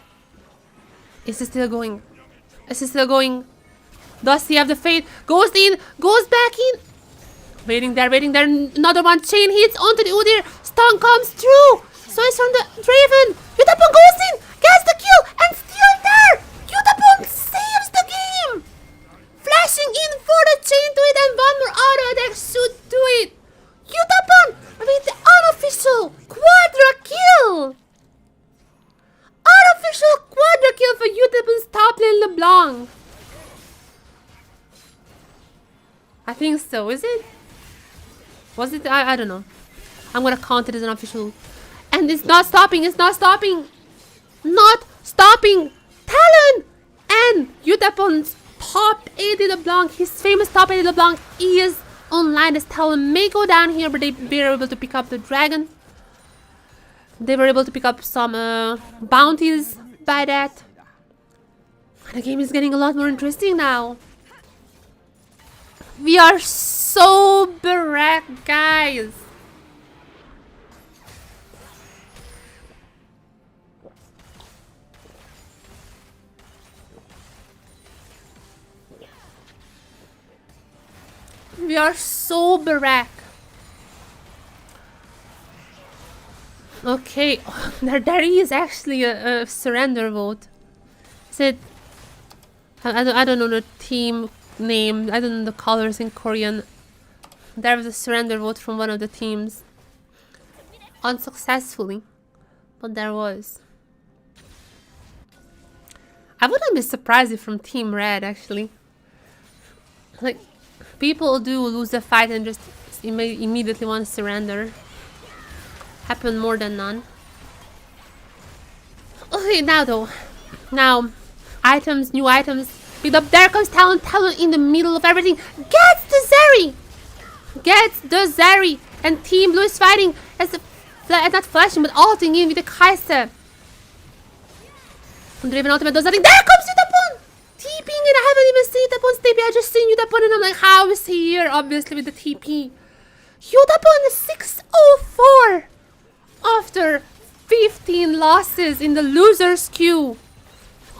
Is it still going? Does he have the fate? Goes in, goes back in. Waiting there. Another one. Chain hits onto the Udyr. Stun comes through. So it's from the Draven. Yutapon goes in, gets the kill, and still there. Yutapon saves the game. Flashing in for the chain to it, and one more auto attack should do it. Yutapon with the unofficial quadra kill. Unofficial quadra kill for Yutapon's top lane LeBlanc. I think so, is it? Was it? I don't know. I'm gonna count it as an official. And it's not stopping. Not stopping. Talon and Yutapon's top AD LeBlanc, his famous top AD LeBlanc, is online. As Talon may go down here, but they were able to pick up the dragon. They were able to pick up some bounties by that. The game is getting a lot more interesting now. We are so bereft, guys. We are so bereft. Okay, there is actually a surrender vote. Is it I don't know the team name. I don't know the colors in Korean. There was a surrender vote from one of the teams. Unsuccessfully. But there was. I wouldn't be surprised if from Team Red, actually. Like, people do lose a fight and just immediately want to surrender. Happen more than none. Okay, now though. Now, items, new items. Picked up. There comes Talon. Talon in the middle of everything. Gets the Zeri! Gets the Zeri! And Team Blue is fighting as not flashing, but ulting in with the Kai'Sa. Draven ultimate does nothing. There comes Yutapon! TPing, and I haven't even seen Yutapon's TP. I just seen Yutapon and I'm like, how is he here? Obviously with the TP. Yutapon is 604 after 15 losses in the loser's queue.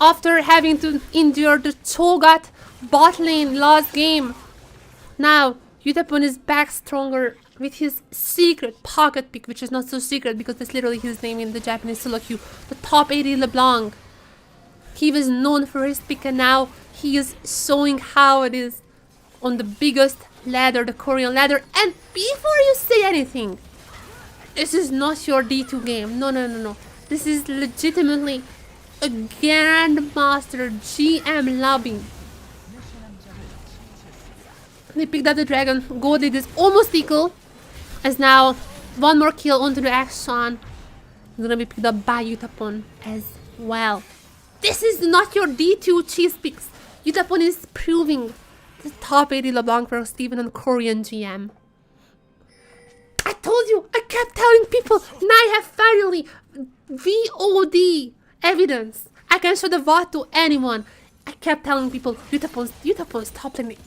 After having to endure the Cho'Gath bot lane last game. Now, Yutapon is back stronger with his secret pocket pick, which is not so secret because that's literally his name in the Japanese solo queue. The top 80 LeBlanc. He was known for his pick and now he is showing how it is on the biggest ladder, the Korean ladder. And before you say anything, this is not your D2 game. No. This is legitimately a Grandmaster GM lobby. They picked up the dragon. Gold lead is almost equal. As now, one more kill onto the action. It's gonna be picked up by Yutapon as well. This is not your D2 cheese picks. Yutapon is proving the top 80 LeBlanc for Steven and Korean GM. I told you, I kept telling people, now I have finally VOD evidence. I can show the VOD to anyone. I kept telling people, Yutapon's top lane.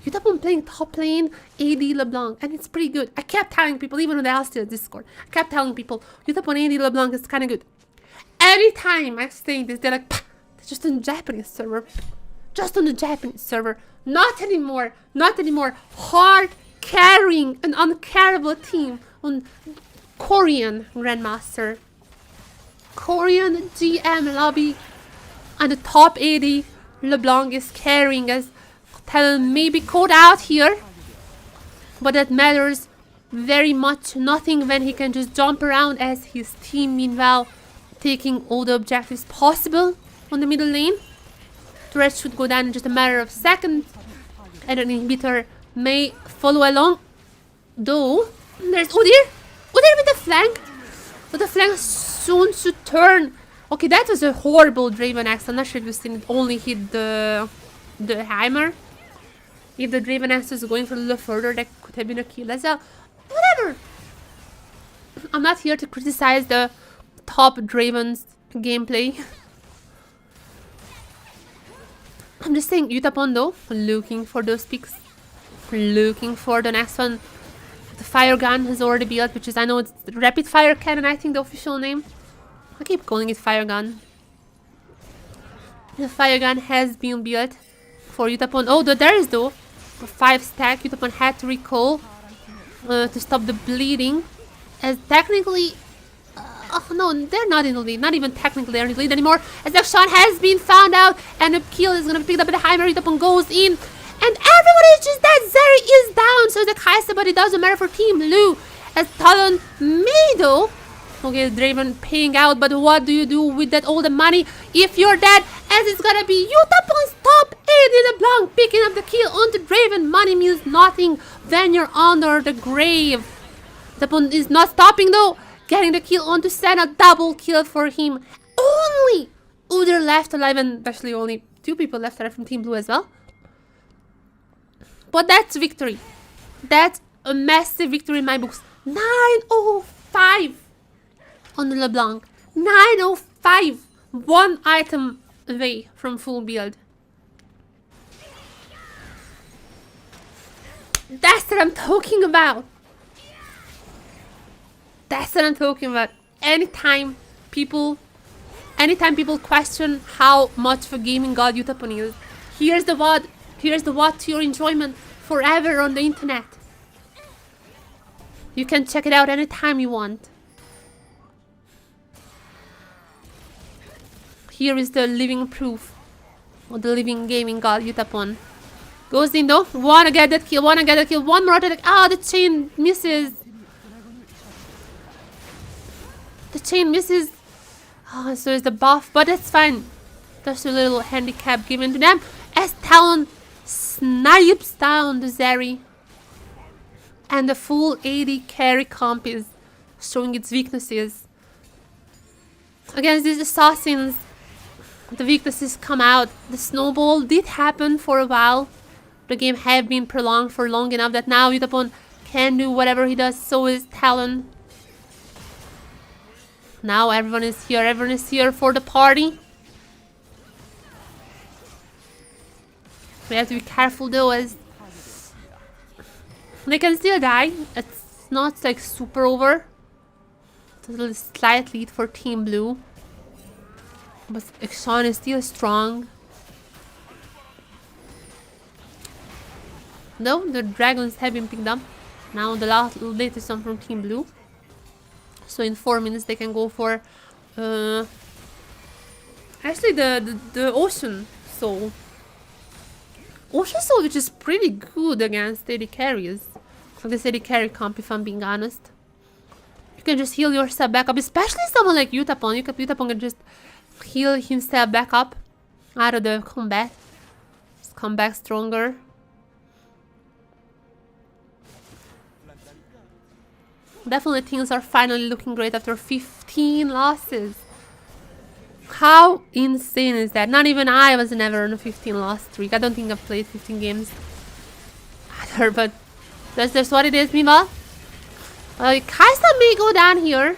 Yutapon playing top lane AD LeBlanc, and it's pretty good. I kept telling people, even on the Alstria Discord, I kept telling people, Yutapon AD LeBlanc is kind of good. Every time I say this, they're like, it's just on the Japanese server. Just on the Japanese server. Not anymore. Not anymore. Hard carrying an uncarryable team on Korean Grandmaster. Korean GM lobby. And the top 80 LeBlanc is carrying us. Talon may be caught out here. But that matters very much nothing when he can just jump around as his team meanwhile taking all the objectives possible on the middle lane. The rest should go down in just a matter of seconds. And an inhibitor may follow along. Though, there's Udyr. Udyr with the flank. But the flank soon should turn. Okay, that was a horrible Draven Axe. I'm not sure if you've seen it. Only hit the hammer. If the Draven Axe was going for a little further, that could have been a kill as well. Whatever. I'm not here to criticize the top Draven's gameplay. I'm just saying, Yutapon though, looking for those picks. Looking for the next one. The fire gun has already built, which is, I know it's rapid fire cannon, I think the official name. I keep calling it fire gun. The fire gun has been built for Yutapon. Oh, there is though a 5 stack. Yutapon had to recall to stop the bleeding. As technically, oh no, they're not in the lead. Not even technically they're in the lead anymore. As Akshan has been found out and the kill is gonna be picked up by the Heimer. Yutapon goes in. And everybody is just dead. Zeri is down. So is the Kai'Sa, but it doesn't matter for Team Blue. As Talon may though. Okay, Draven paying out, but what do you do with that all the money if you're dead? As it's gonna be Yutapon's top 80 LeBlanc picking up the kill onto Draven. Money means nothing when you're under the grave. Yutapon is not stopping though. Getting the kill onto Senna. Double kill for him. Only Udyr left alive, and actually only 2 people left alive from Team Blue as well. But that's victory. That's a massive victory in my books. 905 on the LeBlanc. 905. 1 item away from full build. That's what I'm talking about. That's what I'm talking about. Anytime people question how much of a gaming god Yutapon is, here's the VOD. Here's the VOD to your enjoyment forever on the internet. You can check it out anytime you want. Here is the living proof Oh, the living gaming god Yutapon. Goes in though. Wanna get that kill. Wanna get that kill. One more attack. Ah, the chain misses. The chain misses. Oh, so is the buff. But that's fine. There's a little handicap given to them. As Talon snipes down the Zeri. And the full AD carry comp is showing its weaknesses. Against these assassins, the weaknesses come out. The snowball did happen for a while. The game have been prolonged for long enough that now Yutapon can do whatever he does. So is Talon. Now everyone is here. Everyone is here for the party. We have to be careful though, as they can still die. It's not like super over. It's a little slight lead for Team Blue. But Sion is still strong. No, the dragons have been picked up. Now the latest one from Team Blue. So in 4 minutes they can go for actually the Ocean Soul. Ocean Soul, which is pretty good against AD carries. Like this AD carry comp, if I'm being honest. You can just heal yourself back up, especially someone like Yutapon. Yutapon can just heal himself back up out of the combat. Just come back stronger. Definitely things are finally looking great after 15 losses. How insane is that? Not even I was never on a 15 loss streak. I don't think I've played 15 games either, but that's just what it is, Mima. Kaisa may go down here,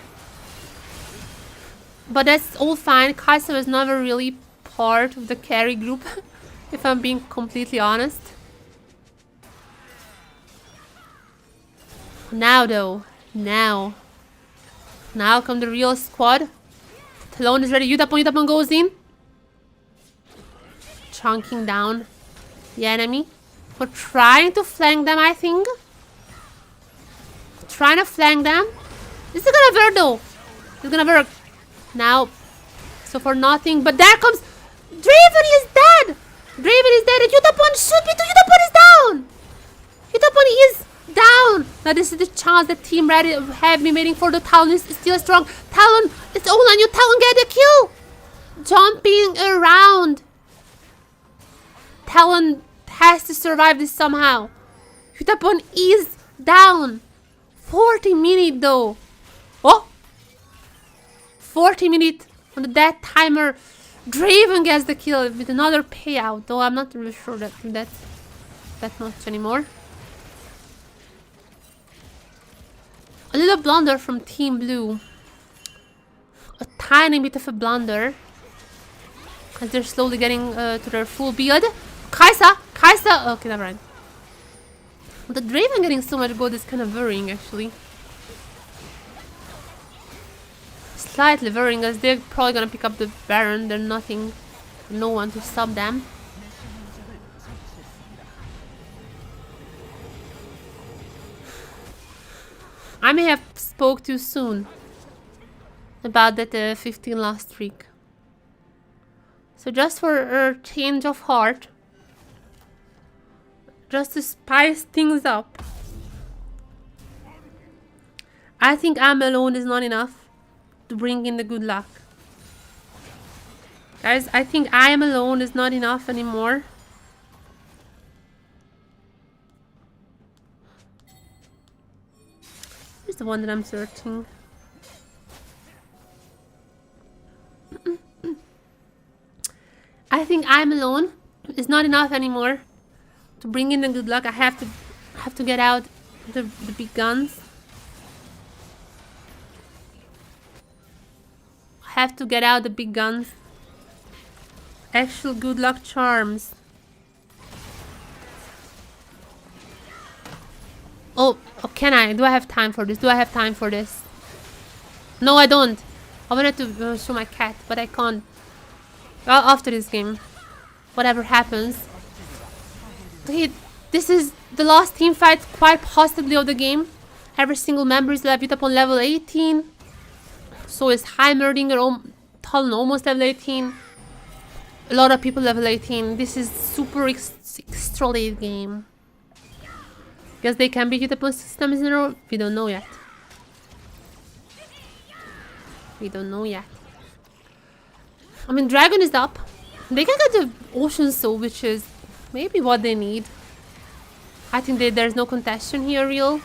but that's all fine. Kaisa was never really part of the carry group, if I'm being completely honest. Now though, now come the real squad. Talon is ready. Yutapon goes in. Chunking down the enemy. We're trying to flank them, I think. Trying to flank them. This is gonna work though. It's gonna work. Now. So for nothing. But there comes. Draven is dead. Draven is dead. And Yutapon should be. Yutapon is down. Yutapon is down. Now this is the chance that Team Red have been waiting for. The Talon is still strong. Talon, it's all on you. Talon, get the kill. Jumping around. Talon has to survive this somehow. Yutapon is down. 40 minutes though. Oh, 40 minutes on the death timer. Draven gets the kill with another payout, though I'm not really sure that's that much anymore. A little blunder from Team Blue. A tiny bit of a blunder. As they're slowly getting to their full build. Kaisa! Okay, never mind. The Draven getting so much gold is kind of worrying, actually. Slightly worrying, as they're probably gonna pick up the Baron. There's nothing, no one to stop them. I may have spoke too soon about that 15 loss streak. So just for a change of heart, just to spice things up, I think I'm alone is not enough to bring in the good luck. Guys, I think I am alone is not enough anymore. Here's the one that I'm searching. I think I'm alone is not enough anymore to bring in the good luck. I have to get out the big guns. I have to get out the big guns. Actual good luck charms. Oh, can I? Do I have time for this? No, I don't. I wanted to show my cat, but I can't. After this game, whatever happens. This is the last team fight, quite possibly, of the game. Every single member is Yutapon level 18. So is Heimerdinger, Talon almost level 18. a lot of people level 18. This is super extra late game. Guess they can beat Yutapon 6 times in a row? We don't know yet. We don't know yet. I mean, Dragon is up. They can get the Ocean Soul, which is maybe what they need. I think there's no contestation here, real.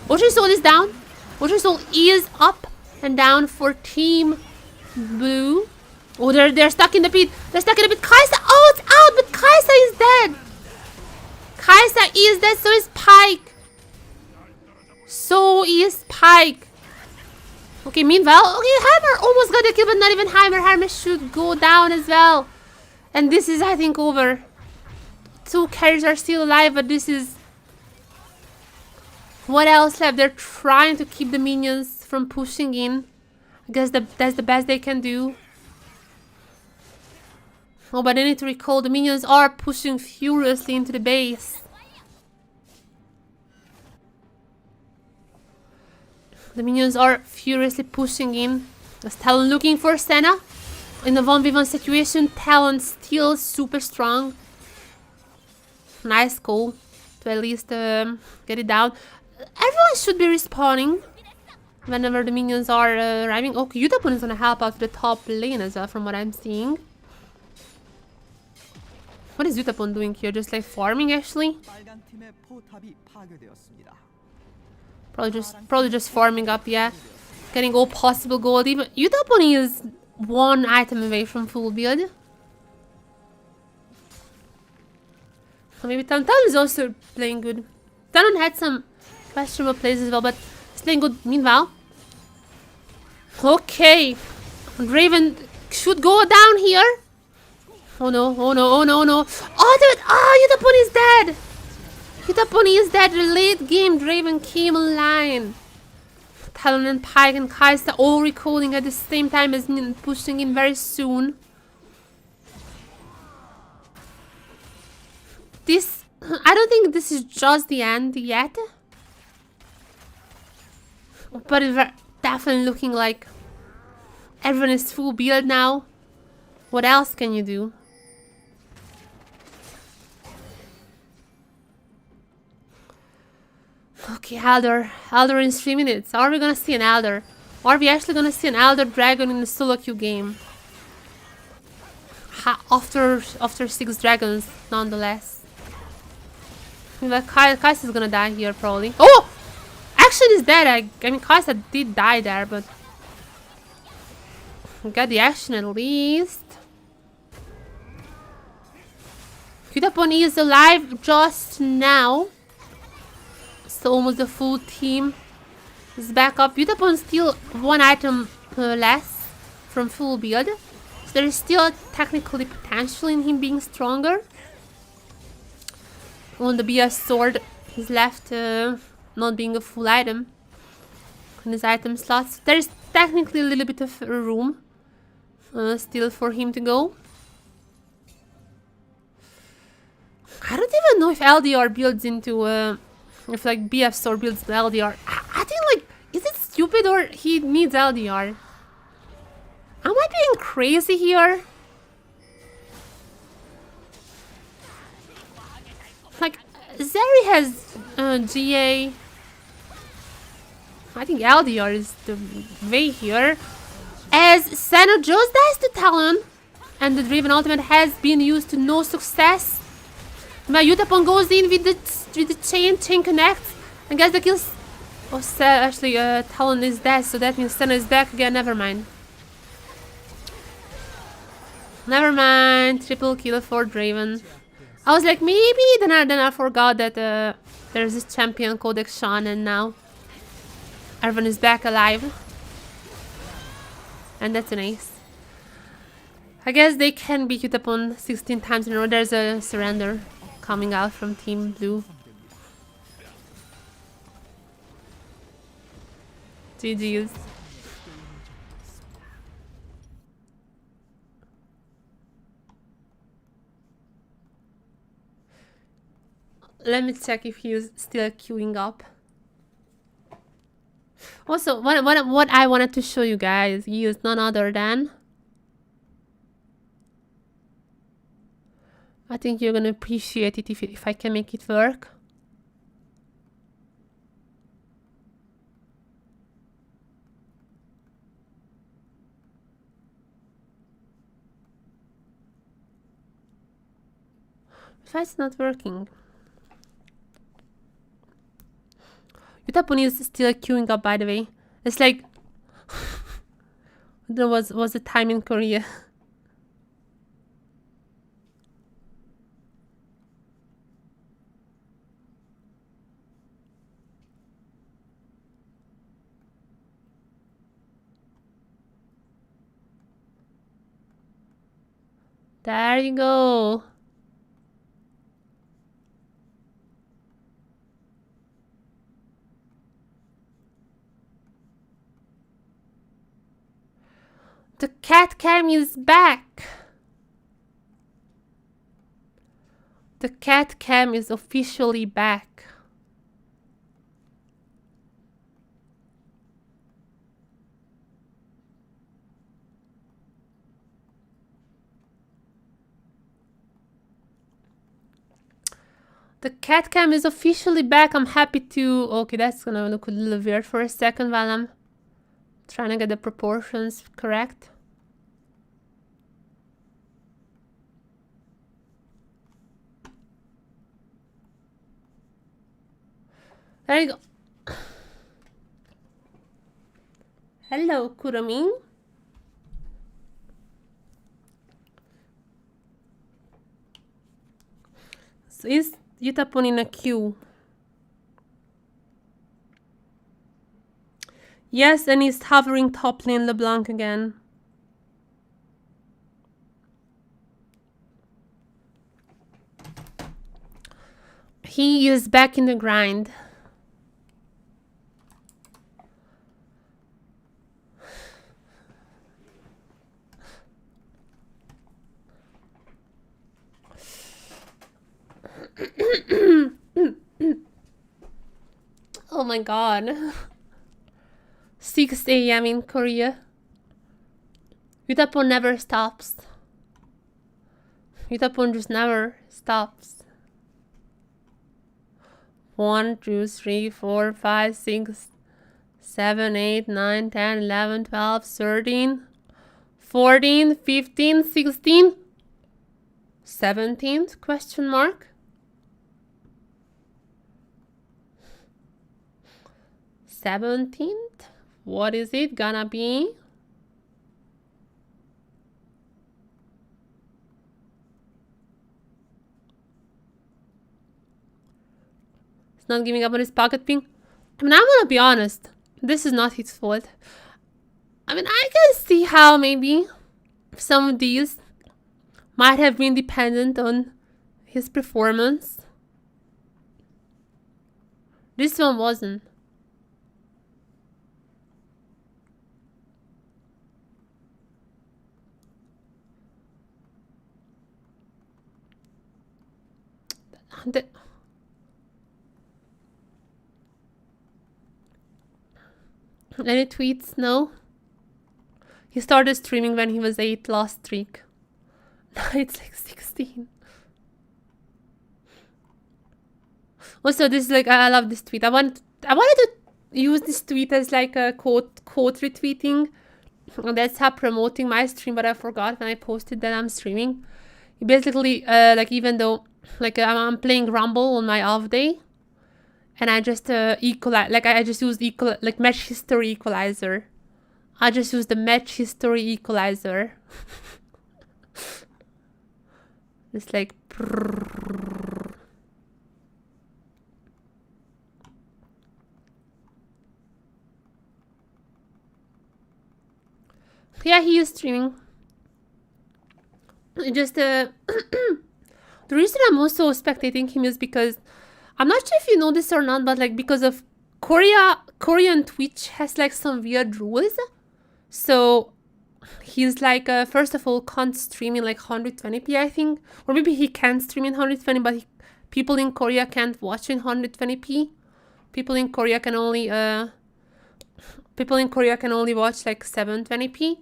Ocean Soul is down. Ocean Soul is up and down for Team Blue. Oh, they're stuck in the pit. They're stuck in the pit. Kaisa, oh, it's out, but Kaisa is dead. Kaisa is dead, so is Pike. So is Pike. Okay, meanwhile, okay, Heimer almost got the kill, but not even Heimer. Heimer should go down as well. And this is, I think, over. 2 carries are still alive, but this is... What else left? They're trying to keep the minions from pushing in. I guess that's the best they can do. Oh, but I need to recall the minions are pushing furiously into the base. The minions are furiously pushing in. There's Talon looking for Senna. In a 1v1 situation, Talon still super strong. Nice call to at least get it down. Everyone should be respawning whenever the minions are arriving. Okay, Yutapon is gonna help out the top lane as well, from what I'm seeing. What is Yutapon doing here? Just like farming, actually? Probably just farming up, yeah. Getting all possible gold. Even Yutapon is 1 item away from full build. So maybe Talon is also playing good. Talon had some questionable plays as well, but he's playing good meanwhile. Okay. Draven should go down here. Oh no, oh no, oh no, oh no. Oh, Yutapon is dead. Yutapon is dead. The late game Draven came online. Talon and Pike and Kaisa all recalling at the same time as pushing in very soon. This... I don't think this is just the end yet. But it's definitely looking like everyone is full build now. What else can you do? Okay, Elder in 3 minutes. Are we gonna see an Elder? Are we actually gonna see an Elder Dragon in the solo queue game? After 6 dragons, nonetheless. Kaisa is gonna die here, probably. Oh! Action is dead. I mean, Kaisa did die there, but... We got the action at least. Yutapon is alive just now. So almost the full team is back up. Yutapon still 1 item less from full build. So there is still technically potential in him being stronger. On the BS sword, he's left not being a full item in his item slots. There is technically a little bit of room still for him to go. I don't even know if LDR builds into if like BF sword builds LDR. I think like, is it stupid or he needs LDR? Am I being crazy here? Like, Zeri has GA. I think LDR is the way here. As Senna just dies to Talon, and the Draven ultimate has been used to no success. My Yutapon goes in with the chain connects, and gets the kills. Oh, actually, Talon is dead, so that means Senna is back again. Never mind. Never mind. Triple kill for Draven. I was like, maybe, then I forgot that there's this champion called Sion, and now everyone is back alive. And that's nice. I guess they can beat Yutapon 16 times in a row. There's a surrender coming out from Team Blue. GG's. Let me check if he's still queuing up. Also, what I wanted to show you guys is none other than I think you're gonna appreciate it if I can make it work. Why it's not working? Yutapon is still queuing up, by the way. It's like there was the time in Korea. There you go. The cat cam is back. The cat cam is officially back. The cat cam is officially back. I'm happy to... Okay, that's gonna look a little weird for a second while I'm trying to get the proportions correct. There you go. Hello, Kuromin. So is Yutapon in a queue? Yes, and he's hovering top lane LeBlanc again. He is back in the grind. Oh my god. 6 a.m. in Korea. Yutapon never stops. Yutapon just never stops. 1, 2, 3, 4, 5, 6, 7, 8, 9, 10, 11, 12, 13, 14, 15, 16, 17th question mark. 17th? What is it gonna be? He's not giving up on his pocket ping. I mean, I'm gonna be honest. This is not his fault. I mean, I can see how maybe some of these might have been dependent on his performance. This one wasn't. Any tweets? No. He started streaming when he was 8 last streak. Now it's like 16. Also, this is like, I love this tweet. I wanted to use this tweet as like a quote retweeting. And that's how promoting my stream, but I forgot when I posted that I'm streaming. Basically, like, even though like I'm playing Rumble on my off day, and I just equalize, like I just use like match history equalizer. I just use the match history equalizer. It's like yeah, he is streaming. Just the reason I'm also spectating him is because I'm not sure if you know this or not, but like because of Korean Twitch has like some weird rules. So he's like first of all can't stream in like 120p, I think, or maybe he can stream in 120, but people in Korea can't watch in 120p. People in Korea can only watch like 720p.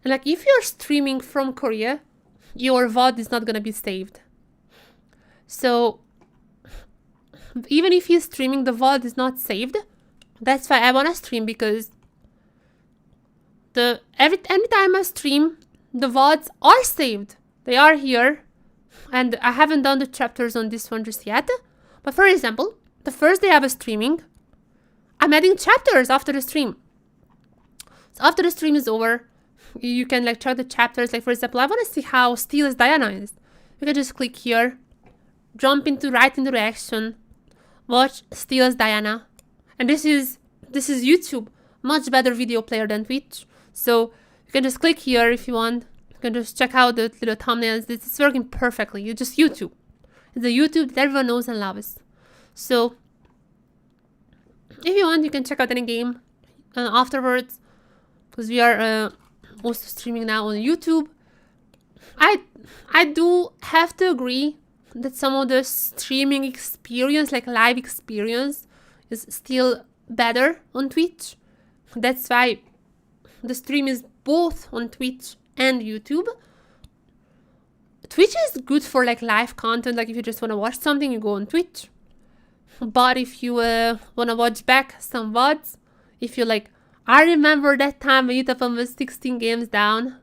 And like if you're streaming from Korea, your VOD is not gonna be saved. So even if he's streaming, the VOD is not saved. That's why I want to stream, because every time I stream, the VODs are saved. They are here. And I haven't done the chapters on this one just yet. But for example, the first day I was streaming, I'm adding chapters after the stream. So after the stream is over, you can like check the chapters. Like for example, I want to see how Steel's Diana is. You can just click here, jump right into the action, watch Steel's Diana. And this is YouTube, much better video player than Twitch. So you can just click here if you want. You can just check out the little thumbnails. This is working perfectly. It's just YouTube. It's a YouTube that everyone knows and loves. So if you want, you can check out any game afterwards, because we are also streaming now on YouTube. I do have to agree that some of the streaming experience, like live experience, is still better on Twitch. That's why the stream is both on Twitch and YouTube. Twitch is good for like live content, like if you just want to watch something, you go on Twitch. But if you want to watch back some VODs, if you're like, I remember that time when Yutapon was 16 games down,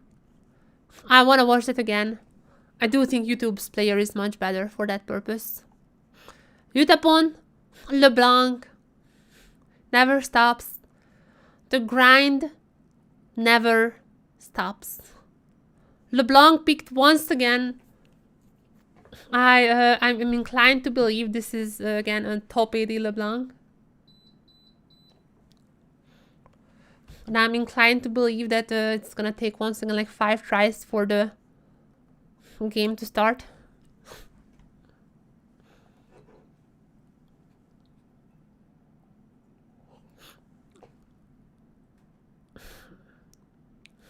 I want to watch that again, I do think YouTube's player is much better for that purpose. Yutapon, LeBlanc, never stops. The grind never stops. LeBlanc picked once again. I'm inclined to believe this is again a top 80 LeBlanc. And I'm inclined to believe that it's gonna take once again like 5 tries for the game to start.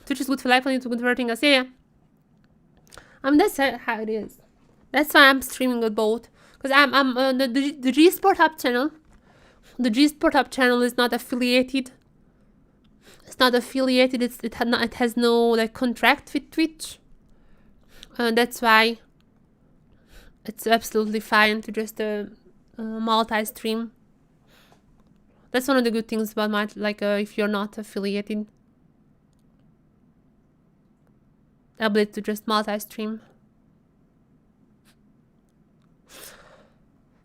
Twitch is good for life and it's good for hurting us. Yeah. That's how it is. That's why I'm streaming with both. Because I'm the G Sport Hub channel. The G Sport Hub channel is not affiliated. It's not affiliated. It has no like contract with Twitch. That's why it's absolutely fine to just multi-stream. That's one of the good things about my if you're not affiliated. Ability to just multi-stream.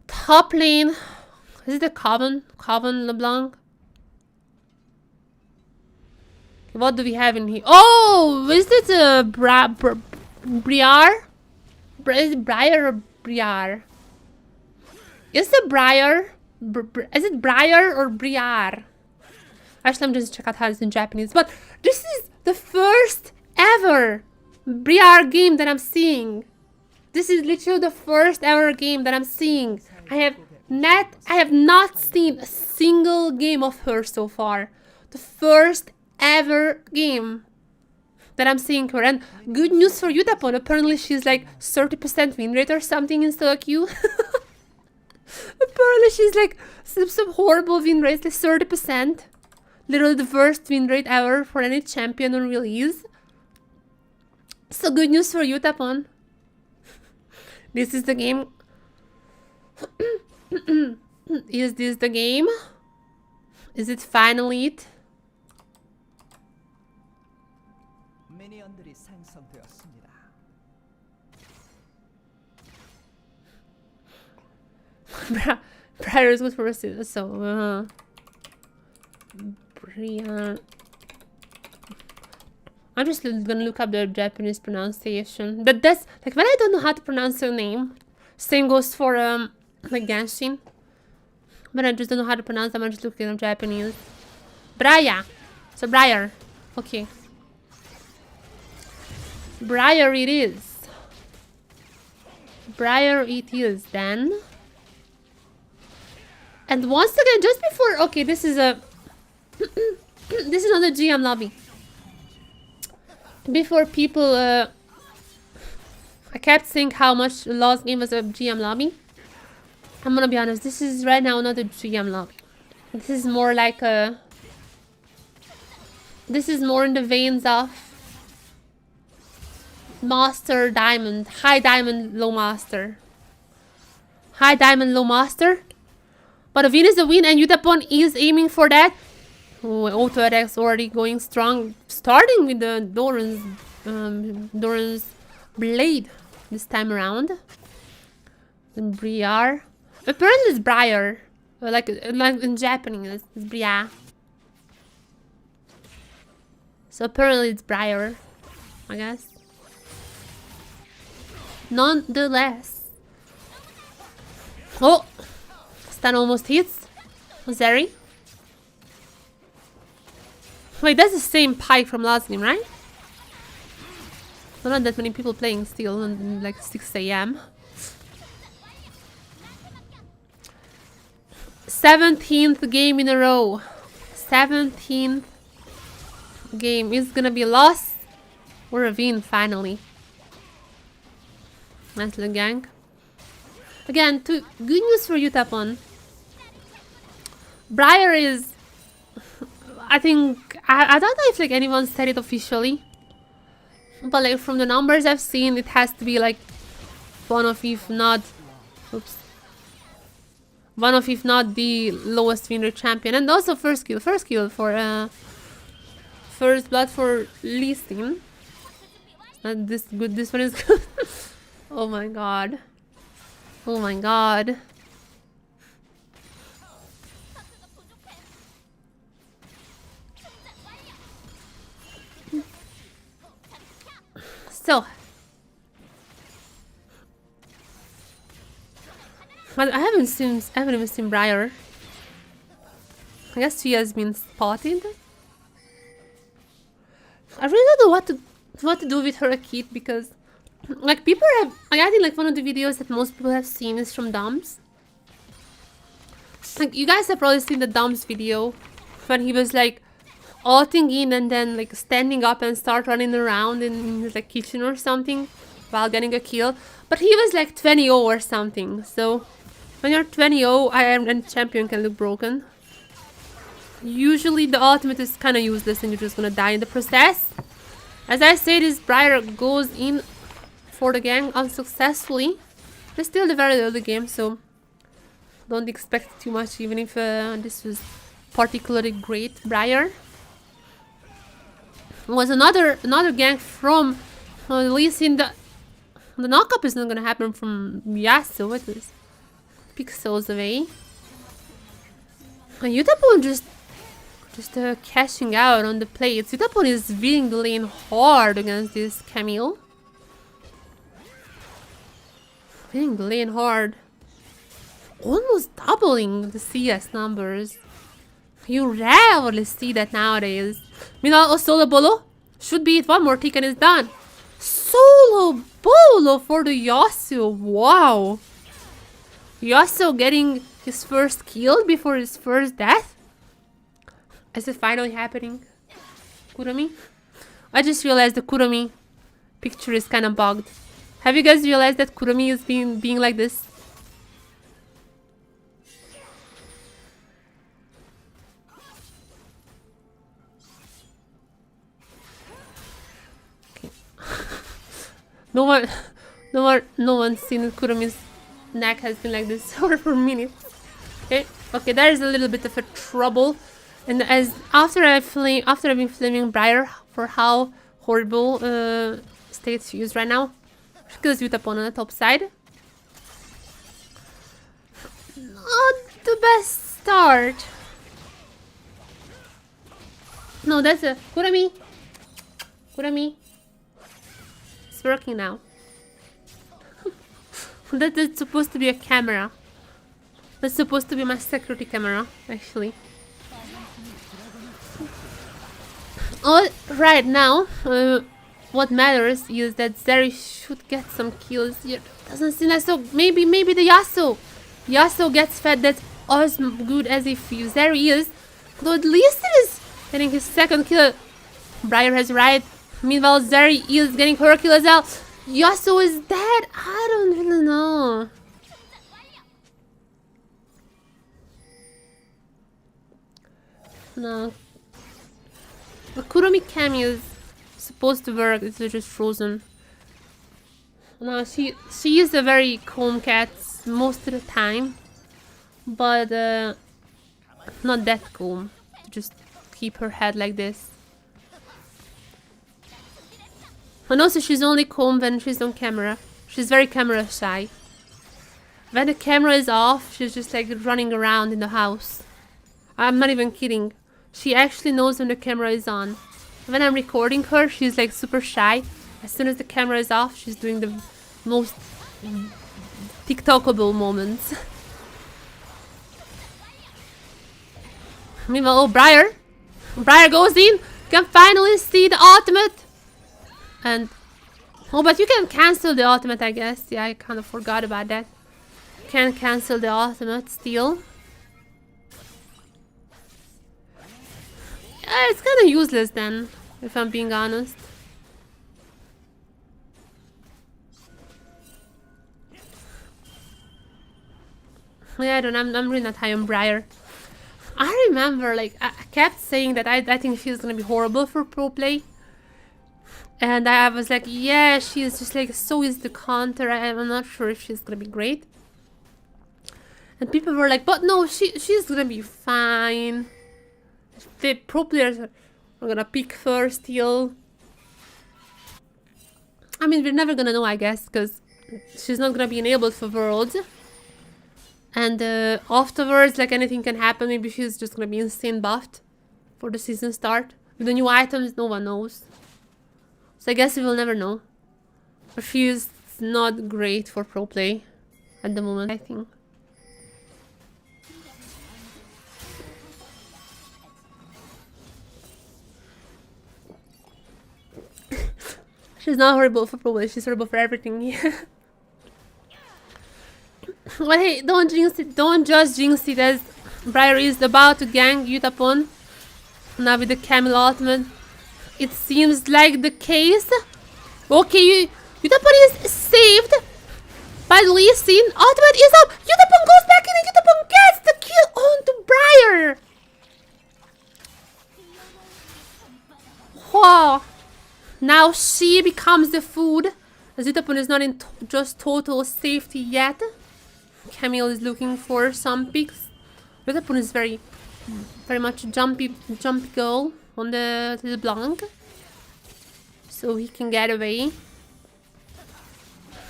Top lane. Is it a Coven? Coven LeBlanc? What do we have in here? Oh! Is it a Briar? Is it Briar or Briar? Is it Briar? Is it Briar or Briar? Actually, I'm just check out how it's in Japanese. But this is the first ever Briar game that I'm seeing. This is literally the first ever game that I'm seeing. I have not seen a single game of her so far. The first ever game that I'm seeing her. And good news for Yutapon. Apparently she's like 30% win rate or something in solo queue. Apparently she's like some horrible win rate, like 30%. Literally the worst win rate ever for any champion on release. So good news for Yutapon. This is the game. Is this the game? Is it finally it? Briar is good for us, so Briar. I'm just gonna look up the Japanese pronunciation. That's like when I don't know how to pronounce your name. Same goes for like Genshin. But I just don't know how to pronounce them. I'm just looking up Japanese. Briar. So Briar. Okay. Briar it is. Briar it is then. And once again, just before, okay, this is a this is on the GM lobby. Before people I kept saying how much the last game was a GM lobby. I'm gonna be honest, this is right now not a GM lobby. This is more like a this is more in the veins of Master Diamond, High Diamond, Low Master. High diamond, low master. But a win is a win, and Yutapon is aiming for that. Oh, auto attacks already going strong. Starting with the Doran's blade this time around. And Briar. Apparently it's Briar. Like in Japanese, it's Briar. So apparently it's Briar, I guess. Nonetheless. Oh! Stun almost hits. Zeri. Wait, that's the same Pike from last game, right? Not that many people playing still, and like 6 AM. 17th game in a row. 17th game. Is gonna be a loss or a win finally. Nice little gang. Again, good news for Yutapon. Briar is... I think... I don't know if like anyone said it officially. But like from the numbers I've seen, it has to be like one of, if not... Oops. One of, if not the lowest win rate champion. And also first kill for... First blood for Sion. And this good. This one is good. Oh my god. Oh my god. So. But I haven't even seen Briar. I guess she has been spotted. I really don't know what to do with her kit, because like people have, I think like one of the videos that most people have seen is from Dom's. Like you guys have probably seen the Dom's video when he was like ulting in and then like standing up and start running around in his like kitchen or something while getting a kill. But he was like 20-0 or something. So when you're 20-0, and champion can look broken. Usually the ultimate is kind of useless and you're just gonna die in the process. As I said, this Briar goes in for the gang unsuccessfully. It's still the very early game, so don't expect too much, even if this was particularly great. Briar was another gang from at least in the knockup is not gonna happen from Yasuo. What is pixels away? And Yutapon just cashing out on the plates. Yutapon is winning the lane hard against this Camille. Winning the lane hard. Almost doubling the CS numbers. You rarely see that nowadays. Meanwhile, a solo bolo should be it. One more tick and it's done. Solo bolo for the Yasuo. Wow. Yasuo getting his first kill before his first death. Is it finally happening? Kurumi? I just realized the Kurumi picture is kind of bugged. Have you guys realized that Kurumi is being like this? Okay. No one's seen Kurumi's neck has been like this for minutes. Okay, there is a little bit of a trouble. And as after I've been flaming Briar for how horrible state she is right now, because Yutapon on the top side. Not the best start. No, that's a Kurami. It's working now. That's supposed to be a camera. That's supposed to be my security camera, actually. Right now, what matters is that Zeri should get some kills here. Doesn't seem like so. Maybe the Yasuo gets fed. That's as good as if Zeri is. Though at least it is getting his second kill. Briar has right. Meanwhile, Zeri is getting her kill as well. Yasuo is dead. I don't really know. No. The Kurumi Kami is supposed to work, it's just frozen. No, she is a very calm cat. most of the time, but not that cool to just keep her head like this. And also she's only calm when she's on camera. She's very camera shy. When the camera is off, she's just like running around in the house. I'm not even kidding. She actually knows when the camera is on. When I'm recording her, she's like super shy. As soon as the camera is off, she's doing the most TikTokable moments. Meanwhile, oh, Briar goes in. You can finally see the ultimate. And oh, but you can cancel the ultimate, I guess. Yeah, I kind of forgot about that. You can cancel the ultimate still. It's kind of useless then, if I'm being honest. Yeah, I'm really not high on Briar. I remember, like, I kept saying that I think she's gonna be horrible for pro play. And I was like, yeah, she's just like, so is the counter. I'm not sure if she's gonna be great. And people were like, but no, she's gonna be fine. The pro players are gonna pick first still. I mean, we're never gonna know, I guess, because she's not gonna be enabled for Worlds. And afterwards, like, anything can happen. Maybe she's just gonna be insane buffed for the season start. With the new items, no one knows. So I guess we will never know. But she is not great for pro play at the moment, I think. She's not horrible for pro play, she's horrible for everything. But hey, don't jinx it, don't just jinx it, as Briar is about to gank Yutapon. Now with the Camel ultimate. It seems like the case. Okay, Yutapon is saved by Lee Sin. Ultimate is up. Yutapon goes back in and Yutapon gets the kill onto Briar. Wow. Now she becomes the food. As Yutapon is not in just total safety yet. Camille is looking for some picks. Yutapon is very much jumpy girl on the LeBlanc, so he can get away.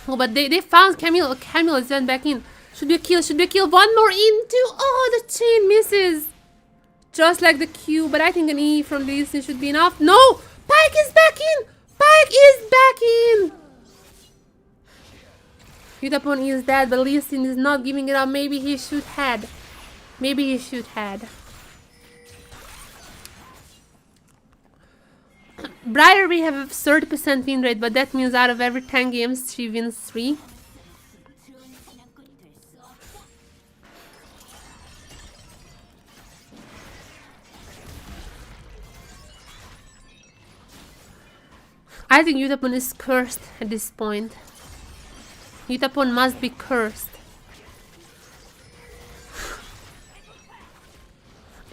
Oh, but they found Camille. Camille is then back in. Should be a kill. Should be a kill. One more into. Oh, the chain misses. Just like the Q, but I think an E from Lee Sin should be enough. No! Pyke is back in! Pyke is back in! Yutapon is dead, but Lee Sin is not giving it up. Maybe he should had. Maybe he should had. Briar, we have a 30% win rate, but that means out of every 10 games, she wins 3. I think Yutapon is cursed at this point. Yutapon must be cursed.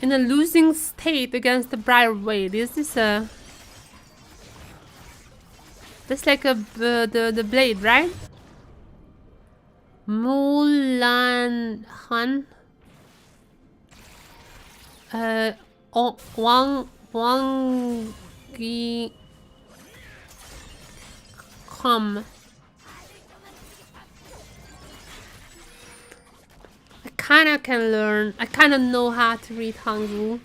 In a losing state against the Briar. Wait, is this a... That's like the blade, right? Mulan Han. Wang Gi Kom. I kinda can learn. I kinda know how to read Hangul.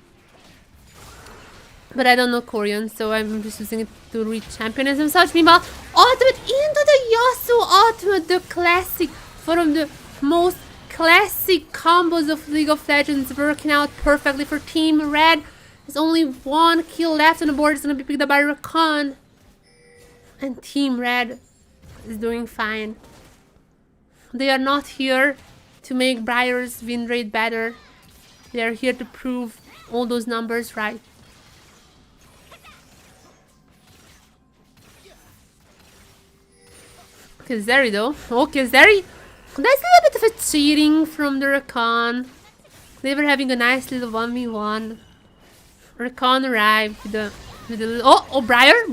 But I don't know Korean, so I'm just using it to read championism and such. Meanwhile, ultimate into the Yasuo ultimate, the classic, one of the most classic combos of League of Legends, working out perfectly for Team Red. There's only one kill left on the board. It's gonna be picked up by Rakan. And Team Red is doing fine. They are not here to make Briar's win rate better. They are here to prove all those numbers right. Zeri though. Okay, Zeri. That's a little bit of a cheating from the Rakan. They were having a nice little 1v1. Rakan arrived with the oh, Briar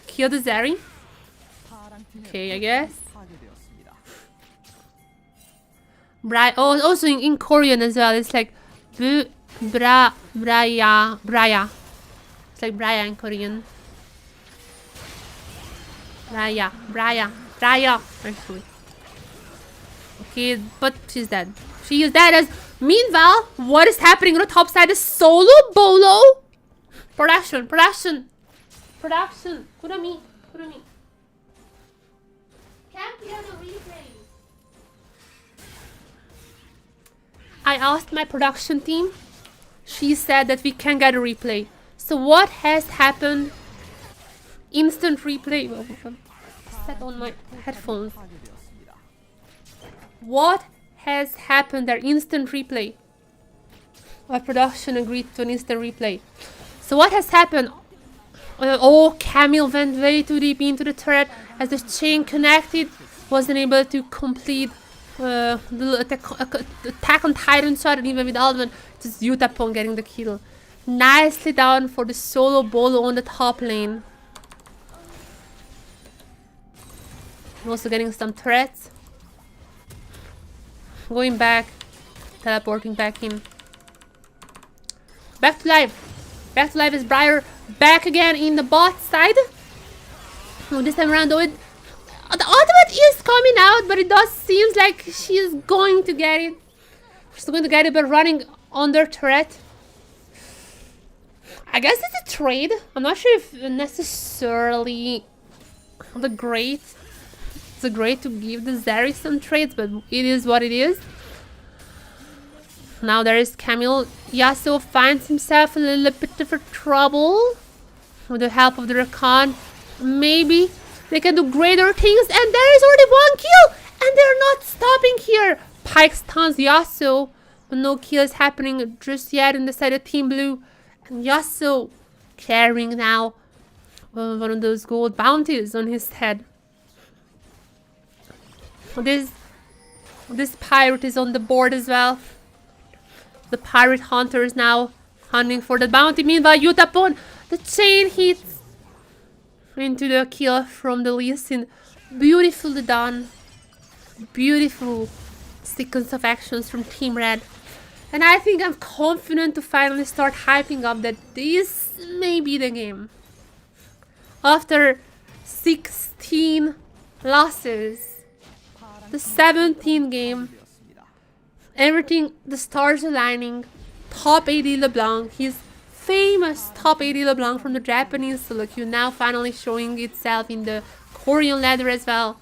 killed the Zeri. Okay, I guess. Oh, also in Korean as well. It's like braya. It's like braya in Korean. Braya. Actually. Okay, but she's dead. She is dead. As meanwhile, what is happening on the top side is solo bolo. Production. Kurami. Can't be on the replay. I asked my production team. She said that we can get a replay. So what has happened? Instant replay. Set on my headphones. What has happened there? Instant replay. Our production agreed to an instant replay. So what has happened? Camille went way too deep into the turret as the chain connected. Wasn't able to complete the attack on Titan shot, and even with Alvin, just Yutapon getting the kill. Nicely down for the solo bolo on the top lane. Also getting some turrets. Going back. Teleporting back in. Back to life. Back to life is Briar. Back again in the bot side. Oh, this time around, though, the ultimate is coming out, but it does seems like she is going to get it. She's going to get it, but running under turret. I guess it's a trade. I'm not sure if necessarily the great. It's a great to give the Zeri some trades, but it is what it is. Now there is Camille. Yasuo finds himself a little bit of trouble with the help of the Rakan. Maybe they can do greater things, and there is already one kill, and they're not stopping here. Pyke stuns Yasuo, but no kill is happening just yet in the side of Team Blue. And Yasuo carrying now one of those gold bounties on his head. This pirate is on the board as well. The pirate hunter is now hunting for the bounty. Meanwhile, Yutapon, the chain hits into the kill from the Lee Sin. Beautifully done. Beautiful sequence of actions from Team Red. And I think I'm confident to finally start hyping up that this may be the game. After 16 losses, the 17th game, everything, the stars aligning. Top AD LeBlanc, his famous top AD LeBlanc from the Japanese solo queue, now finally showing itself in the Korean ladder as well.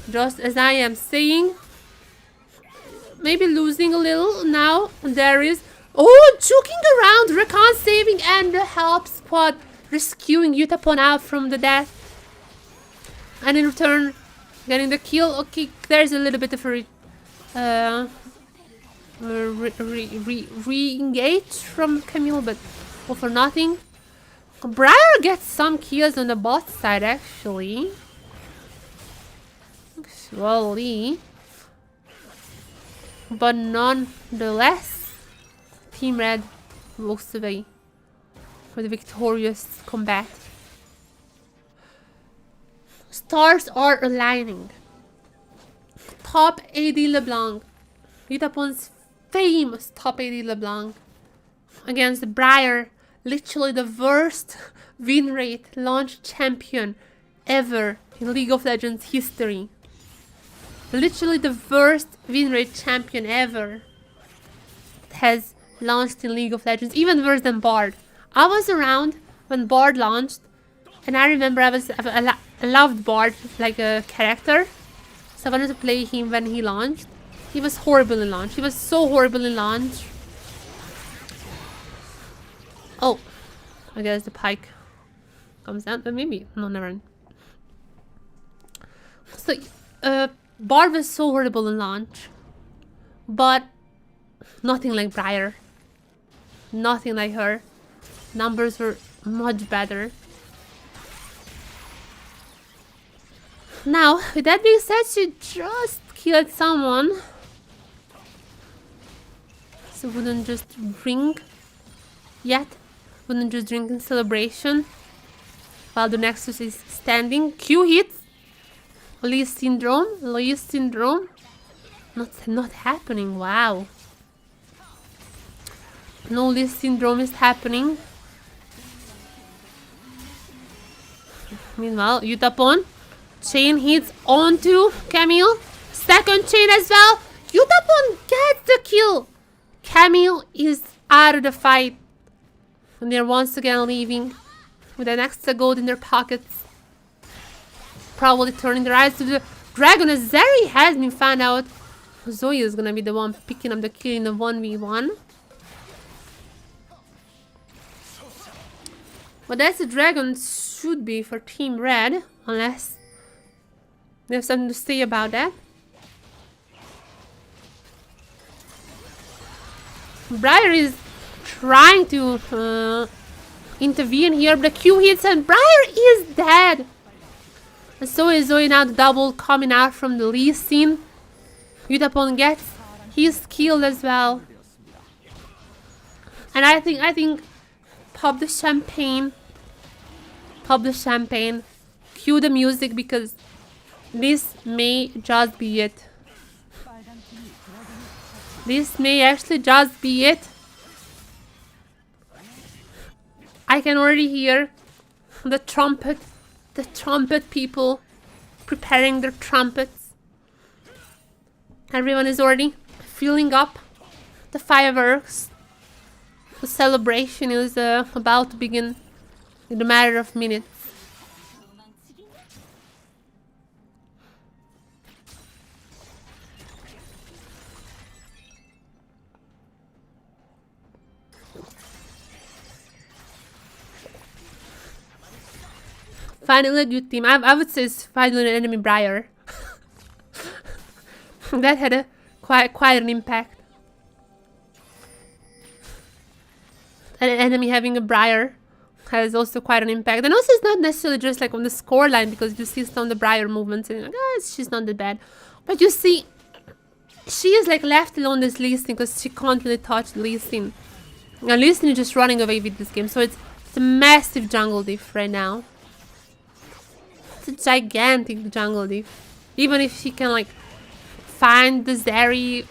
Just as I am saying, maybe losing a little now. There is, joking around, Rakan saving, and the help squad rescuing Yutapon out from the death. And in return, getting the kill. Okay, there's a little bit of a re-engage from Camille, but all for nothing. Briar gets some kills on the bot side, actually. But nonetheless, Team Red walks away for the victorious combat. Stars are aligning. Top AD LeBlanc, Yutapon's famous top AD LeBlanc, against Briar, literally the worst win rate launch champion ever in League of Legends history. Literally the worst win rate champion ever has launched in League of Legends, even worse than Bard. I was around when Bard launched, and I remember I loved Bard like a character, so I wanted to play him when he launched. He was horrible in launch. He was so horrible in launch. Oh, I guess the Pyke comes down, but maybe no, never mind. So, Bard was so horrible in launch, but nothing like Briar. Nothing like her. Numbers were much better. Now, with that being said, she just killed someone. So wouldn't just drink yet. Wouldn't just drink in celebration. While the Nexus is standing. Q hits. Lee syndrome. Not happening. Wow. No, this syndrome is happening. Meanwhile, Yutapon. Chain hits onto Camille. Second chain as well. Yutapon gets the kill. Camille is out of the fight. And they're once again leaving with an extra gold in their pockets. Probably turning their eyes to the dragon as Zeri has been found out. Zoe is gonna be the one picking up the kill in the 1v1. But that's the dragon should be for Team Red. Unless they have something to say about that. Briar is trying to intervene here, but the Q hits and Briar is dead. And so is Zoe now, the double coming out from the Lee scene. Yutapon gets his kill as well. And I think pop the champagne. Pop the champagne. Cue the music because this may just be it. This may actually just be it. I can already hear the trumpet people preparing their trumpets. Everyone is already filling up the fireworks. The celebration is about to begin in a matter of minutes. Finally a good team. I would say it's finally an enemy Briar. That had a quite an impact. And an enemy having a Briar has also quite an impact. And also it's not necessarily just like on the scoreline, because you see some of the Briar movements and you're like, ah, she's not that bad. But you see, she is like left alone this Lee Sin because she can't really touch Lee Sin. And Lee Sin is just running away with this game. So it's a massive jungle diff right now. It's a gigantic jungle diff. Even if she can like find the Zeri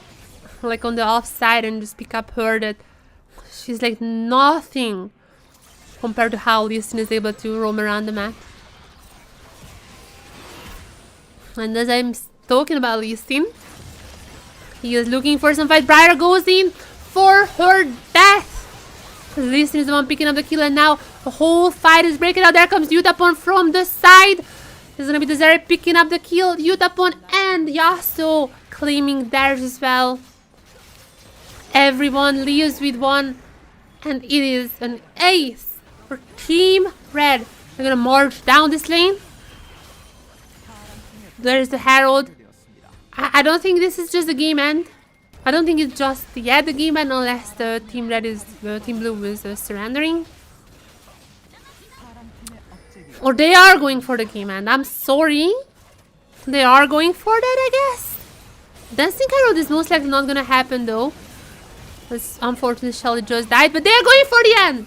like on the offside and just pick up her, that she's like nothing compared to how Lee Sin is able to roam around the map. And as I'm talking about Lee Sin, he is looking for some fight. Briar goes in for her death. Lee Sin is the one picking up the kill, and now the whole fight is breaking out. There comes Yutapon from the side. There's gonna be the Zeri picking up the kill. Yutapon and Yasuo claiming theirs as well. Everyone leaves with one. And it is an ace for Team Red. They're gonna march down this lane. There's the Herald. I don't think this is just the game end. I don't think it's just yet the game end unless the Team Red is, Team Blue is surrendering. Or they are going for the game end. I'm sorry. They are going for that, I guess. Dancing Herald is most likely not gonna happen though. Because unfortunately Shelly just died. But they're going for the end.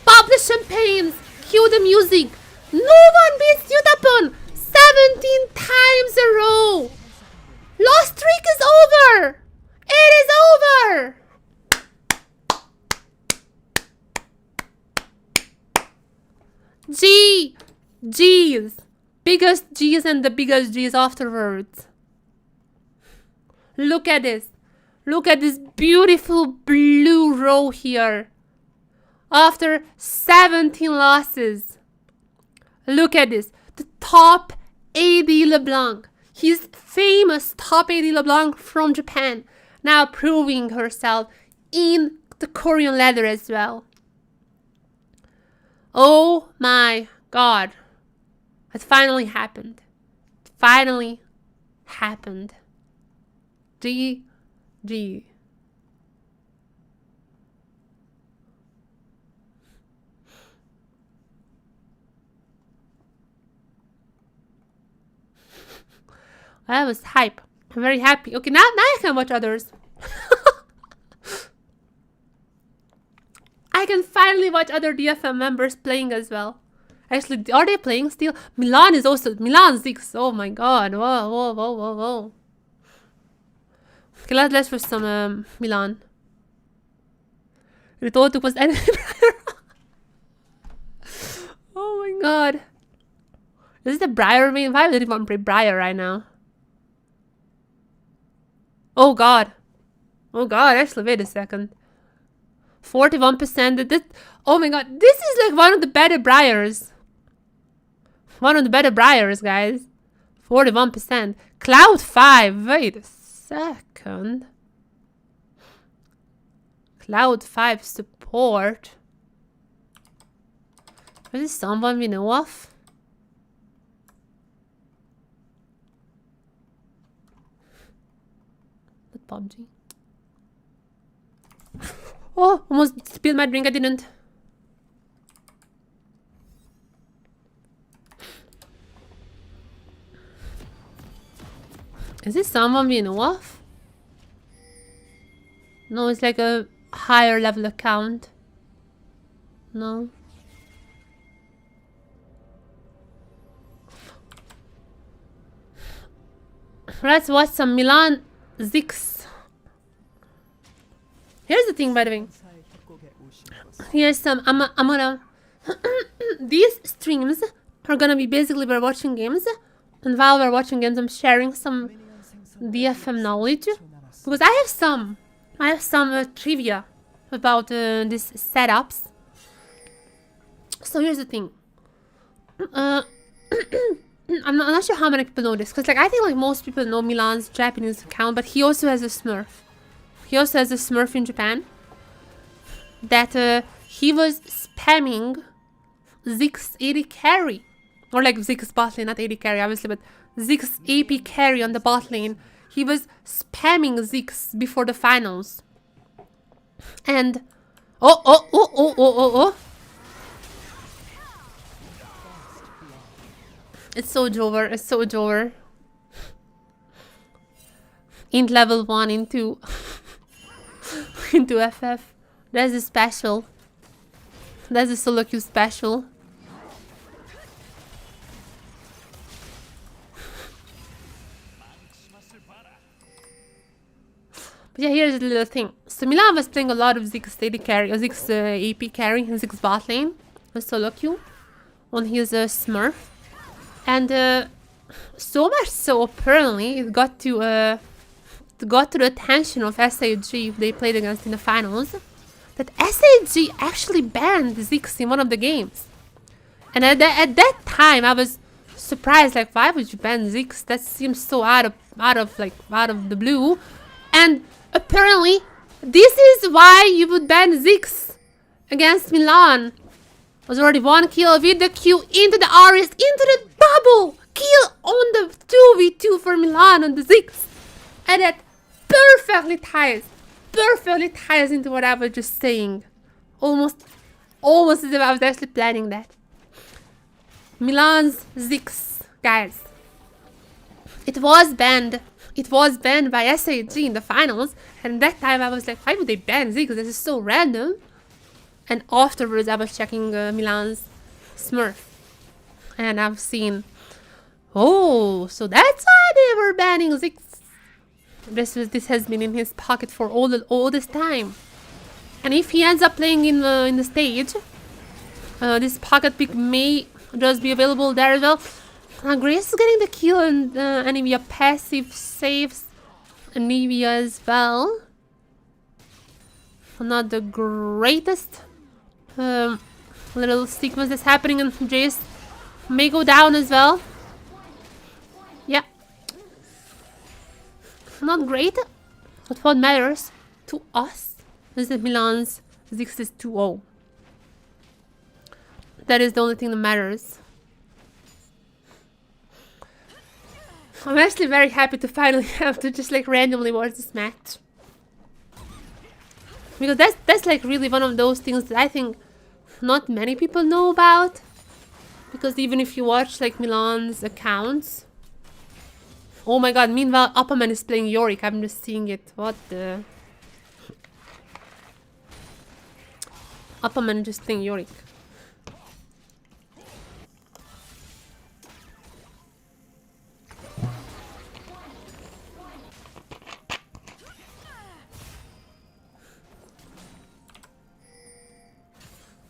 Pop the champagnes. Cue the music. No one beats Yutapon 17 times a row. Lost streak is over. It is over. G's. Biggest G's and the biggest G's afterwards. Look at this. Look at this beautiful blue row here. After 17 losses. Look at this. The top AD LeBlanc. His famous top AD LeBlanc from Japan. Now proving herself in the Korean ladder as well. Oh my god. It finally happened. It finally happened. GG. I was hype. I'm very happy. Okay, now I can watch others. I can finally watch other DFM members playing as well. Actually, are they playing still? Milan is also... Milan Ziggs. Oh my god. Whoa. Okay, let's for some Milan. We thought it was enemy. Oh my god. Is it a Briar main? Why would anyone play Briar right now? Oh god. Oh god, actually, wait a second. 41%. Oh my god, this is like one of the better Briars. One of the better Briars, guys. 41%. Cloud 5. Wait a second. Cloud 5 support. Is this someone we know of? Not PUBG. Oh, almost spilled my drink. I didn't. Is this someone we know of? No, it's like a higher level account. No. Let's watch some Milan Ziggs. Here's the thing, by the way. Here's some. I'm gonna. These streams are gonna be basically we're watching games, and while we're watching games, I'm sharing some DFM knowledge because I have some trivia about these setups. So here's the thing. I'm not sure how many people know this, because like I think like most people know Milan's Japanese account, but he also has a Smurf. He also has a Smurf in Japan that he was spamming Ziggs AD carry, or like Ziggs bot lane, not AD carry obviously, but Ziggs AP carry on the bot lane. He was spamming Ziggs before the finals, and oh. It's so Jover, it's so Jover. Int level 1 into FF. That's a special. That's a solo queue special. But yeah, here's the little thing. So Milan was playing a lot of Ziggs steady carry, or Ziggs AP carry, and Ziggs bot lane with solo queue on his Smurf. And so much so apparently it got to the attention of SAG they played against in the finals, that SAG actually banned Ziggs in one of the games. And at that time I was surprised, like, why would you ban Ziggs? That seems so out of the blue. And apparently this is why you would ban Ziggs against Milan. Was already one kill with the Q into the Aris, into the double kill on the 2v2 for Milan on the Ziggs. And that perfectly ties into what I was just saying. Almost as if I was actually planning that. Milan's Ziggs, guys. It was banned by SAG in the finals, and that time I was like, why would they ban Ziggs? This is so random. And afterwards I was checking Milan's Smurf, and I've seen, oh, so that's why they were banning Ziggs. This has been in his pocket for all this time. And if he ends up playing in the stage, this pocket pick may just be available there as well. Grace is getting the kill, and Anivia passive saves Anivia as well. Not the greatest little sequence that's happening, and Jace may go down as well. Yeah. Not great, but what matters to us is that Milan's Ziggs is 2-0. That is the only thing that matters. I'm actually very happy to finally have to just like randomly watch this match. Because that's like really one of those things that I think not many people know about. Because even if you watch like Milan's accounts. Oh my god, meanwhile apaMEN is playing Yorick. I'm just seeing it. What the... apaMEN just playing Yorick.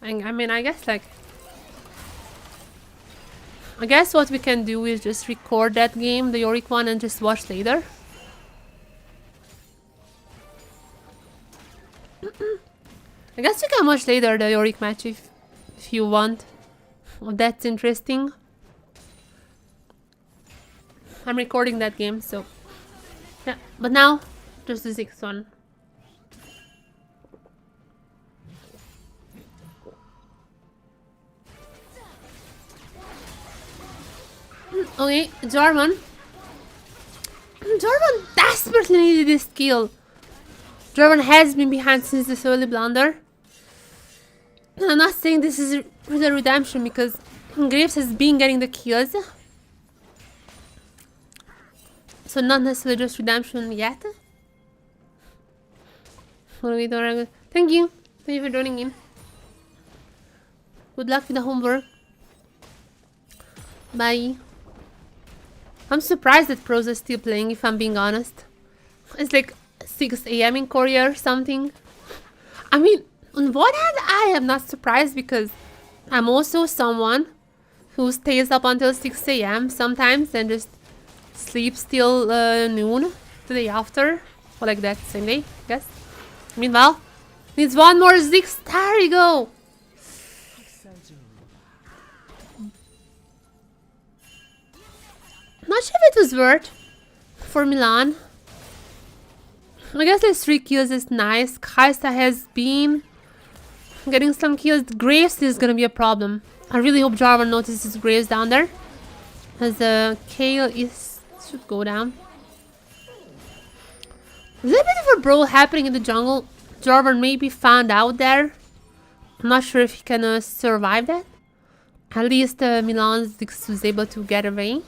I mean, I guess like... I guess what we can do is just record that game, the Yorick one, and just watch later. I guess you can watch later the Yorick match if you want. Oh, that's interesting. I'm recording that game, so... Yeah, but now, just the Ziggs one. Okay, Jarvan. Jarvan desperately needed this kill. Jarvan has been behind since the early blunder. I'm not saying this is the redemption because Graves has been getting the kills. So not necessarily just redemption yet. Thank you. Thank you for joining in. Good luck with the homework. Bye. I'm surprised that pros are still playing, if I'm being honest. It's like 6 AM in Korea or something. I mean, on one hand, I am not surprised because I'm also someone who stays up until 6 AM sometimes and just sleeps till noon the day after. Or like that same day, I guess. Meanwhile, needs one more Ziggs. There you go. Not sure if it was worth for Milan. I guess there's 3 kills is nice. Kaisa has been getting some kills. Graves is gonna be a problem. I really hope Jarvan notices Graves down there. As Kale should go down. There's a bit of a brawl happening in the jungle. Jarvan may be found out there. I'm not sure if he can survive that. At least Milan was able to get away.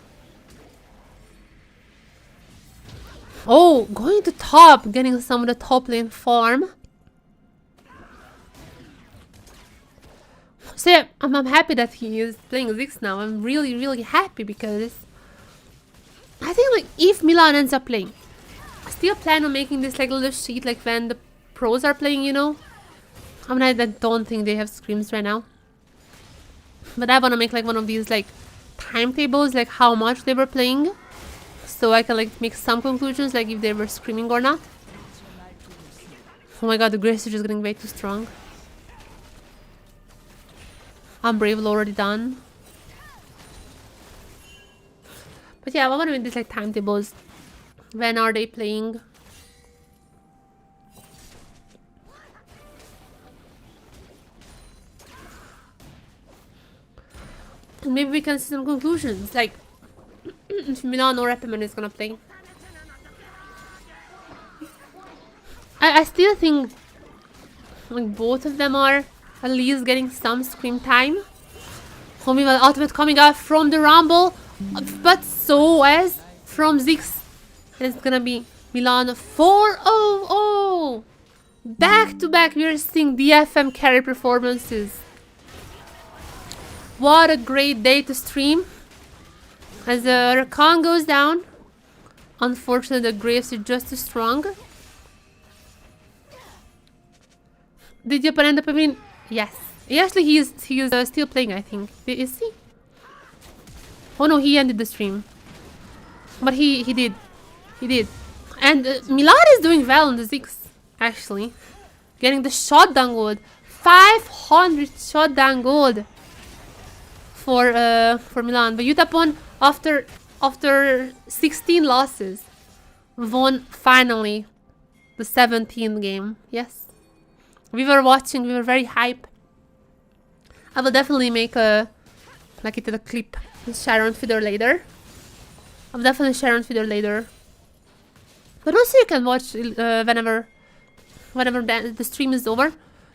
Oh, going to top, getting some of the top lane farm. So yeah, I'm happy that he is playing Ziggs now. I'm really happy because I think like if Milan ends up playing, I still plan on making this like little sheet like when the pros are playing, you know. I mean, I don't think they have scrims right now, but I want to make like one of these like timetables, like how much they were playing. So I can like make some conclusions, like if they were screaming or not. Oh my god, the Grace is just getting way too strong. Unbrave already done. But yeah, I want to make these like timetables. When are they playing? And maybe we can see some conclusions, like if Milan or apaMEN is gonna play. I still think like both of them are at least getting some screen time. Meanwhile, ultimate coming out from the Rumble, but so as from Ziggs. And it's gonna be Milan 4-0-0. Back to back, we are seeing DFM carry performances. What a great day to stream. As Rakan goes down, unfortunately the Graves is just too strong. Did Yutapon end up winning? Yes. Actually, he is still playing, I think. Is he? Oh no, he ended the stream. But he did. He did. And Milan is doing well on the Ziggs, actually. Getting the shotdown gold. 500 shotdown gold for Milan. But Yutapon, after 16 losses, won finally the 17th game. Yes. We were watching, we were very hype. I will definitely make a clip and share on Twitter later. I'll definitely share on Twitter later. But also you can watch whenever the stream is over.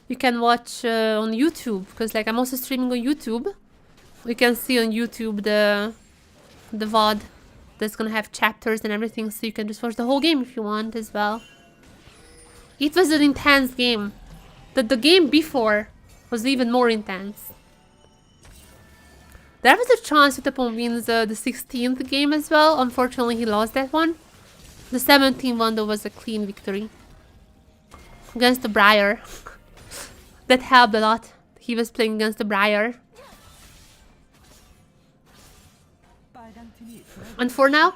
You can watch on YouTube, because like I'm also streaming on YouTube. You can see on YouTube the VOD that's gonna have chapters and everything, so you can just watch the whole game if you want as well. It was an intense game. The game before was even more intense. There was a chance Yutapon wins the 16th game as well. Unfortunately, he lost that one. The 17th one though was a clean victory against the Briar. That helped a lot. he was playing against the Briar. And for now,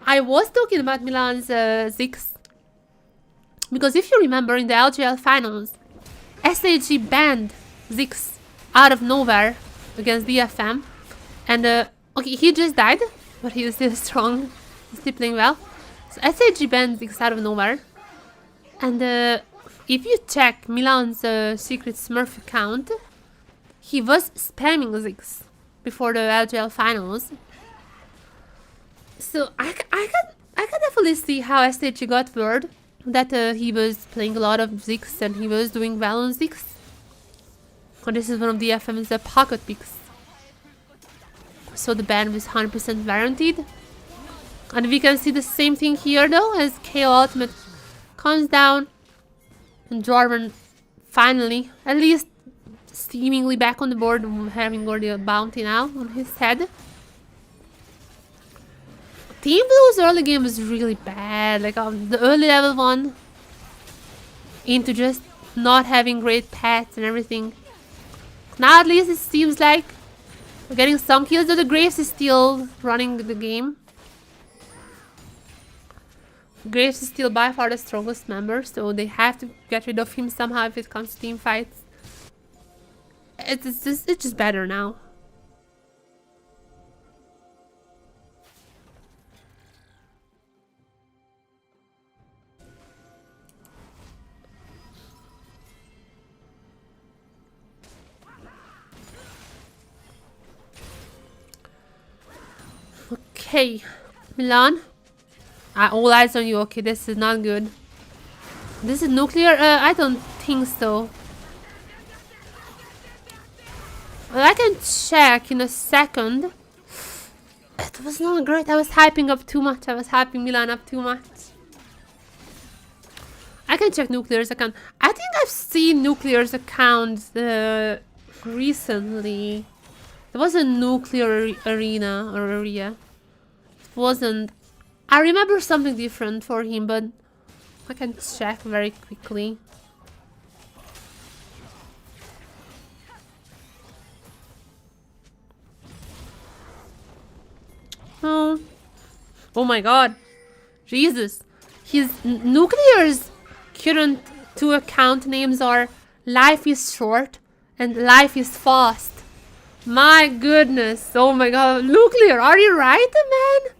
I was talking about Milan's Ziggs. Because if you remember in the LGL finals, SAG banned Ziggs out of nowhere against DFM. And okay, he just died, but he is still strong. He's still playing well. So SAG banned Ziggs out of nowhere. And if you check Milan's secret Smurf account, he was spamming Ziggs before the LGL finals. So I can definitely see how SAG got word that he was playing a lot of Ziggs and he was doing well on Ziggs. And this is one of DFM's pocket picks. So the ban was 100% guaranteed. And we can see the same thing here though, as KO ultimate comes down and Jordan finally, at least seemingly back on the board, having already a bounty now on his head. Team Blue's early game was really bad, like the early level 1 into just not having great pets and everything. Now at least it seems like we're getting some kills, though the Graves is still running the game. Graves is still by far the strongest member, so they have to get rid of him somehow if it comes to team fights. It's just better now. Okay, Milan. All eyes on you. Okay, this is not good. This is nuclear? I don't think so. Well, I can check in a second. It was not great. I was hyping up too much. I was hyping Milan up too much. I can check Nuclear's account. I think I've seen Nuclear's account recently. There was a Nuclear arena or area. It wasn't. I remember something different for him, but I can check very quickly. Oh. Oh my god. Jesus. His Nuclear's current 2 account names are Life is Short and Life is Fast. My goodness. Oh my god. Nuclear, are you right, man?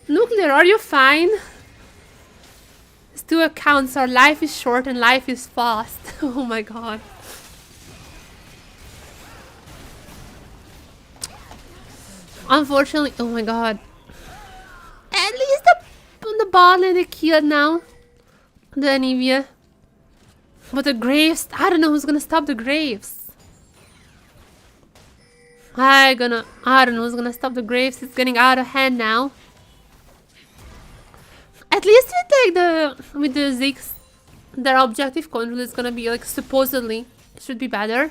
Nuclear, are you fine? His 2 accounts are Life is Short and Life is Fast. Oh my god. Unfortunately, oh my god. At least the bot lane they killed now. The Anivia. But the Graves, I don't know who's gonna stop the Graves. I don't know who's gonna stop the Graves. It's getting out of hand now. At least with the Ziggs, their objective control is gonna be like supposedly should be better.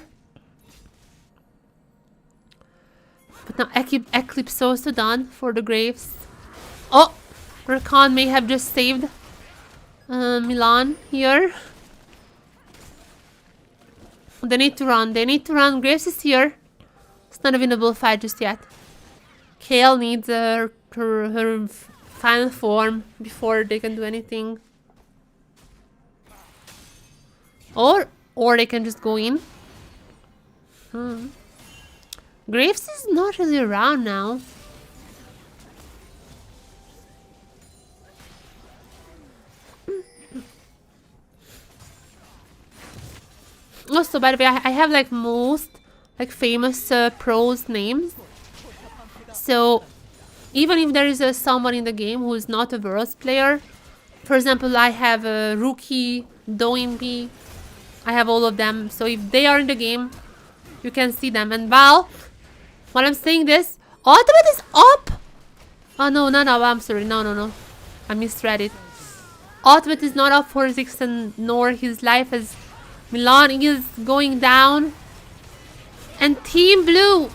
But now Eclipse also done for the Graves. Oh, Rakan may have just saved Milan here. They need to run. They need to run. Graves is here. It's not a winnable fight just yet. Kale needs her final form before they can do anything. Or they can just go in. Graves is not really around now. Also, by the way, I have like most like famous pros names. So even if there is someone in the game who is not a Worlds player, for example, I have a Rookie, Doimpi, I have all of them. So if they are in the game, you can see them. And while I'm saying this, Ultimate is up! Oh no, I'm sorry, no. I misread it. Ultimate is not up for Ziggs and nor his life as Milan is going down. And Team Blue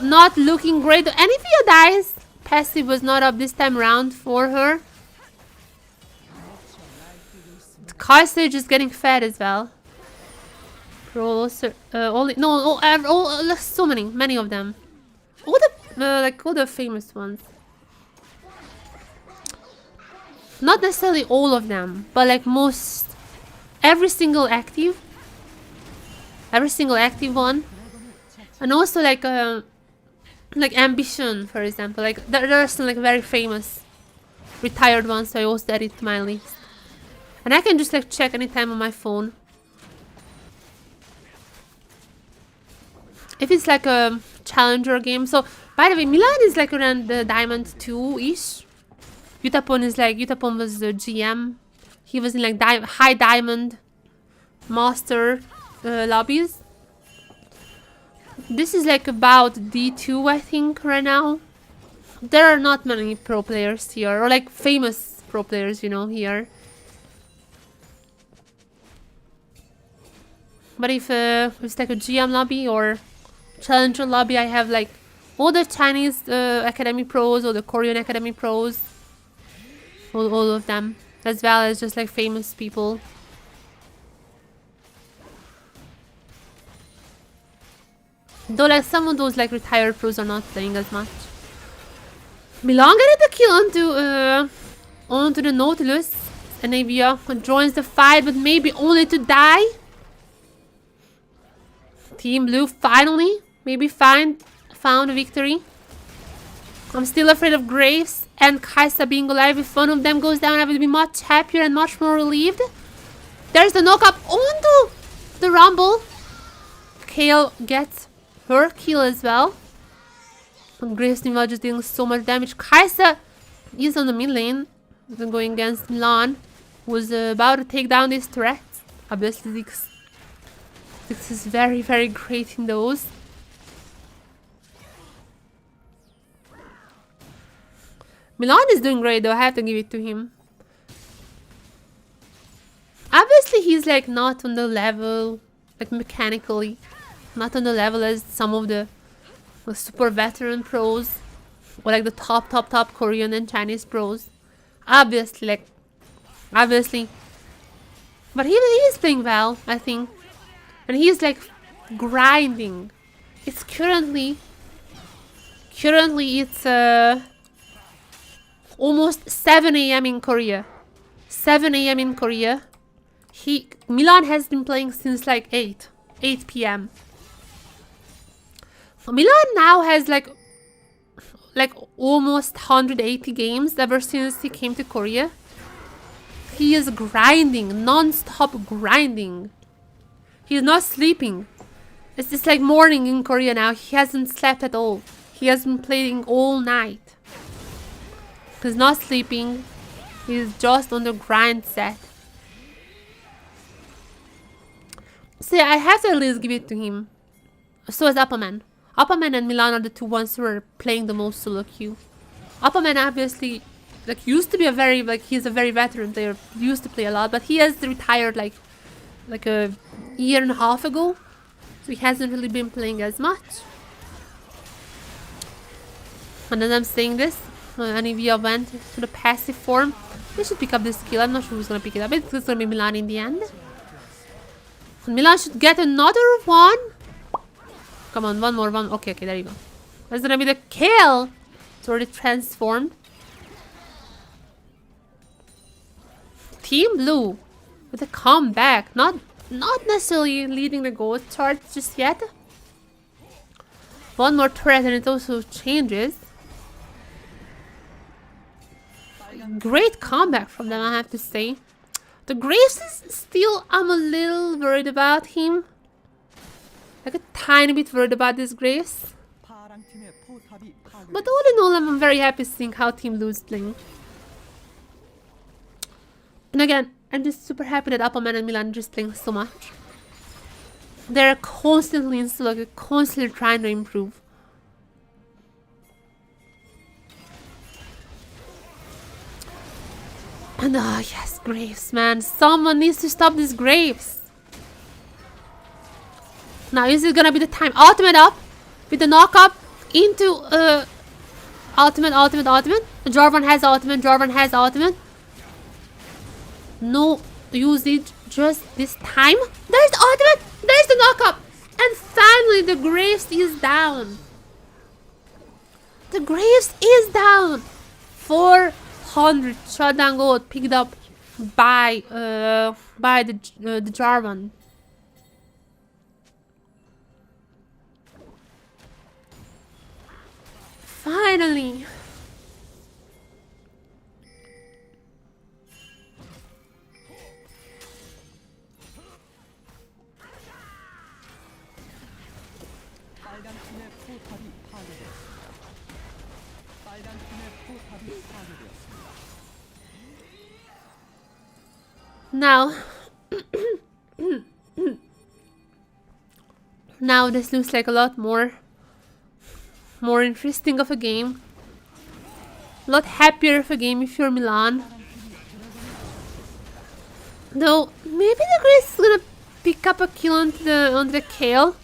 not looking great. Anivia dies. Passive was not up this time around for her. Kai'Sa is just getting fed as well. Only no, so many of them. All the famous ones. Not necessarily all of them, but like most, every single active one, and also like Ambition, for example. Like there are some like very famous retired ones, so I also add it to my list. And I can just like check anytime on my phone. If it's like a challenger game. So, by the way, Milan is like around the Diamond 2-ish. Yutapon was the GM. He was in like high Diamond Master lobbies. This is like about D2, I think, right now. There are not many pro players here, or like famous pro players, you know, here. But if it's like a GM lobby or challenger lobby, I have like all the Chinese academy pros or the Korean academy pros, all of them, as well as just like famous people. Though like some of those like retired pros are not playing as much. Milan getting the kill onto the Nautilus, and Avia joins the fight, but maybe only to die. Team Blue finally found a victory. I'm still afraid of Graves and Kaisa being alive. If one of them goes down, I will be much happier and much more relieved. There's the knockup onto the Rumble. Kale gets her kill as well. And Graves meanwhile just dealing so much damage. Kaisa is on the mid lane, going against Milan, who's about to take down this turret. Obviously, Ziggs is very, very great in those. Milan is doing great though, I have to give it to him. Obviously he's like not on the level, like mechanically, not on the level as some of the super veteran pros, or like the top Korean and Chinese pros. Obviously. But he is playing well, I think. And he's like grinding. It's currently it's almost 7 AM in Korea. 7 AM in Korea. Milan has been playing since like 8 PM. Milan now has like almost 180 games ever since he came to Korea. He is grinding, non-stop grinding. He's not sleeping. It's just like morning in Korea now. He hasn't slept at all. He has been playing all night. He's not sleeping. He's just on the grind set. So yeah, I have to at least give it to him. So is apaMEN. apaMEN and Milan are the two ones who are playing the most solo queue. apaMEN obviously used to be he's a very veteran player. Used to play a lot, but he has retired like a year and a half ago. So he hasn't really been playing as much. And as I'm saying this, Anivia went to the passive form. They should pick up this kill. I'm not sure who's gonna pick it up. It's gonna be Milan in the end. And Milan should get another one. Come on, one more. Okay, there you go. That's gonna be the kill. It's already transformed. Team Blue with a comeback. Not necessarily leading the goal chart just yet. One more turret and it also changes. Great comeback from them, I have to say. The Graves is still, I'm a little worried about him. Like a tiny bit worried about this Graves. But all in all, I'm very happy seeing how Team Blue is playing. And again, I'm just super happy that apaMEN and Milan are just playing so much. They're constantly in solo, constantly trying to improve. And yes, Graves, man. Someone needs to stop these Graves. Now, is it gonna be the time? Ultimate up with the knock up into ultimate. Jarvan has ultimate. No usage just this time. There's the ultimate. There's the knockup! And finally the Graves is down. The Graves is down. 400 shutdown gold picked up by the Jarvan. Finally. Now, now this looks like a lot more interesting of a game. A lot happier of a game if you're Milan. Though maybe the Grace is gonna pick up a kill on the Kale.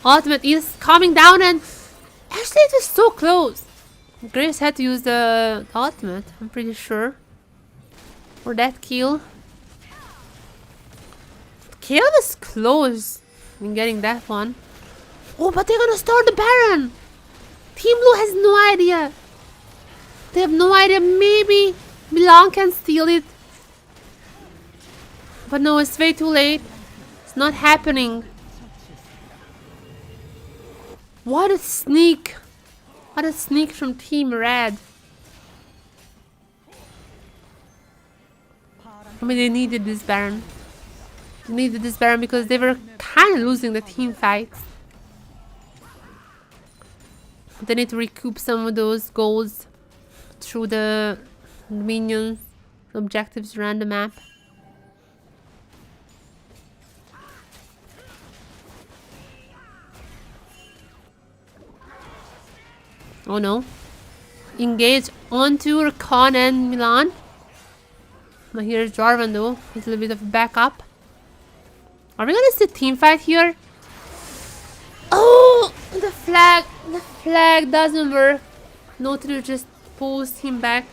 Ultimate is coming down, and actually it was so close. Grace had to use the ultimate, I'm pretty sure, for that kill. Kale was close in getting that one. Oh, but they're gonna start the Baron. Team Blue has no idea. They have no idea. Maybe Milan can steal it. But no, it's way too late. It's not happening. What a sneak. What a sneak from Team Red. I mean, they needed this Baron. They needed this Baron because they were kind of losing the team fights. They need to recoup some of those goals through the minions, the objectives around the map. Oh no. Engage onto Rakan and Milan. Now here's Jarvan though. He's a little bit of a backup. Are we gonna see a team fight here? Oh! The flag doesn't work. Notiru just pulls him back.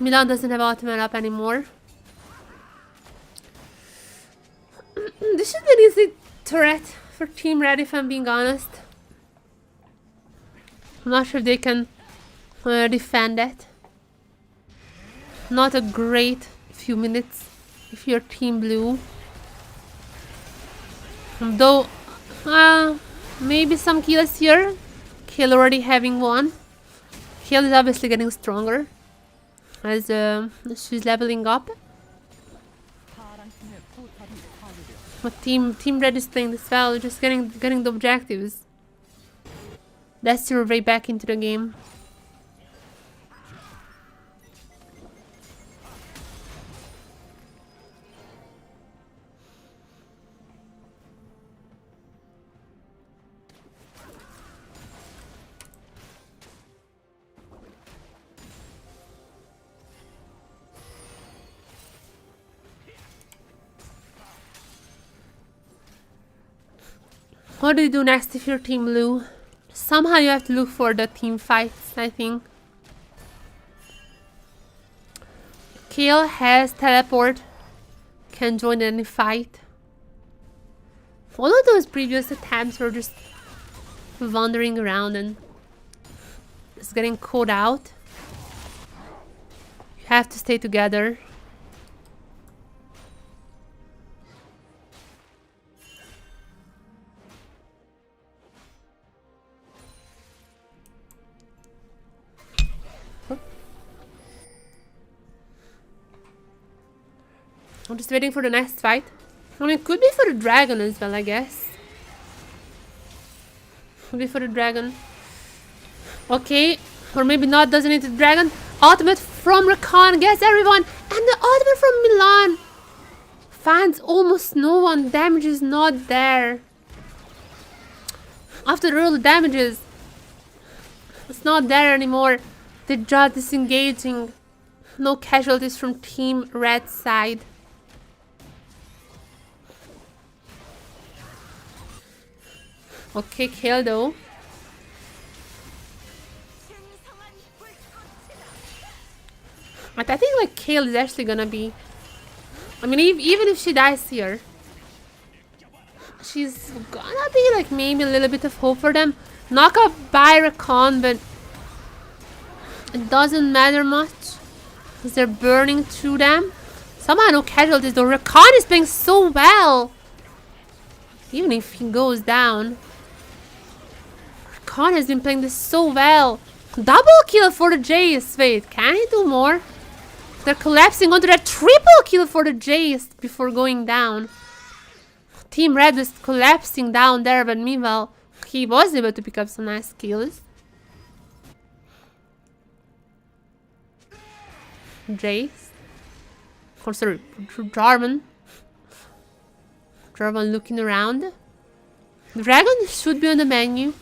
Milan doesn't have ultimate up anymore. This should be an easy threat for Team Red, if I'm being honest. I'm not sure if they can defend that. Not a great few minutes if you're Team Blue. Though, maybe some kills here. Kill already having one. Kill is obviously getting stronger as she's leveling up. But Team Red is playing this well, just getting the objectives. That's your way back into the game. What do you do next if you're Team Blue? Somehow you have to look for the team fights, I think. Kale has teleport. Can join any fight. All of those previous attempts were just wandering around and just getting caught out. You have to stay together. I'm just waiting for the next fight. I mean, it could be for the dragon as well, I guess. Could be for the dragon. Okay. Or maybe not, doesn't need the dragon. Ultimate from Rakan gets everyone. And the ultimate from Milan finds almost no one. Damage is not there. After all the damages, it's not there anymore. They're just disengaging. No casualties from Team Red side. Okay, kill though. I think like Kale is actually gonna be I mean, even if she dies here, she's gonna be like maybe a little bit of hope for them. Knock up by Rakan, but it doesn't matter much because they're burning through them. Somehow no casualties though. Rakan is playing so well. Even if he goes down. Rakan has been playing this so well. Double kill for the Jace. Wait, can he do more? They're collapsing onto that triple kill for the Jace before going down. Team Red was collapsing down there, but meanwhile, he was able to pick up some nice kills. Jace. Oh, sorry, Jarvan. Jarvan looking around. Dragon should be on the menu.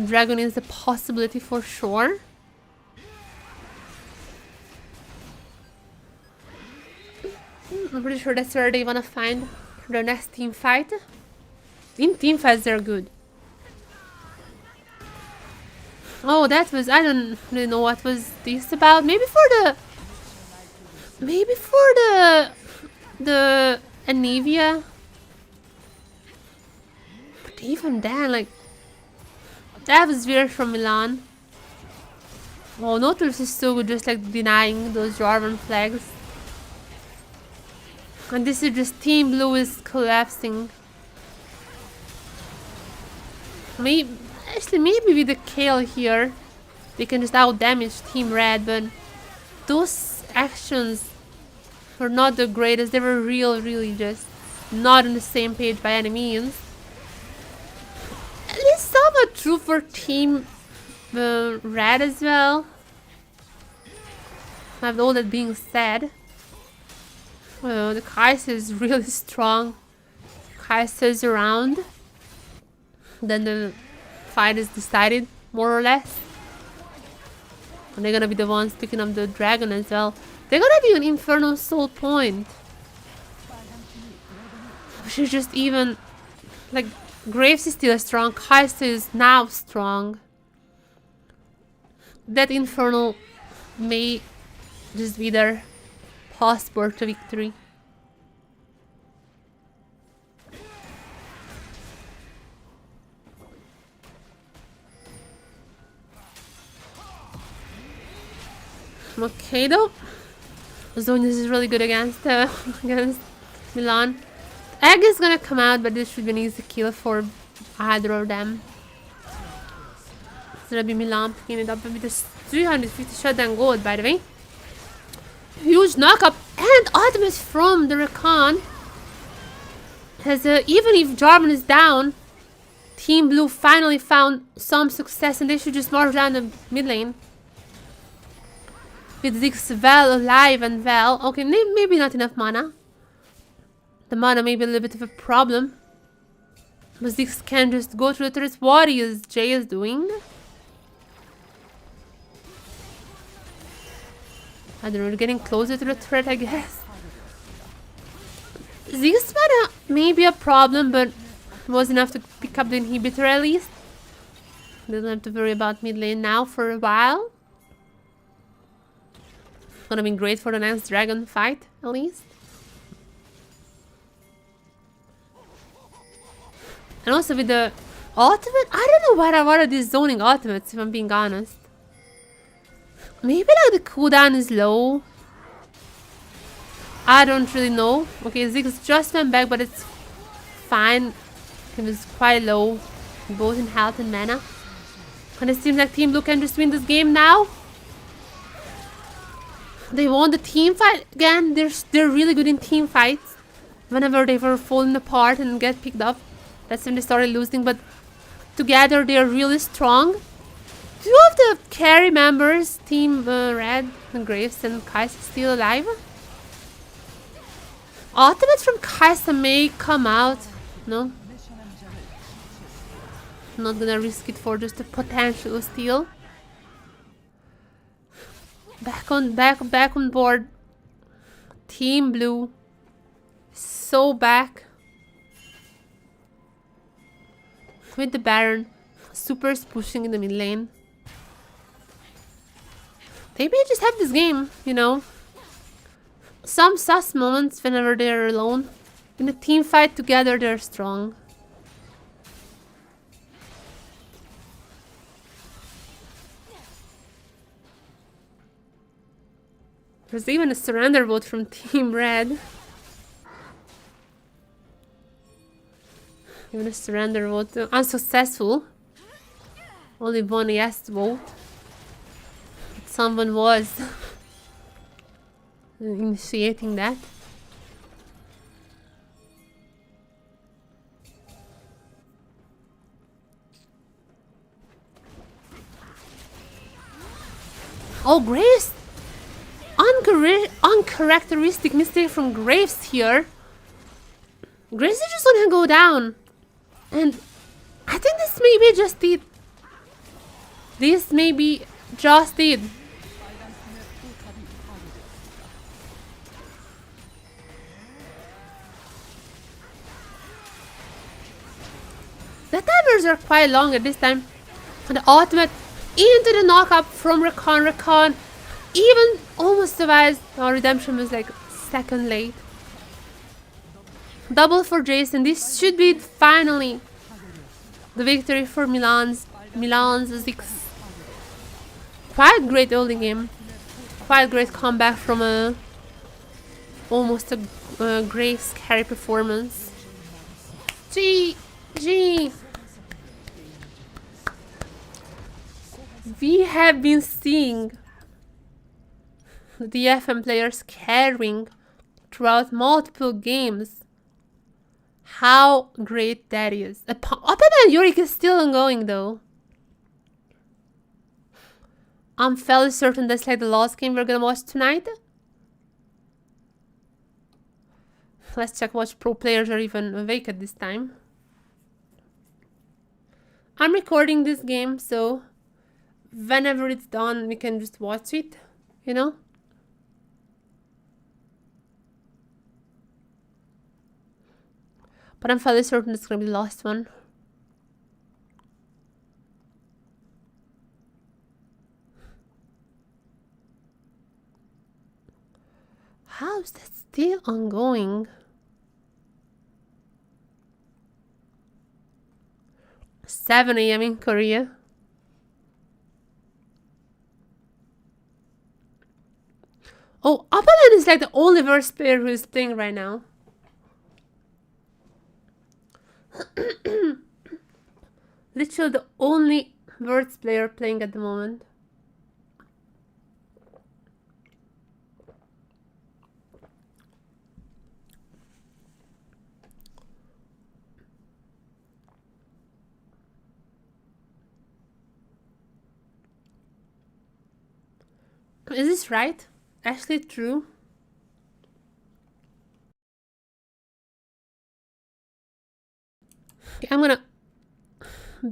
Dragon is a possibility for sure. I'm pretty sure that's where they wanna find their next team fight. In team fights, they're good. Oh, that was, I don't really know what was this about. Maybe for the Anivia. But even then, like, that was weird from Milan. Oh, Nautilus is so good, just like denying those Jarvan flags. And this is just Team Blue is collapsing. Maybe with the Kale here, they can just out-damage Team Red, but those actions were not the greatest. They were really just not on the same page by any means. At least somewhat true for Team Red as well. With all that being said. The Kai'Sa is really strong. Kai'Sa is around. Then the fight is decided, more or less. And they're gonna be the ones picking up the dragon as well. They're gonna be an Infernal Soul point. Which is just even... Like, Graves is still strong. Kai'Sa is now strong. That Infernal may just be their passport to victory. Okay though, Zonius is really good against Milan. Egg is gonna come out, but this should be an easy kill for either of them. It's gonna be Milan picking it up with this 350 shutdown gold, by the way. Huge knockup and ultimate from the Rakan. As even if Jarvan is down, Team Blue finally found some success, and they should just march down the mid lane. With Ziggs well alive and well. Okay, maybe not enough mana. The mana may be a little bit of a problem. But Ziggs can just go through the turrets. What is Jay is doing? I don't know, getting closer to the turret, I guess. Ziggs mana may be a problem, but was enough to pick up the inhibitor at least. Doesn't have to worry about mid lane now for a while. Gonna be great for the next dragon fight, at least. And also with the ultimate, I don't know what are these zoning ultimates, if I'm being honest. Maybe like the cooldown is low. I don't really know. Okay, Ziggs just went back, but it's fine. It was quite low, both in health and mana. And it seems like Team Blue can just win this game now. They won the team fight again. They're really good in team fights. Whenever they were falling apart and get picked up, that's when they started losing. But together they are really strong. Two of the carry members, Team Red, and Graves and Kai'Sa, still alive. Ultimate from Kai'Sa may come out. No, not gonna risk it for just a potential steal. Back on board. Team Blue. So back. With the Baron. Super's pushing in the mid lane. They may just have this game, you know. some sus moments whenever they're alone. In a team fight together, they're strong. There's even a surrender vote from Team Red. Even a surrender vote. Unsuccessful. Only one yes vote. But someone was initiating that. Oh, Graves! Uncharacteristic mistake from Graves here. Graves is just gonna go down. And I think this maybe just did. This maybe just did. The timers are quite long at this time. And the ultimate into the knockup from Rakan. Rakan even almost survives. Our redemption was like second late. Double for Jason. This should be finally the victory for Milan's Ziggs. Quite great early game. Quite great comeback from almost a Graves carry performance. GG. We have been seeing the DFM players carrying throughout multiple games. How great that is. apaMEN Yorick is still ongoing though. I'm fairly certain that's like the last game we're gonna watch tonight. Let's check which pro players are even awake at this time. I'm recording this game, so whenever it's done, we can just watch it, you know? But I'm fairly certain it's gonna be the last one. How is that still ongoing? 7 AM in Korea. Oh, apaMEN is like the only verse player who is playing right now. Literally the only words player playing at the moment. Is this right? Actually true? Okay, I'm gonna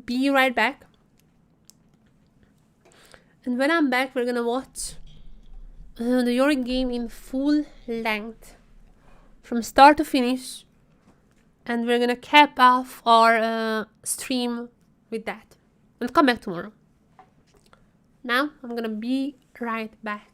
be right back. And when I'm back, we're gonna watch the Yorick game in full length. From start to finish. And we're gonna cap off our stream with that. And come back tomorrow. Now, I'm gonna be right back.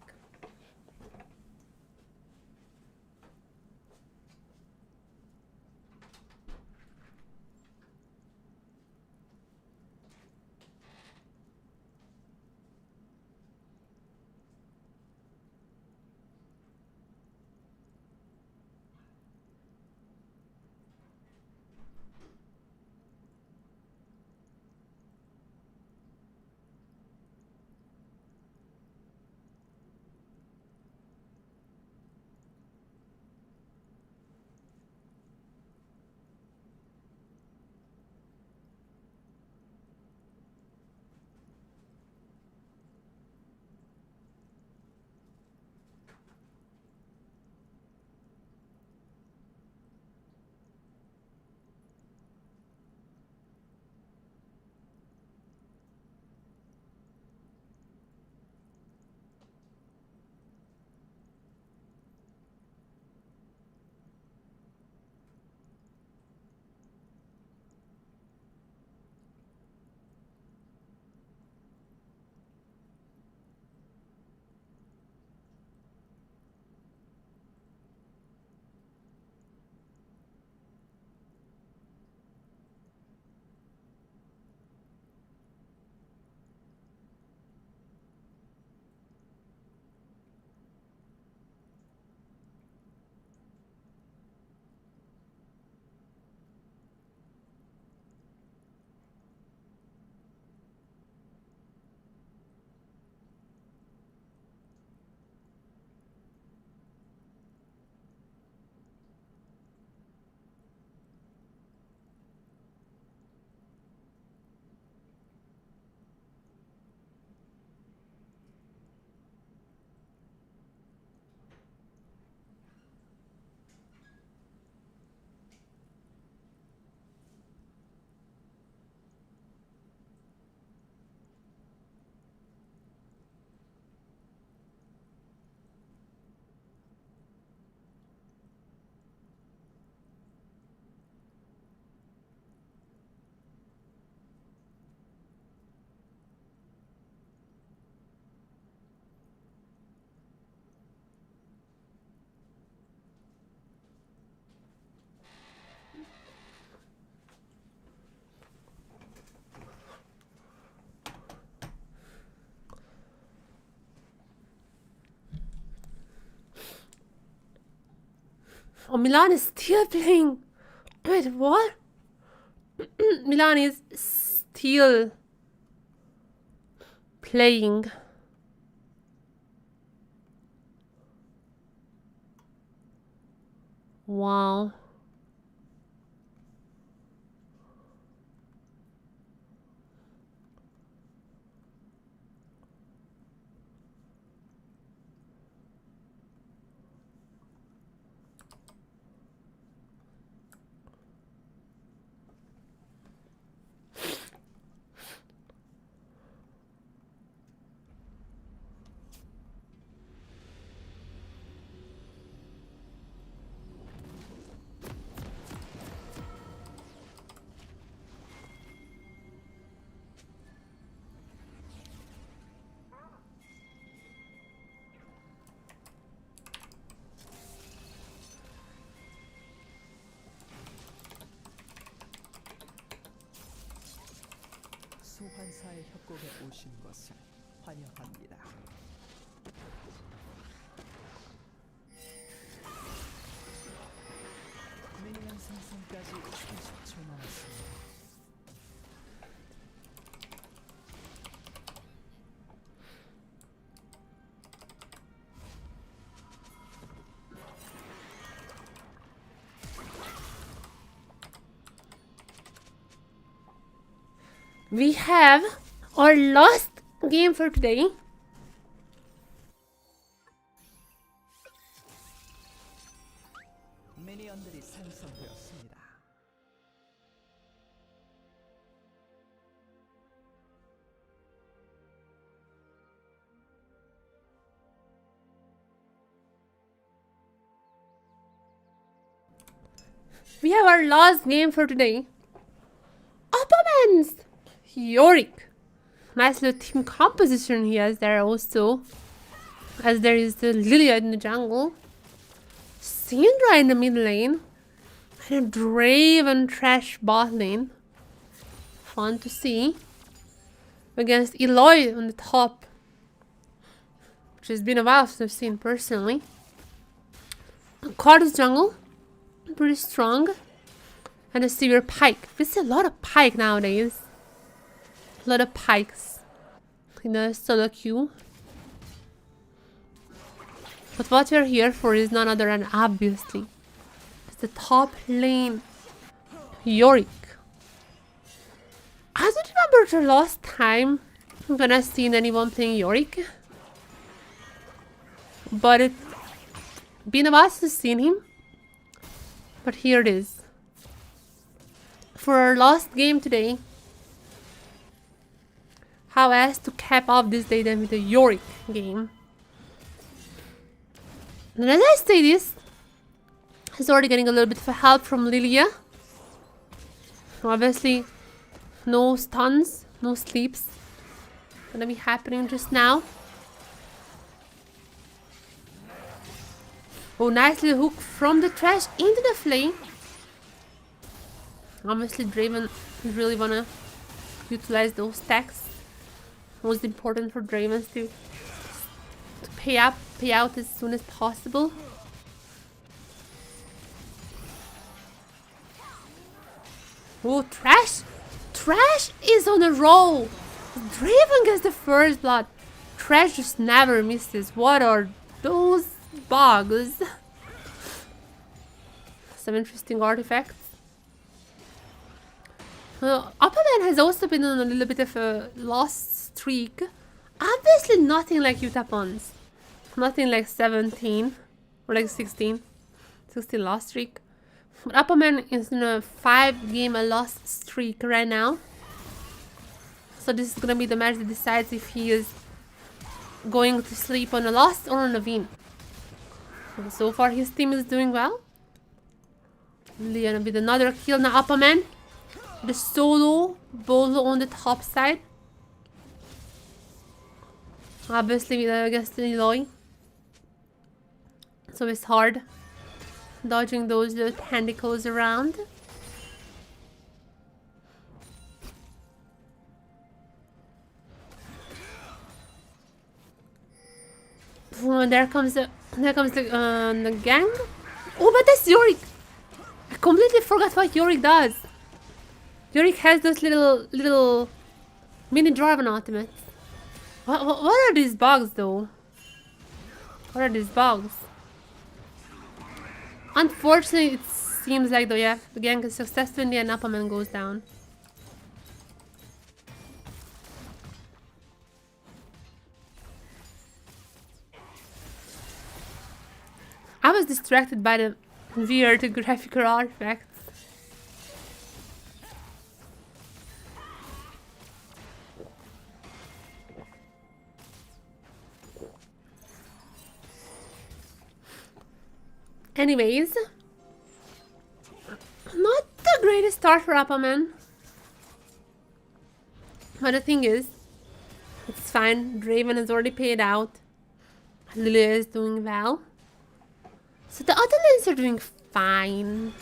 Oh, Milan is still playing. Wait, what? Milan is still playing. Wow. 소환사의 협곡에 오신 것을 환영합니다. 미니언 생성까지 30초 남았습니다. We have our last game for today. 미니언들이 생성되었습니다. We have our last game for today. apaMEN's Yorick. Nice little team composition he has there also. As there is the Lilia in the jungle. Syndra in the mid lane. And a Draven Trash bot lane. Fun to see. Against Eloy on the top. Which has been a while since I've seen personally. Card's jungle. Pretty strong. And a severe pike. We see a lot of pike nowadays. A lot of pikes in the solo queue. But what we're here for is none other than, obviously, it's the top lane, Yorick. I don't remember the last time when I've seen anyone playing Yorick. But it's been a while since I've seen him. But here it is. For our last game today, how as to cap off this day then with a Yorick game. And as I say this, he's already getting a little bit of help from Lilia. Obviously, no stuns, no sleeps gonna be happening just now. Oh, nice little hook from the trash into the flame. Obviously, Draven really wanna utilize those stacks. Most important for Dravens to pay out as soon as possible. Oh, Trash is on a roll. Draven gets the first blood. Trash just never misses. What are those bugs? Some interesting artifacts. apaMEN has also been on a little bit of a lost streak. Obviously nothing like Yutapon's. Nothing like 17 or like 16. 16 lost streak. But apaMEN is in a 5-game lost streak right now. So this is gonna be the match that decides if he is going to sleep on a loss or on a win. And so far his team is doing well. Leon with another kill now. apaMEN. The solo bolo on the top side. Obviously against Eloy. So it's hard dodging those little tentacles around. Oh, there comes the gang. Oh, but that's Yorick. I completely forgot what Yorick does. Yorick has those little mini Draven ultimates. What are these bugs though? What are these bugs? Unfortunately, it seems like though, yeah, the gank is successful in the end, apaMEN goes down. I was distracted by the weird graphical artifacts. Anyways, not the greatest start for apaMEN. But the thing is, it's fine. Draven has already paid out. Lilia is doing well. So the other lanes are doing fine.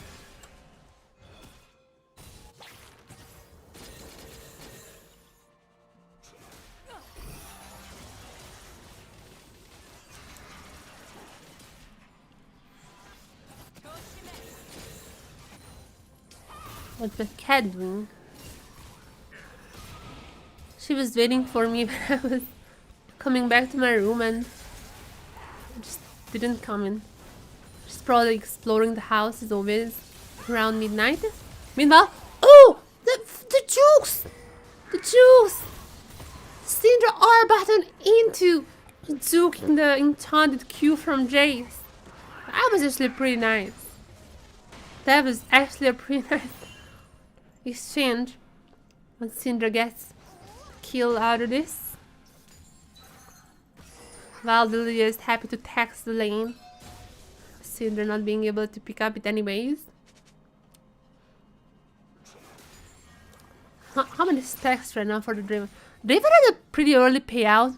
What's the cat doing? She was waiting for me when I was coming back to my room and just didn't come in. She's probably exploring the house as always around midnight. Meanwhile, oh, the jukes! The jukes! Syndra R button into juking the enchanted Q from Jace. That was actually pretty nice. That was actually a pretty nice exchange when Syndra gets kill out of this. While Lilia is happy to tax the lane. Syndra not being able to pick up it anyways. How many stacks right now for the Draven? Draven had a pretty early payout.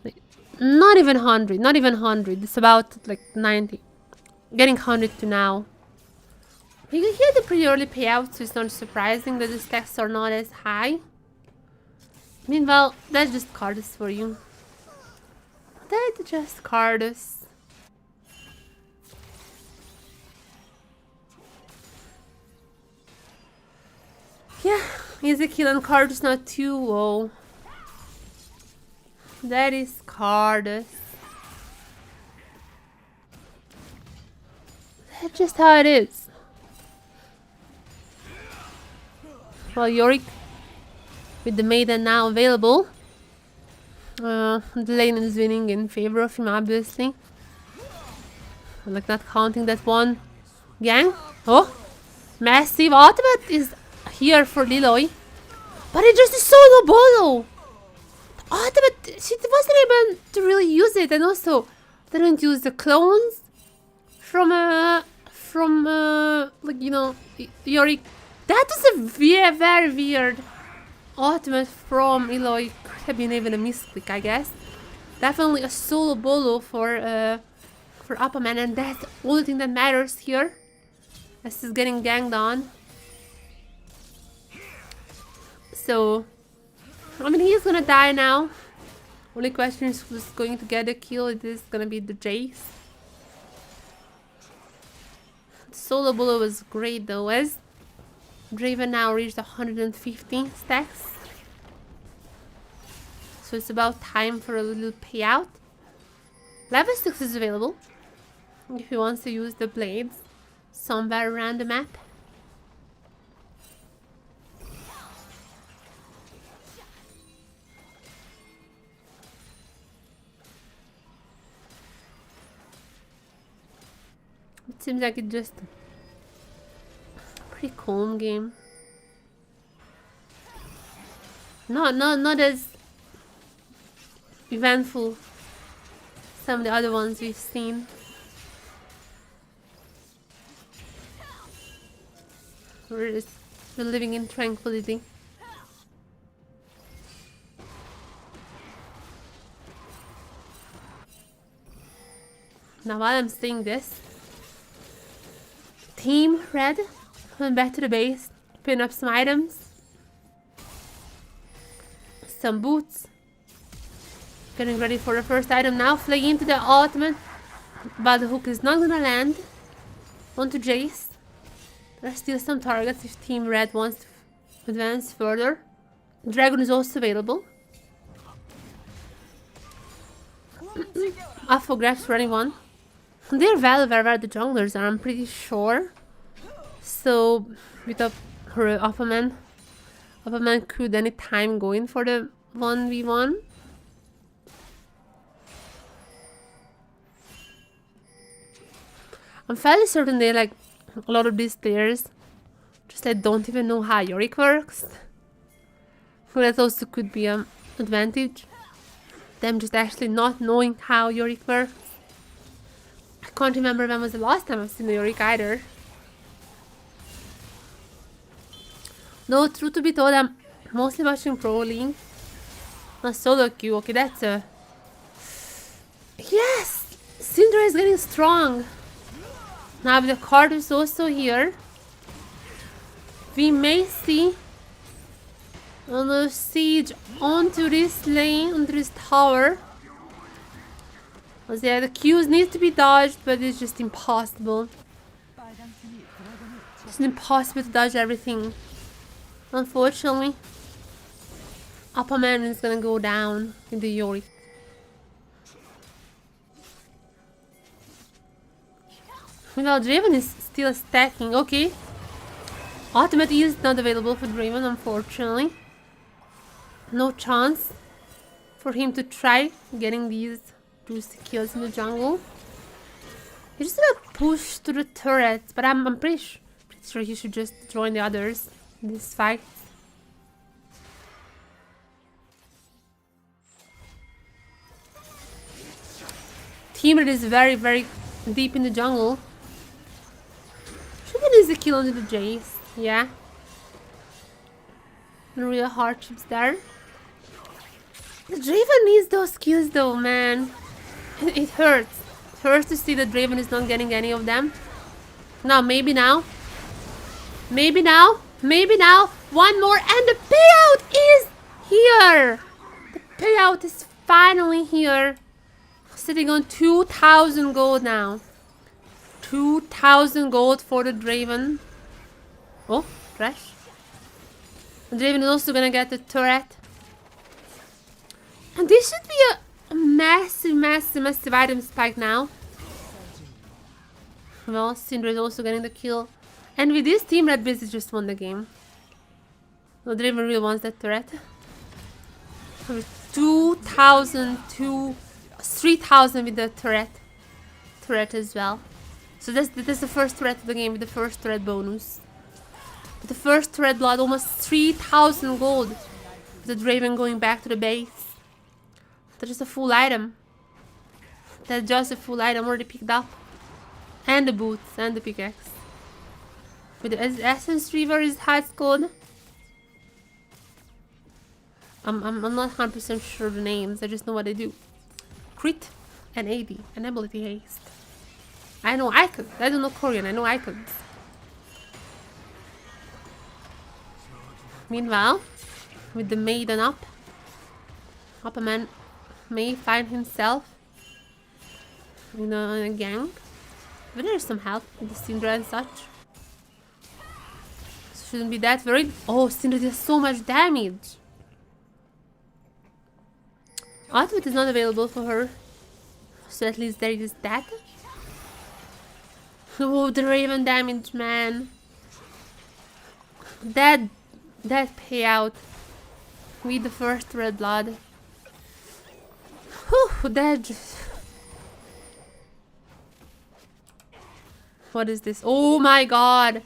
Like, not even 100, not even 100. It's about like 90. Getting 100 to now. He had a pretty early payout, so it's not surprising that the stacks are not as high. Meanwhile, that's just Cardus for you. That's just Cardus. Yeah, easy kill on Cardus, not too low. That is Cardus. That's just how it is. Well, Yorick with the maiden now available. The lane is winning in favor of him, obviously. Like not counting that one gang. Oh, massive ultimate is here for Liloy. But it just is solo bolo. The ultimate, she wasn't able to really use it, and also they don't use the clones from like, you know, Yorick. That was a very weird ultimate from Eloy. Could have been even a misclick, I guess. Definitely a solo bolo for apaMEN, and that's the only thing that matters here. As he's getting ganged on. So, I mean, he's gonna die now. Only question is who's going to get the kill. It is gonna be the Jace. The solo bolo was great though, as Draven now reached 150 stacks. So it's about time for a little payout. Level 6 is available if he wants to use the blades somewhere around the map. It seems like it's just pretty calm game. Not as eventful some of the other ones we've seen. We're living in tranquility. Now while I'm saying this, Team Red went back to the base, picking up some items, some boots, getting ready for the first item now, flying into the ultimate. But the hook is not gonna land onto Jace. There are still some targets if Team Red wants to advance further. Dragon is also available. Afo grabs for anyone. They're well aware where the junglers are, I'm pretty sure. So, with her apaMEN could anytime go in for the 1v1. I'm fairly certain they like a lot of these players just like don't even know how Yorick works. So that also could be an advantage. Them just actually not knowing how Yorick works. I can't remember when was the last time I've seen the Yorick either. No, truth to be told, I'm mostly watching Pro League. Not solo queue. Okay, that's a... Yes! Syndra is getting strong. Now the card is also here. We may see another siege onto this lane, onto this tower. Because yeah, the Qs need to be dodged, but it's just impossible. It's impossible to dodge everything. Unfortunately, apaMEN is gonna go down in the Yorick. Meanwhile, Draven is still stacking. Okay. Ultimate is not available for Draven, unfortunately. No chance for him to try getting these juicy kills in the jungle. He's just gonna push to the turrets, but I'm pretty sure he should just join the others in this fight. Team Red is very, very deep in the jungle. Should be an easy kill onto the Jace, yeah. No real hardships there. The Draven needs those kills though, man. It hurts. It hurts to see that Draven is not getting any of them. Now, maybe now. Maybe now. Maybe now. One more and the payout is here. The payout is finally here. Sitting on 2,000 gold now. 2,000 gold for the Draven. Oh, trash. The Draven is also gonna get the turret. And this should be a massive, massive, massive item spike now. Well, Syndra is also getting the kill. And with this team, Red basically just won the game. The Draven really wants that turret. 2,000 to 3,000 with the turret as well. So that's the first turret of the game with the first turret bonus. With the first turret blood, almost 3,000 gold. With the Draven going back to the base. That's just a full item. That's just a full item already picked up. And the boots and the pickaxe. With the Essence Reaver is high scored. I'm not 100% sure of the names, I just know what they do. Crit and AD and ability haste. I know icons. I don't know Korean, I know icons. Meanwhile, with the maiden up, apaMEN may find himself in a gang. But there's some help with the Syndra and such. Shouldn't be that worried. Oh, Syndra does so much damage. Ultimate is not available for her. So at least there is that. Oh, the Raven damage, man. That payout with the first red blood. Whew, that just... What is this? Oh my god.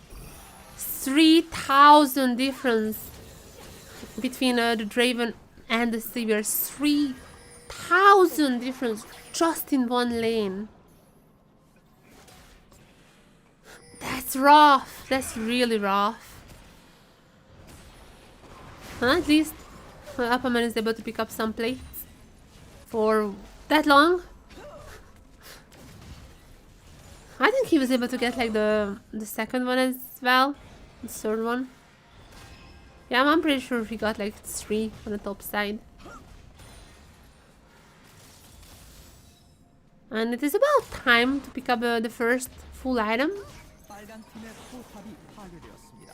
3,000 difference between the Draven and the Savior. 3,000 difference just in one lane. That's rough. That's really rough. And at least apaMEN is able to pick up some plates for that long. I think he was able to get like the second one as well. The third one. Yeah, I'm pretty sure he got like 3 on the top side. And it is about time to pick up the first full item. 빨간 팀의 포탑이 파괴되었습니다.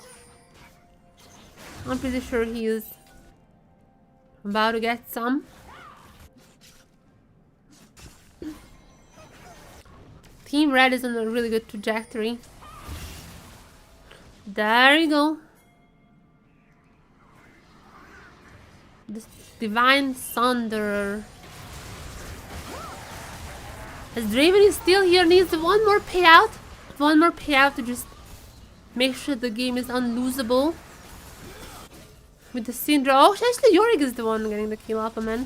I'm pretty sure he is about to get some. Team Red is on a really good trajectory. There you go. This Divine Thunderer. As Draven is still here, needs one more payout. One more payout to just make sure the game is unlosable. With the Syndra. Oh, actually Yorick is the one getting the kill off apaMEN.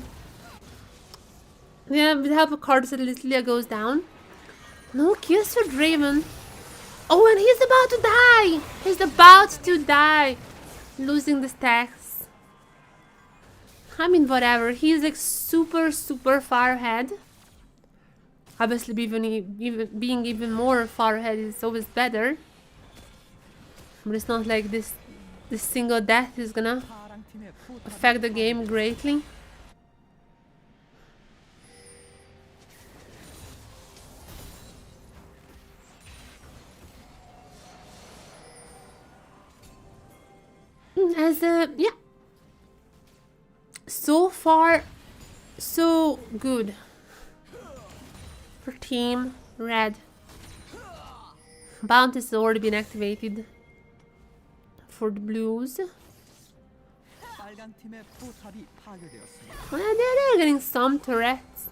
Yeah, with the help of cards, Lilia goes down. No kills for Draven. Oh, and he's about to die! He's about to die! Losing the stacks. I mean, whatever. He's like super far ahead. Obviously, being even more far ahead is always better. But it's not like this single death is gonna 파랑 팀의 포탑이 affect the game greatly. As yeah, so far so good for Team Red. Bounty has already been activated for the Blues. 빨간 팀의 포탑이 파괴되었습니다. Well, they're getting some turrets,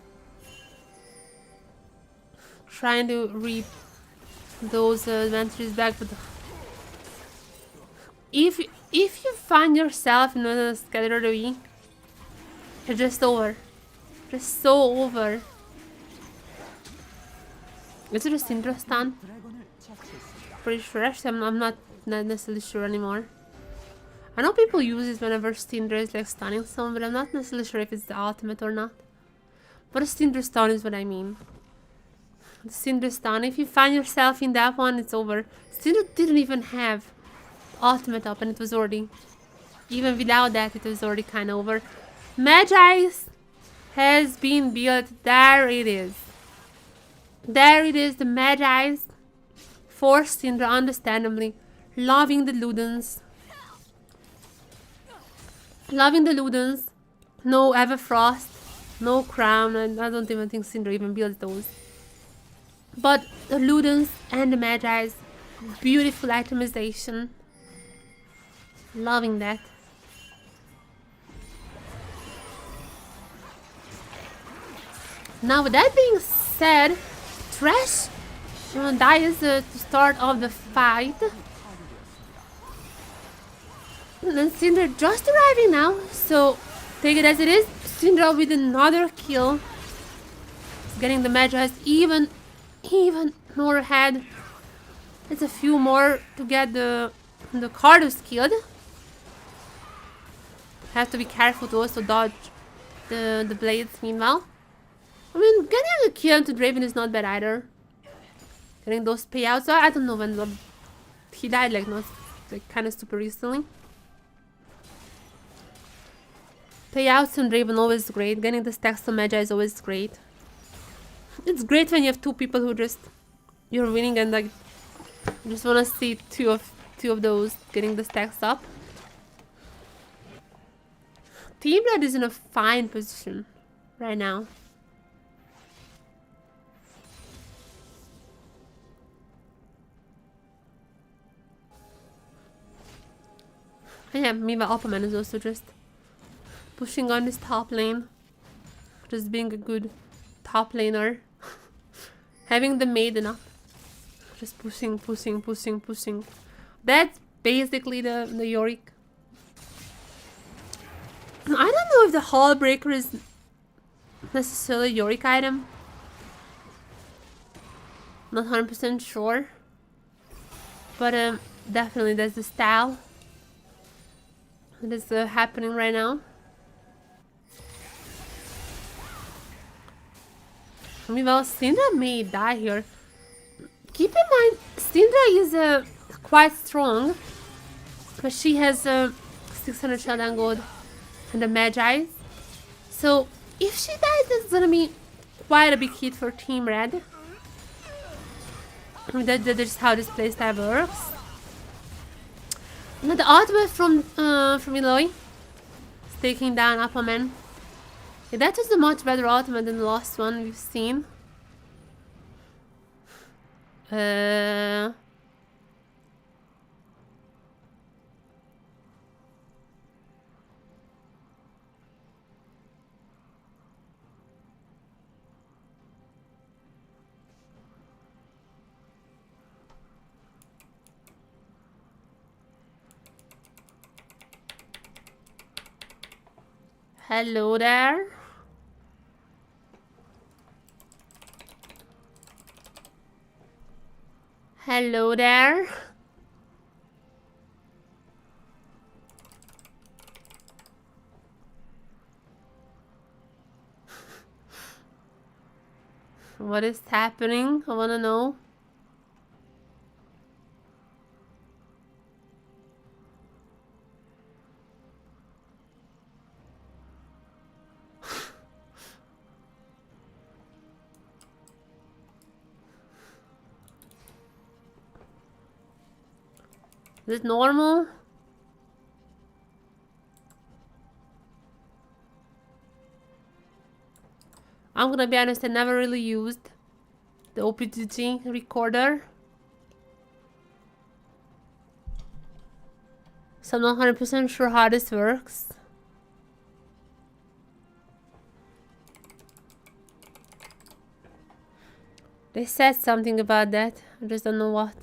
trying to reap those advantages back, but if you find yourself in a Skeletor week, you're just over. Just so over. Is it a Syndra stun? 드래곤을 처치했습니다. Pretty sure. Actually, I'm not necessarily sure anymore. I know people use it whenever Syndra is like stunning someone, but I'm not necessarily sure if it's the ultimate or not. But a Syndra stun is what I mean. The Syndra stun, if you find yourself in that one, it's over. Syndra didn't even have ultimate up and it was already, even without that, it was already kind of over. Magi's has been built. There it is. There it is, the Magi's. For Syndra, understandably. Loving the Ludens. Loving the Ludens. No Everfrost. No Crown. And I don't even think Syndra even built those. But the Ludens and the Magi's. Beautiful itemization. Loving that. Now with that being said, Thresh dies to start off the fight. And then Syndra just arriving now, so take it as it is. Syndra with another kill. Getting the Magi's even more ahead. It's a few more to get the Cardos killed. Have to be careful to also dodge the blades meanwhile. I mean, getting a kill into Draven is not bad either. Getting those payouts. I don't know when he died, like not like kind of super recently. Payouts on Draven always great. Getting the stacks on Magi is always great. It's great when you have two people who just you're winning and like you just wanna see two of those getting the stacks up. Team Red is in a fine position right now. And yeah, meanwhile apaMEN is also just pushing on this top lane. Just being a good top laner. Having the maiden up. Just pushing. That's basically the Yorick. I don't know if the Hall Breaker is necessarily a Yorick item. Not 100% sure. But definitely that's the style that is happening right now. Meanwhile, Syndra may die here. Keep in mind, Syndra is quite strong, but she has 600 shutdown gold and the Magi's. So if she dies, that's gonna be quite a big hit for Team Red. That's just how this playstyle works. Now the ultimate from Eloy is taking down apaMEN. Yeah, that was a much better ultimate than the last one we've seen. Hello there. Hello there. What is happening? I wanna know. Is it normal? I'm gonna be honest, I never really used the OPGG recorder. So I'm not 100% sure how this works. They said something about that, I just don't know what.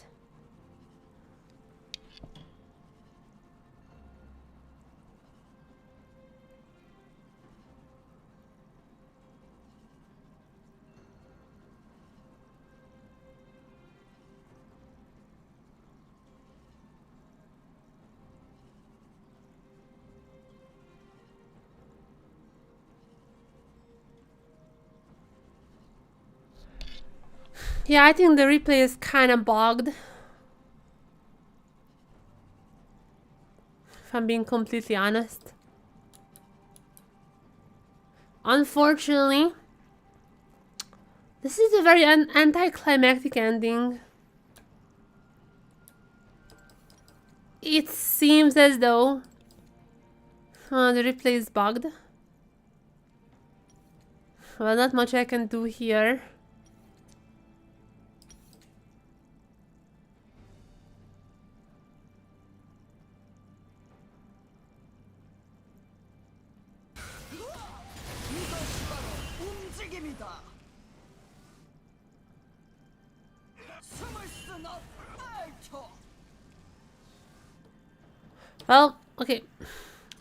Yeah, I think the replay is kind of bugged. If I'm being completely honest. Unfortunately, this is a very anticlimactic ending. It seems as though the replay is bugged. Well, not much I can do here. Well, okay.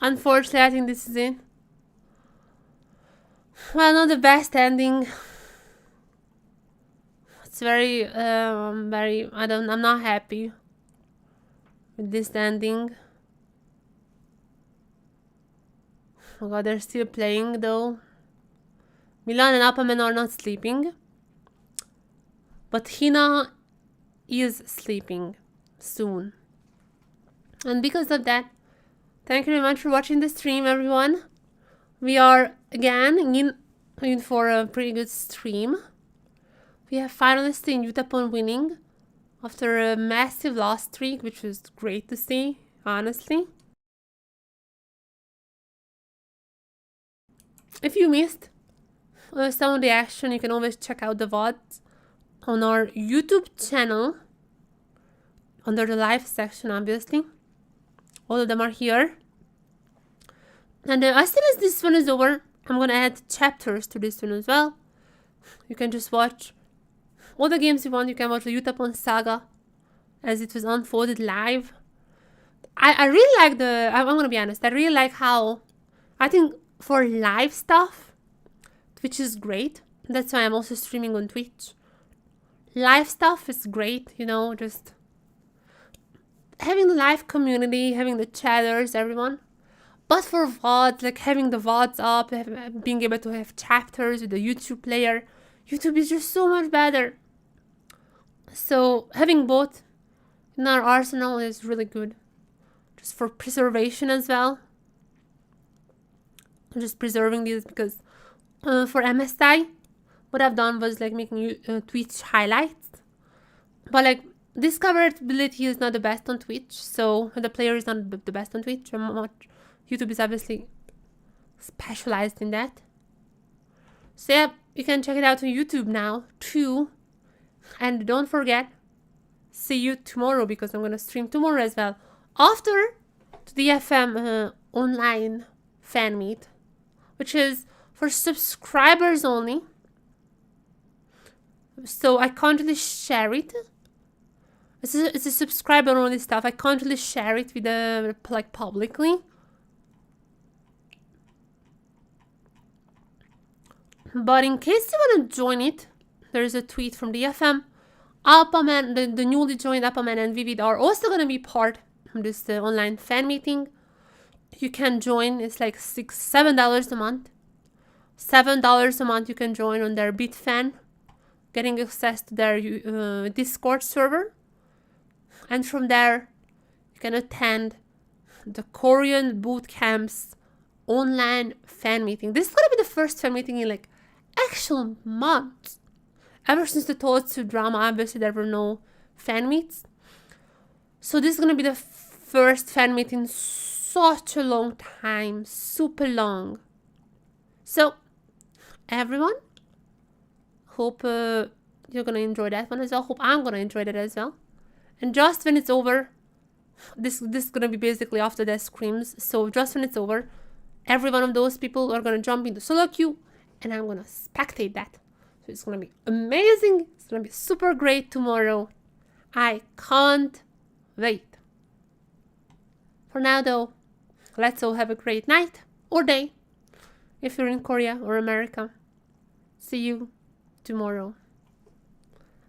Unfortunately, I think this is it. Well, not the best ending. It's very, I'm not happy with this ending. Oh god, they're still playing though. Milan and apaMEN are not sleeping. But Hina is sleeping soon. And because of that, thank you very much for watching the stream, everyone. We are again in for a pretty good stream. We have finalists in Yutapon winning after a massive loss streak, which was great to see, honestly. If you missed some of the action, you can always check out the VODs on our YouTube channel under the live section, obviously. All of them are here. And as soon as this one is over, I'm gonna add chapters to this one as well. You can just watch all the games you want. You can watch the Yutapon saga as it was unfolded live. I really like I'm gonna be honest, I really like how, I think for live stuff, Twitch is great. That's why I'm also streaming on Twitch. Live stuff is great, you know, just having the live community, having the chatters, everyone. But for VODs, like having the VODs up, being able to have chapters with the YouTube player, YouTube is just so much better. So having both in our arsenal is really good. Just for preservation as well. I'm just preserving these because for MSI, what I've done was like making Twitch highlights. But like discoverability is not the best on Twitch, so the player is not the best on Twitch. YouTube is obviously specialized in that. So yeah, you can check it out on YouTube now too. And don't forget, see you tomorrow because I'm gonna stream tomorrow as well. After the DFM online fan meet, which is for subscribers only. So I can't really share it. It's a subscriber only stuff. I can't really share it with like publicly. But in case you want to join it, there is a tweet from DFM. apaMEN, the newly joined apaMEN and Vivid are also going to be part of this online fan meeting. You can join. It's like $7 a month. $7 a month you can join on their Bitfan, getting access to their Discord server. And from there, you can attend the Korean bootcamp's online fan meeting. This is going to be the first fan meeting in like actual months. Ever since the Tootsu drama, obviously there were no fan meets. So this is going to be the first fan meet in such a long time. Super long. So, everyone, hope you're going to enjoy that one as well. Hope I'm going to enjoy that as well. And just when it's over, this is going to be basically after the screams. So just when it's over, every one of those people are going to jump into solo queue and I'm going to spectate that. So it's going to be amazing. It's going to be super great tomorrow. I can't wait. For now though, let's all have a great night or day if you're in Korea or America. See you tomorrow.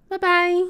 Bye bye.